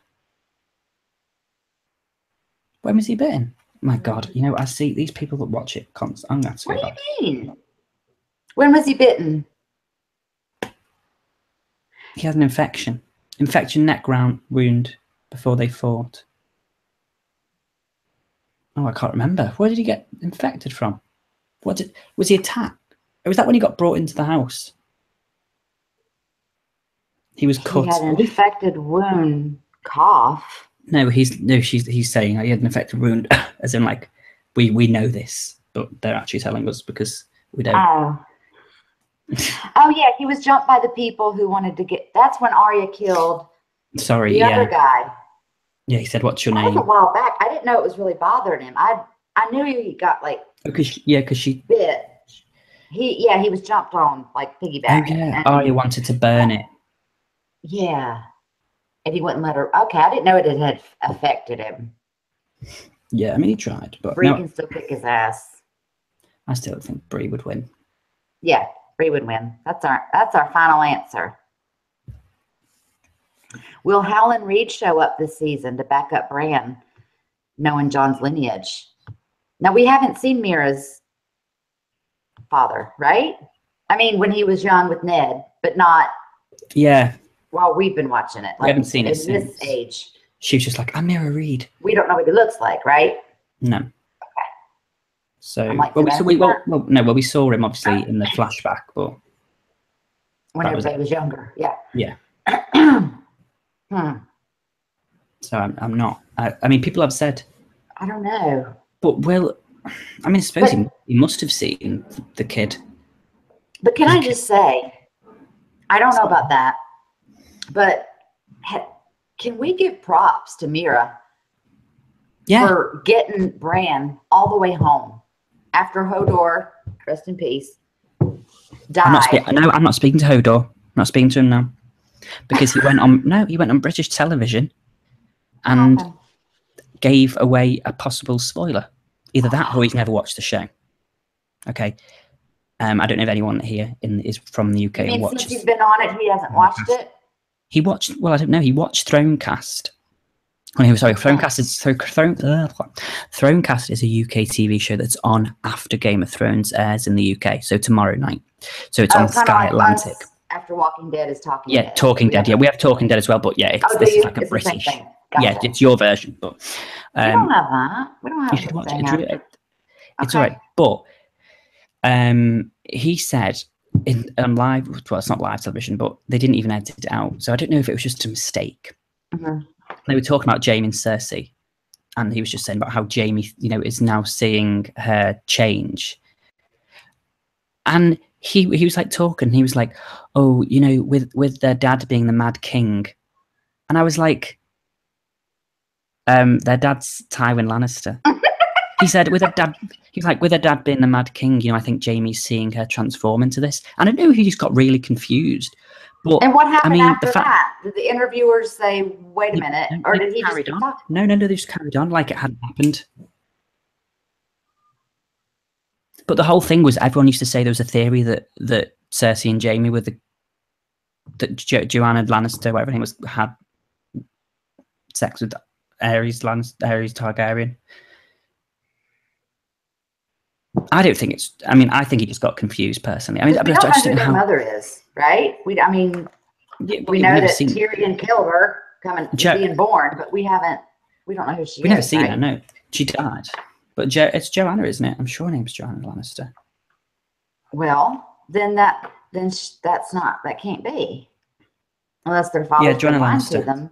Speaker 1: When was he bitten? My God, you know, I see these people that watch it constantly. I'm going to have to
Speaker 2: What
Speaker 1: go
Speaker 2: do
Speaker 1: back.
Speaker 2: you mean? When was he bitten?
Speaker 1: He had an infection. Infection neck wound before they fought. Oh, I can't remember. Where did he get infected from? Was he attacked? Or was that when he got brought into the house? He was cut.
Speaker 2: He had an infected wound, cough.
Speaker 1: No, he's saying he had an infected wound, as in like we know this, but they're actually telling us because we don't.
Speaker 2: Oh. Oh yeah, he was jumped by the people who wanted to get. That's when Arya killed.
Speaker 1: Sorry,
Speaker 2: the other guy.
Speaker 1: Yeah, he said, "What's your
Speaker 2: that
Speaker 1: name?"
Speaker 2: was a while back. I didn't know it was really bothering him. I knew he got like
Speaker 1: Because she
Speaker 2: bit. He was jumped on like piggyback.
Speaker 1: Oh yeah, Arya wanted to burn it.
Speaker 2: Yeah, and he wouldn't let her. Okay, I didn't know it had affected him.
Speaker 1: Yeah, I mean he tried, but
Speaker 2: Bree
Speaker 1: no,
Speaker 2: can still kick his ass.
Speaker 1: I still think Bree would win.
Speaker 2: Yeah, Bree would win. That's our final answer. Will Howland Reed show up this season to back up Bran, knowing Jon's lineage? Now, we haven't seen Mira's father, right? I mean, when he was young with Ned, but not while we've been watching it. Like,
Speaker 1: we haven't seen it since
Speaker 2: this age.
Speaker 1: She was just like, I'm Mira Reed.
Speaker 2: We don't know what he looks like, right?
Speaker 1: No.
Speaker 2: Okay.
Speaker 1: So,
Speaker 2: like,
Speaker 1: we saw him obviously in the flashback, but
Speaker 2: when everybody was younger. Yeah.
Speaker 1: Yeah.
Speaker 2: Hmm.
Speaker 1: So I'm not. I mean, people have said.
Speaker 2: I don't know.
Speaker 1: But I suppose he must have seen the kid.
Speaker 2: But can I just say, I don't know about that, but can we give props to Mira for getting Bran all the way home after Hodor, rest in peace, died?
Speaker 1: I'm not speaking to Hodor. I'm not speaking to him now. Because he went on British television and gave away a possible spoiler. Either that or he's never watched the show. Okay. I don't know if anyone here is from the UK and watches.
Speaker 2: Since he's been on it, he hasn't watched it?
Speaker 1: He watched, I don't know, he watched Thronecast. Thronecast is a UK TV show that's on after Game of Thrones airs in the UK, so tomorrow night. So it's on Sky Atlantic.
Speaker 2: After Walking Dead is Talking
Speaker 1: Dead. Yeah, Talking Dead. Yeah, we have Talking Dead as well, but this is like a British.
Speaker 2: Gotcha.
Speaker 1: Yeah, it's your version, but
Speaker 2: we don't have that. We don't have.
Speaker 1: You should watch it. It's all right, but he said in live. Well, it's not live television, but they didn't even edit it out, so I don't know if it was just a mistake.
Speaker 2: Mm-hmm.
Speaker 1: They were talking about Jaime and Cersei, and he was just saying about how Jaime, is now seeing her change, and he was like talking. He was like, "Oh, with their dad being the Mad King," and I was like, "Their dad's Tywin Lannister." He said, "With her dad," he was like, "With her dad being the Mad King, I think Jaime's seeing her transform into this." And I know he just got really confused. But
Speaker 2: and what happened after that? Did the interviewers say, "Wait a minute," or did he just keep talking?
Speaker 1: No, they just carried on like it hadn't happened. But the whole thing was, everyone used to say there was a theory that Cersei and Jaime were that Joanna Lannister, whatever her name was, had sex with Aerys Targaryen. I don't think it's. I mean, I think he just got confused personally. I mean,
Speaker 2: we don't know who their mother is, right? We know that Tyrion killed her being born, but we don't know who she is.
Speaker 1: We've never seen her. No, she died. But it's Joanna, isn't it? I'm sure her name's Joanna Lannister.
Speaker 2: Well, then that can't be, unless their father's been lying to them.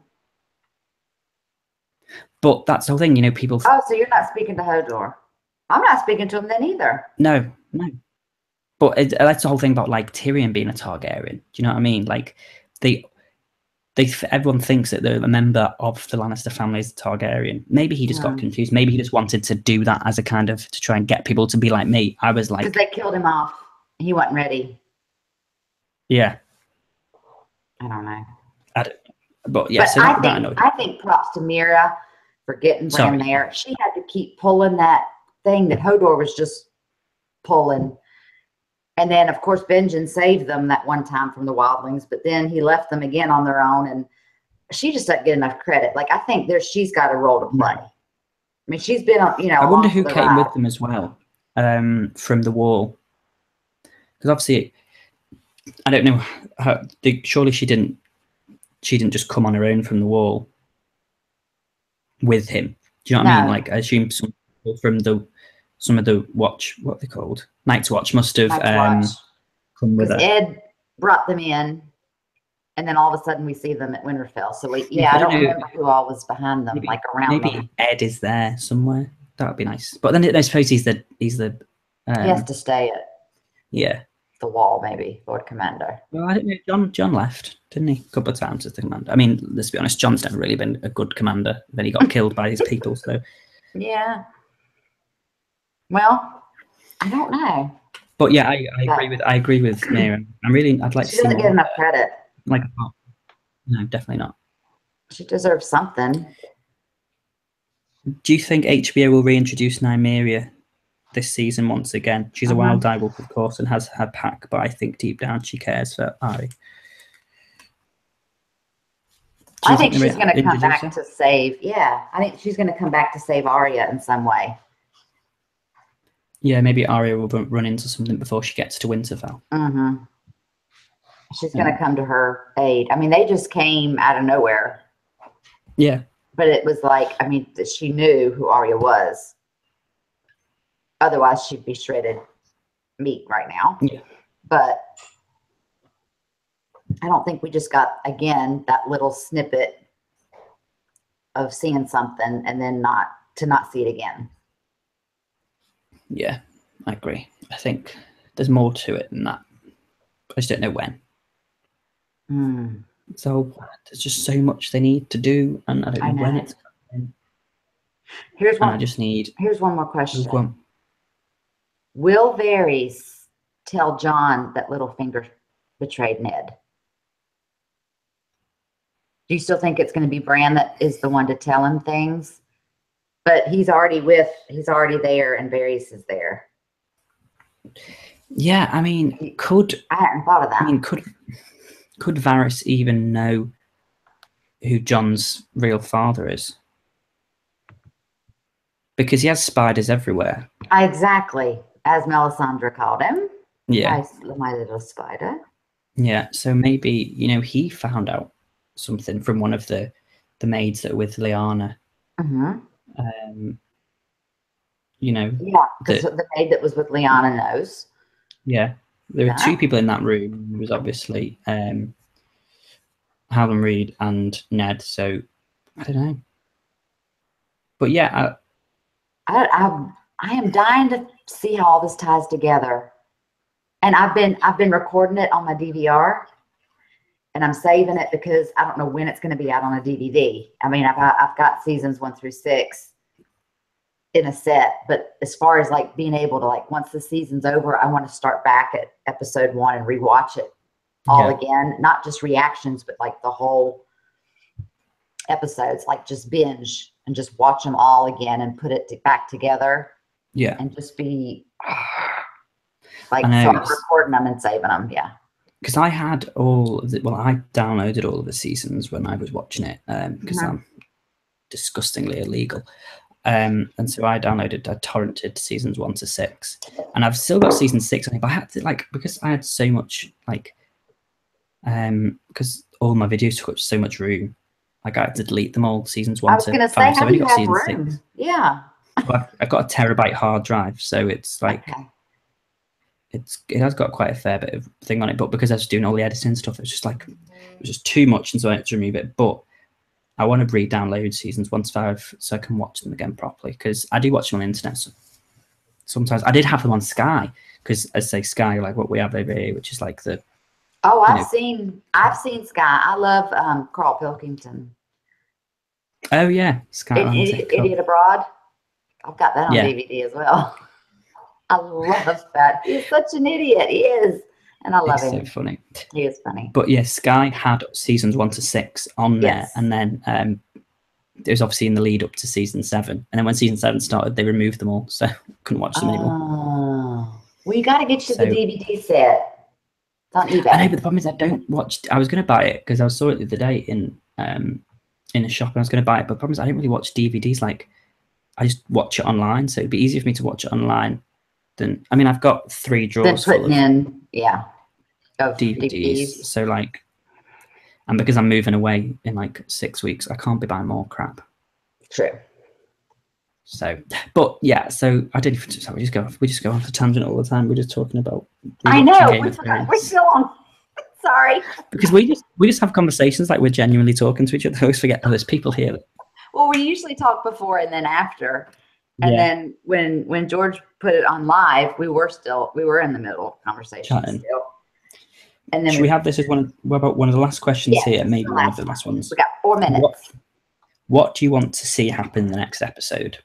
Speaker 1: But that's the whole thing, people.
Speaker 2: Oh, so you're not speaking to Hodor? I'm not speaking to him then either.
Speaker 1: No. But that's the whole thing about like Tyrion being a Targaryen. Do you know what I mean? Like everyone thinks that they're a member of the Lannister family is Targaryen. Maybe he just got confused. Maybe he just wanted to do that as a kind of to try and get people to be like me. I was like,
Speaker 2: because they killed him off. He wasn't ready.
Speaker 1: Yeah.
Speaker 2: I don't know.
Speaker 1: But yeah,
Speaker 2: I think props to Mira for getting Bran there. She had to keep pulling that thing that Hodor was just pulling. And then, of course, Benjen saved them that one time from the wildlings, but then he left them again on their own, and she just doesn't get enough credit. Like, I think she's got a role to play. I mean, she's been on, you know.
Speaker 1: I wonder who came with them as well, from the wall, because obviously, I don't know. Surely she didn't just come on her own from the wall with him. Do you know what I mean? Like, I assume some people from some of the watch, what are they called? Night's Watch must have come with her.
Speaker 2: Ed brought them in, and then all of a sudden we see them at Winterfell. So I don't remember who all was behind them, like around them.
Speaker 1: Maybe Ed is there somewhere. That would be nice. But then I suppose he's the
Speaker 2: he has to stay at the wall, maybe, Lord Commander.
Speaker 1: Well, I don't know. Jon left, didn't he? A couple of times as the commander. I mean, let's be honest, Jon's never really been a good commander. Then he got killed by his people. So
Speaker 2: yeah. Well, I don't know.
Speaker 1: But yeah, I agree with Miriam. I'd like to see.
Speaker 2: She doesn't get enough credit.
Speaker 1: Like, no, definitely not.
Speaker 2: She deserves something.
Speaker 1: Do you think HBO will reintroduce Nymeria this season once again? She's a wild direwolf, of course, and has her pack, but I think deep down she cares for Arya.
Speaker 2: I think she's going to come back to save. Yeah, I think she's going to come back to save Arya in some way.
Speaker 1: Yeah, maybe Arya will run into something before she gets to Winterfell.
Speaker 2: She's going to come to her aid. I mean, they just came out of nowhere.
Speaker 1: Yeah.
Speaker 2: But it was like, I mean, she knew who Arya was. Otherwise, she'd be shredded meat right now.
Speaker 1: Yeah.
Speaker 2: But I don't think we just got, again, that little snippet of seeing something and then not see it again.
Speaker 1: Yeah, I agree. I think there's more to it than that. I just don't know when. So there's just so much they need to do, and I don't know when it's coming. Here's
Speaker 2: one more question. Will Varys tell Jon that Littlefinger betrayed Ned? Do you still think it's going to be Bran that is the one to tell him things? But he's already there, and Varys is there.
Speaker 1: Yeah, I mean,
Speaker 2: I hadn't thought of that.
Speaker 1: I mean, could Varys even know who Jon's real father is? Because he has spiders everywhere.
Speaker 2: Exactly, as Melisandre called him.
Speaker 1: Yeah.
Speaker 2: My little spider.
Speaker 1: Yeah, so maybe, he found out something from one of the maids that are with Lyanna.
Speaker 2: Yeah, because the maid that was with Lyanna knows.
Speaker 1: Yeah, there were two people in that room. It was obviously Howland Reed and Ned. So I don't know, but yeah,
Speaker 2: I am dying to see how all this ties together. And I've been recording it on my DVR, and I'm saving it because I don't know when it's going to be out on a DVD. I mean, I've got seasons 1 through 6 in a set, but as far as like being able to, like, once the season's over, I want to start back at episode 1 and rewatch it all again, not just reactions, but like the whole episodes, like just binge and just watch them all again and put it back together.
Speaker 1: Yeah.
Speaker 2: And just be like, so I'm recording them and saving them. Yeah.
Speaker 1: Because I had I downloaded all of the seasons when I was watching it, because I'm disgustingly illegal. And so I torrented seasons 1 to 6, and I've still got season 6 on it, but I had to, because I had so much, because all my videos took up so much room, I had to delete them all, seasons 1 to 5. So I've only got season 6.
Speaker 2: Yeah.
Speaker 1: I've got a terabyte hard drive, so it's it has got quite a fair bit of thing on it, but because I was doing all the editing stuff, it was just too much, and so I had to remove it. But I want to re-download seasons 1 to 5 so I can watch them again properly, because I do watch them on the internet. So sometimes I did have them on Sky, because I say Sky, like what we have over here, which is like the.
Speaker 2: Oh, I've seen Sky. I love Carl Pilkington.
Speaker 1: Oh yeah, Sky.
Speaker 2: Idiot Abroad. I've got that on DVD as well. I love that. He's such an idiot. He is. And I love him.
Speaker 1: He's so funny.
Speaker 2: He is funny.
Speaker 1: But yeah, Sky had seasons 1 to 6 on there, and then it was obviously in the lead up to season 7. And then when season 7 started, they removed them all, so couldn't watch them anymore.
Speaker 2: Well, you got to get you the DVD set. It's on eBay.
Speaker 1: I know, but the problem is I don't watch. I was going to buy it because I saw it the other day in a shop, and I was going to buy it. But the problem is I don't really watch DVDs. Like, I just watch it online, so it'd be easier for me to watch it online than. I mean, I've got 3 drawers full of DVDs. So like, and because I'm moving away in like 6 weeks, I can't be buying more crap.
Speaker 2: True.
Speaker 1: So, but yeah, so I didn't. We just go off the tangent all the time. We're just talking about.
Speaker 2: I know. We're still on. Sorry.
Speaker 1: Because we just have conversations like we're genuinely talking to each other. I always forget. Oh, there's people here.
Speaker 2: Well, we usually talk before and then after. And then when George put it on live, we were in the middle of conversation still. And then
Speaker 1: should we have this as one of the last questions here? Maybe one of the last ones.
Speaker 2: We got 4 minutes.
Speaker 1: What do you want to see happen in the next episode?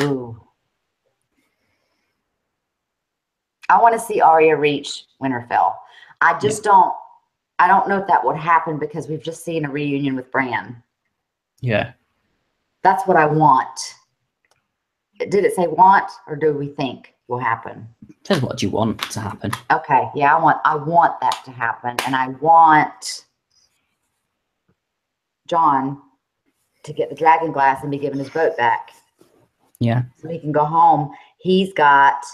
Speaker 2: Ooh. I want to see Arya reach Winterfell. I don't know if that would happen because we've just seen a reunion with Bran.
Speaker 1: Yeah.
Speaker 2: That's what I want. Did it say want or do we think will happen?
Speaker 1: It says what do you want to happen?
Speaker 2: Okay. Yeah, I want that to happen. And I want Jon to get the dragon glass and be given his boat back.
Speaker 1: Yeah.
Speaker 2: So he can go home. He's got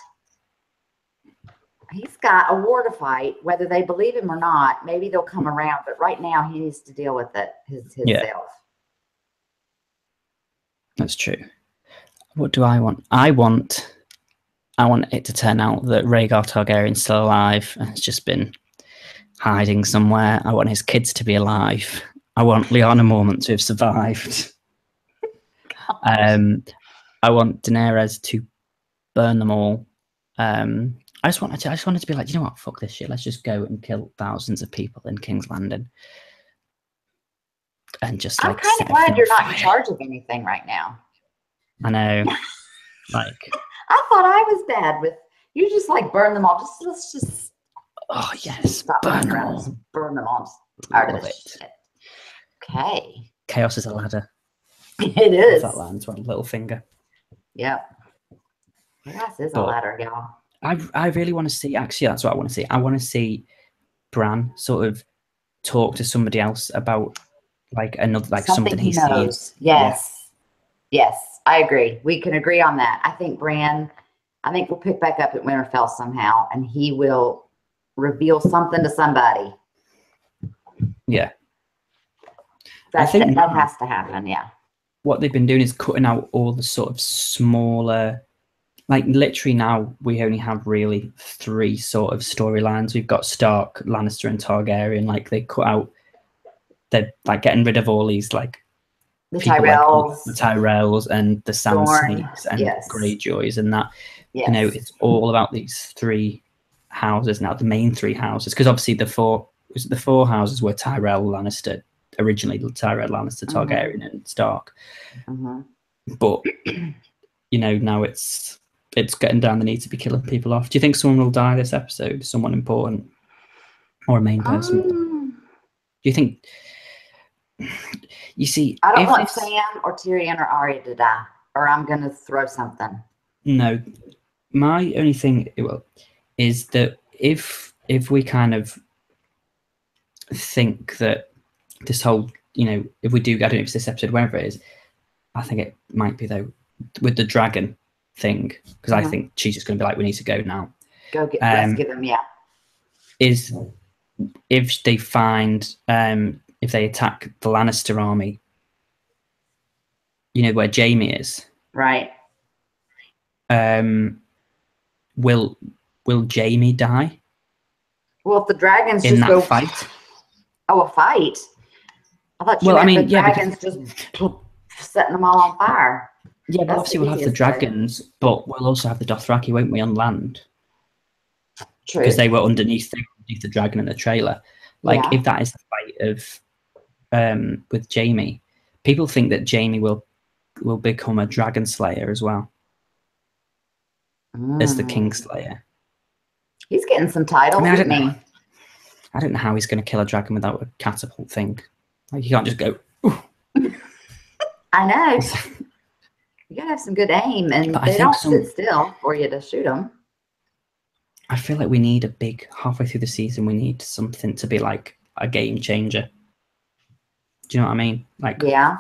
Speaker 2: a war to fight, whether they believe him or not. Maybe they'll come around, but right now he needs to deal with it himself.
Speaker 1: That's true. What do I want? I want it to turn out that Rhaegar Targaryen's still alive and has just been hiding somewhere. I want his kids to be alive. I want Lyanna Mormont to have survived. I want Daenerys to burn them all. I just wanted to be like, you know what? Fuck this shit. Let's just go and kill thousands of people in King's Landing. And just
Speaker 2: I'm kind of glad you're not in charge of anything right now.
Speaker 1: I know. Like,
Speaker 2: I thought I was bad with you. Just like burn them all. Let's just.
Speaker 1: Oh yes, burn them all.
Speaker 2: Burn them all. Tired of this shit. Okay.
Speaker 1: Chaos is a ladder.
Speaker 2: It is.
Speaker 1: That lands one little finger.
Speaker 2: Yep. Chaos is a ladder, y'all.
Speaker 1: I really want to see. Actually, that's what I want to see. I want to see Bran sort of talk to somebody else about like another, like something he sees.
Speaker 2: Yes. Yeah. Yes, I agree. We can agree on that. I think we'll pick back up at Winterfell somehow, and he will reveal something to somebody.
Speaker 1: Yeah.
Speaker 2: I think that has to happen. Yeah.
Speaker 1: What they've been doing is cutting out all the sort of smaller, like literally now we only have really 3 sort of storylines. We've got Stark, Lannister, and Targaryen. Like they cut out, they're like getting rid of all these like
Speaker 2: the Tyrells,
Speaker 1: like, the Tyrells and the Sand Snakes and Greyjoys and that.
Speaker 2: Yes.
Speaker 1: You know, it's all about these 3 houses now, the main 3 houses, because obviously the 4 houses were Tyrell, Lannister, originally Tyrell, Lannister, Targaryen, and Stark. But you know, now it's getting down the need to be killing people off. Do you think someone will die this episode? Someone important or a main person? Do you think? You see,
Speaker 2: I don't want Sam or Tyrion or Arya to die, or I'm going to throw something.
Speaker 1: No, my only thing is that if we kind of think that this whole, you know, if we do, I don't know if it's this episode, wherever it is, I think it might be though with the dragon thing, because I think she's just going to be like, we need to go now.
Speaker 2: Go rescue them, yeah.
Speaker 1: Is if they find if they attack the Lannister army, you know where Jaime is,
Speaker 2: right?
Speaker 1: Will Jaime die?
Speaker 2: Well, if the dragons
Speaker 1: in
Speaker 2: just
Speaker 1: that fight.
Speaker 2: Oh, a fight! I thought the dragons just setting them all on fire.
Speaker 1: Yeah, but obviously we'll have the dragons, but we'll also have the Dothraki, won't we, on land?
Speaker 2: True.
Speaker 1: Because they were underneath the dragon in the trailer. Like, if that is the fight of with Jaime, people think that Jaime will become a dragon slayer as well as the Kingslayer.
Speaker 2: He's getting some titles.
Speaker 1: I don't know how he's going to kill a dragon without a catapult thing. Like, you can't just go.
Speaker 2: I know. You gotta have some good aim, and they don't sit still for you to shoot them.
Speaker 1: I feel like we need a big halfway through the season. We need something to be like a game changer. Do you know what I mean? Like,
Speaker 2: Yeah,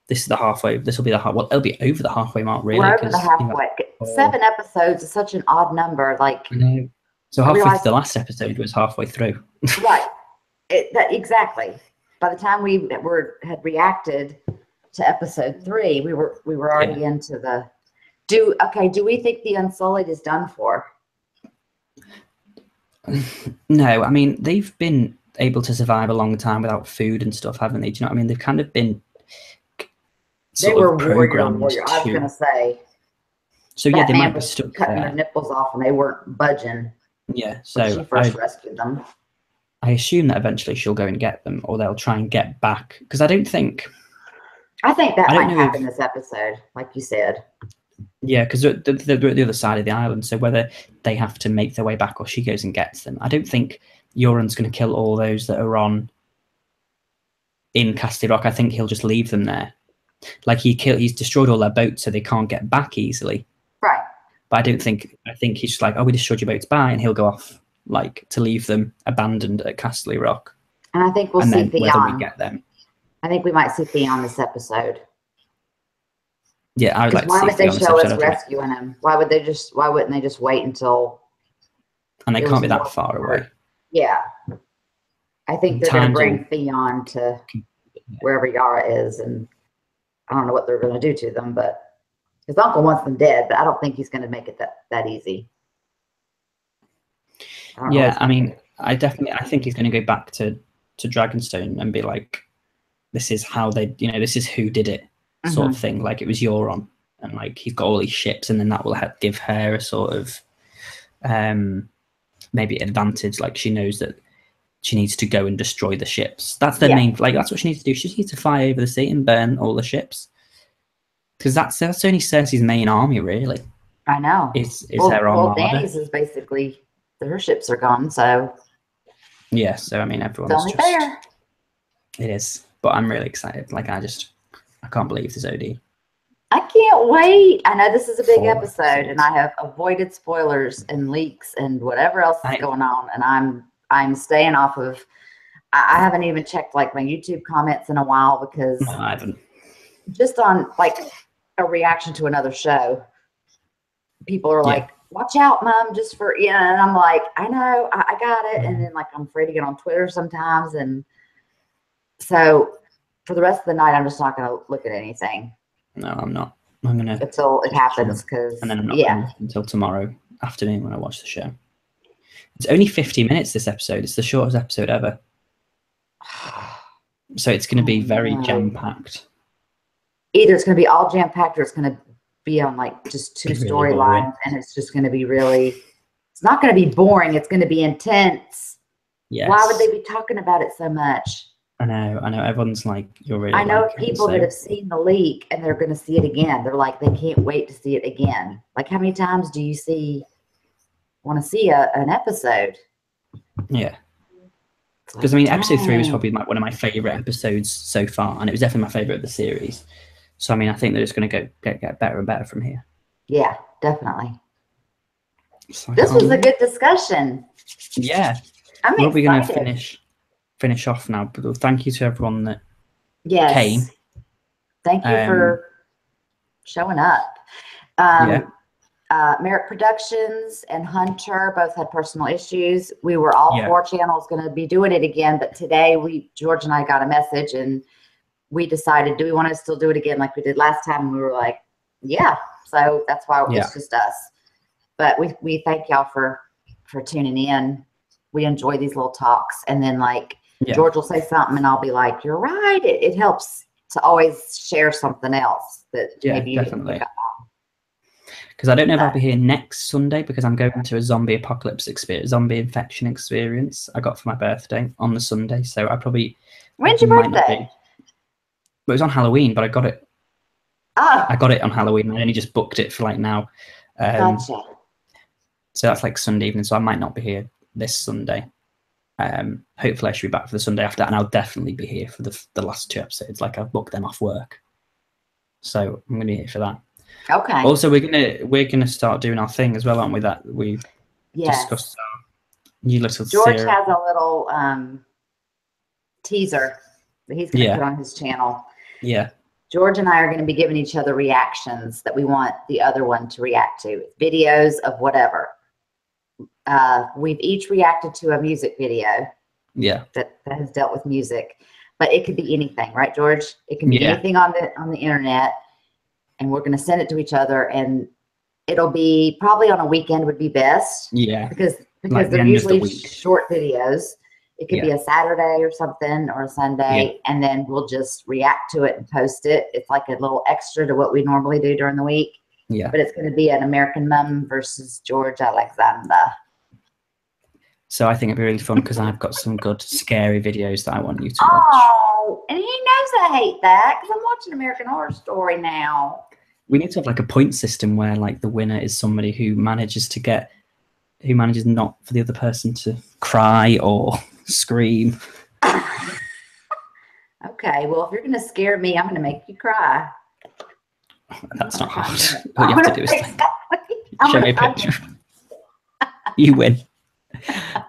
Speaker 1: this is the halfway. This will be the well, it'll be over the halfway mark, really.
Speaker 2: we're over the halfway. 7 episodes is such an odd number. Like,
Speaker 1: I know. So halfway through the last episode was halfway through.
Speaker 2: Right. Exactly. By the time we had reacted to episode 3, we were already into the. Do we think the Unsullied is done for?
Speaker 1: No, I mean, they've been able to survive a long time without food and stuff, haven't they? Do you know what I mean? They've kind of been
Speaker 2: They were warrior. I was going to say.
Speaker 1: So yeah, they might be stuck
Speaker 2: cutting
Speaker 1: there.
Speaker 2: their nipples off and they weren't budging.
Speaker 1: Yeah, so
Speaker 2: she first rescued them.
Speaker 1: I assume that eventually she'll go and get them, or they'll try and get back. Because I think
Speaker 2: that might happen this episode, like you said.
Speaker 1: Yeah, because they're at the other side of the island, so whether they have to make their way back or she goes and gets them. I don't think Euron's going to kill all those that are in Casterly Rock. I think he'll just leave them there. Like he's destroyed all their boats so they can't get back easily.
Speaker 2: Right.
Speaker 1: But I think he's just like, oh, we destroyed your boats, bye, and he'll go off like to leave them abandoned at Casterly Rock.
Speaker 2: And I think we'll see Theon.
Speaker 1: Whether we get them.
Speaker 2: I think we might see Theon this episode.
Speaker 1: Yeah, I would like to see
Speaker 2: Why would they show us
Speaker 1: episode,
Speaker 2: rescuing him? Why wouldn't they just wait until?
Speaker 1: And they can't be that far away.
Speaker 2: Yeah. I think they're going to bring Theon to wherever Yara is, and I don't know what they're going to do to them, but his uncle wants them dead, but I don't think he's going to make it that easy.
Speaker 1: I mean, I think he's going to go back to Dragonstone and be like, this is how this is who did it, sort of thing. Like, it was Euron, and like he's got all these ships, and then that will give her a sort of maybe advantage. Like, she knows that she needs to go and destroy the ships. That's the main. Like, that's what she needs to do. She just needs to fly over the sea and burn all the ships, because that's only Cersei's main army, really.
Speaker 2: I know.
Speaker 1: Is her armada.
Speaker 2: Well, Dany's is basically her ships are gone, so.
Speaker 1: Yeah, so I mean, everyone's
Speaker 2: it's only fair.
Speaker 1: It is, but I'm really excited. Like, I can't believe this OD.
Speaker 2: I can't wait. I know this is a big episode, and I have avoided spoilers and leaks and whatever else is going on, and I'm staying off of. I haven't even checked like my YouTube comments in a while because
Speaker 1: no, I haven't.
Speaker 2: Just on like a reaction to another show, people are like, "Watch out, Mom!" Just for and I'm like, "I know, I got it," and then like I'm afraid to get on Twitter sometimes, and so for the rest of the night, I'm just not going to look at anything.
Speaker 1: No, I'm not. I'm gonna
Speaker 2: until it happens, because
Speaker 1: and then I'm not gonna until tomorrow afternoon when I watch the show. It's only 50 minutes this episode. It's the shortest episode ever. So it's going to be very jam-packed.
Speaker 2: Either it's going to be all jam-packed, or it's going to be on like just two storylines, and it's just going to be really. It's not going to be boring. It's going to be intense.
Speaker 1: Yes.
Speaker 2: Why would they be talking about it so much?
Speaker 1: I know. Everyone's like, you're really.
Speaker 2: I know people that have seen the leak and they're going to see it again. They're like, they can't wait to see it again. Like, how many times do you want to see an episode?
Speaker 1: Yeah. Because I mean, episode 3 was probably one of my favorite episodes so far, and it was definitely my favorite of the series. So I mean, I think they're just going to get better and better from here.
Speaker 2: Yeah, definitely.
Speaker 1: So
Speaker 2: this was a good discussion.
Speaker 1: Yeah.
Speaker 2: I'm
Speaker 1: excited. We're going to finish off now, but thank you to everyone that came.
Speaker 2: Thank you for showing up. Merrick Productions and Hunter both had personal issues. We were all 4 channels going to be doing it again, but today George and I got a message and we decided, do we want to still do it again like we did last time? And we were like, yeah. So that's why it's just us. But we thank y'all for tuning in. We enjoy these little talks, and then like George will say something and I'll be like, you're right. It helps to always share something else that maybe you
Speaker 1: definitely. Because I don't know if I'll be here next Sunday, because I'm going to a zombie apocalypse experience, zombie infection experience I got for my birthday on the Sunday. So I probably.
Speaker 2: When's your birthday?
Speaker 1: It was on Halloween, but I got it.
Speaker 2: Oh.
Speaker 1: I got it on Halloween. I only just booked it for like now.
Speaker 2: Gotcha.
Speaker 1: So that's like Sunday evening. So I might not be here this Sunday. Hopefully I should be back for the Sunday after, and I'll definitely be here for the last 2 episodes. Like, I've booked them off work, so I'm gonna be here for that.
Speaker 2: Okay.
Speaker 1: Also, we're gonna start doing our thing as well, aren't we? That we
Speaker 2: Yes.
Speaker 1: discuss new little
Speaker 2: George
Speaker 1: series.
Speaker 2: has a little teaser that he's going to put on his channel.
Speaker 1: Yeah.
Speaker 2: George and I are going to be giving each other reactions that we want the other one to react to. Videos of whatever. We've each reacted to a music video.
Speaker 1: Yeah.
Speaker 2: That has dealt with music. But it could be anything, right, George? It can be anything on the internet. And we're going to send it to each other, and it'll be probably on a weekend would be best.
Speaker 1: Yeah.
Speaker 2: Because
Speaker 1: Like
Speaker 2: they're usually short videos. It could be a Saturday or something, or a Sunday, and then we'll just react to it and post it. It's like a little extra to what we normally do during the week.
Speaker 1: Yeah.
Speaker 2: But it's going to be an American Mum versus George Alexander.
Speaker 1: So I think it'd be really fun because I've got some good scary videos that I want you to watch.
Speaker 2: Oh, and he knows I hate that because I'm watching American Horror Story now.
Speaker 1: We need to have like a point system where like the winner is somebody who manages not for the other person to cry or scream.
Speaker 2: Okay, well, if you're going to scare me, I'm going to make you cry.
Speaker 1: That's not hard. All you have to do is show me a picture. You win.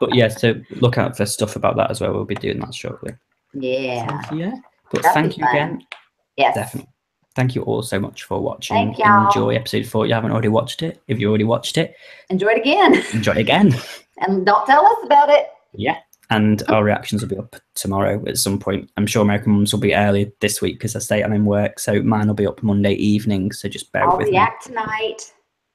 Speaker 1: But yeah, so look out for stuff about that as well. We'll be doing that shortly.
Speaker 2: Yeah.
Speaker 1: So, yeah. But thank you again.
Speaker 2: Yes.
Speaker 1: Definitely. Thank you all so much for watching.
Speaker 2: Thank y'all.
Speaker 1: Enjoy episode 4. If you haven't already watched it, if you already watched it,
Speaker 2: enjoy it again.
Speaker 1: Enjoy it again.
Speaker 2: And don't tell us about it.
Speaker 1: Yeah. And our reactions will be up tomorrow at some point. I'm sure American Mums will be early this week because I stay I'm in work. So mine will be up Monday evening. So just bear with me.
Speaker 2: I'll react tonight.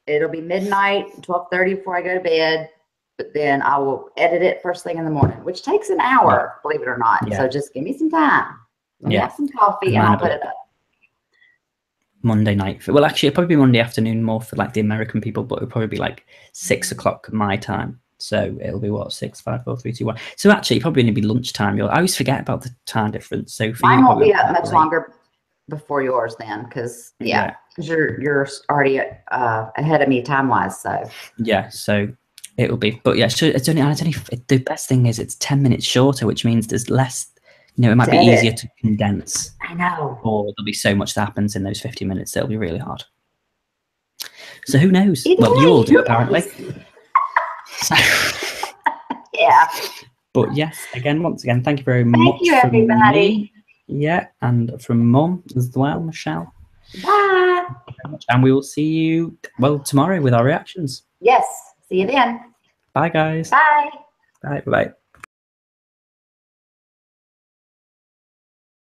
Speaker 2: It'll be midnight, 12:30 before I go to bed. But then I will edit it first thing in the morning, which takes an hour, believe it or not. Yeah. So just give me some time. Let me have some coffee and I'll put it up.
Speaker 1: Monday night. Well, actually, it'll probably be Monday afternoon more for like the American people, but it'll probably be like 6 o'clock my time. So it'll be what, 6, 5, 4, 3, 2, 1. So actually, it'll probably only be lunchtime. I always forget about the time difference. So for
Speaker 2: mine won't be up much longer before yours then, because you're already ahead of me time wise. So
Speaker 1: yeah, so it will be. But yeah, it's only the best thing is it's 10 minutes shorter, which means there's less. You know, it might be easier to condense.
Speaker 2: I know.
Speaker 1: Or there'll be so much that happens in those 50 minutes. It'll be really hard. So who knows? Well, you all do apparently. So,
Speaker 2: yeah.
Speaker 1: But yes, once again, thank you very much.
Speaker 2: Thank you, everybody.
Speaker 1: Yeah, and from Mum as well, Michelle.
Speaker 2: Bye.
Speaker 1: And we will see you, tomorrow with our reactions.
Speaker 2: Yes. See you then.
Speaker 1: Bye, guys.
Speaker 2: Bye.
Speaker 1: Bye. Bye.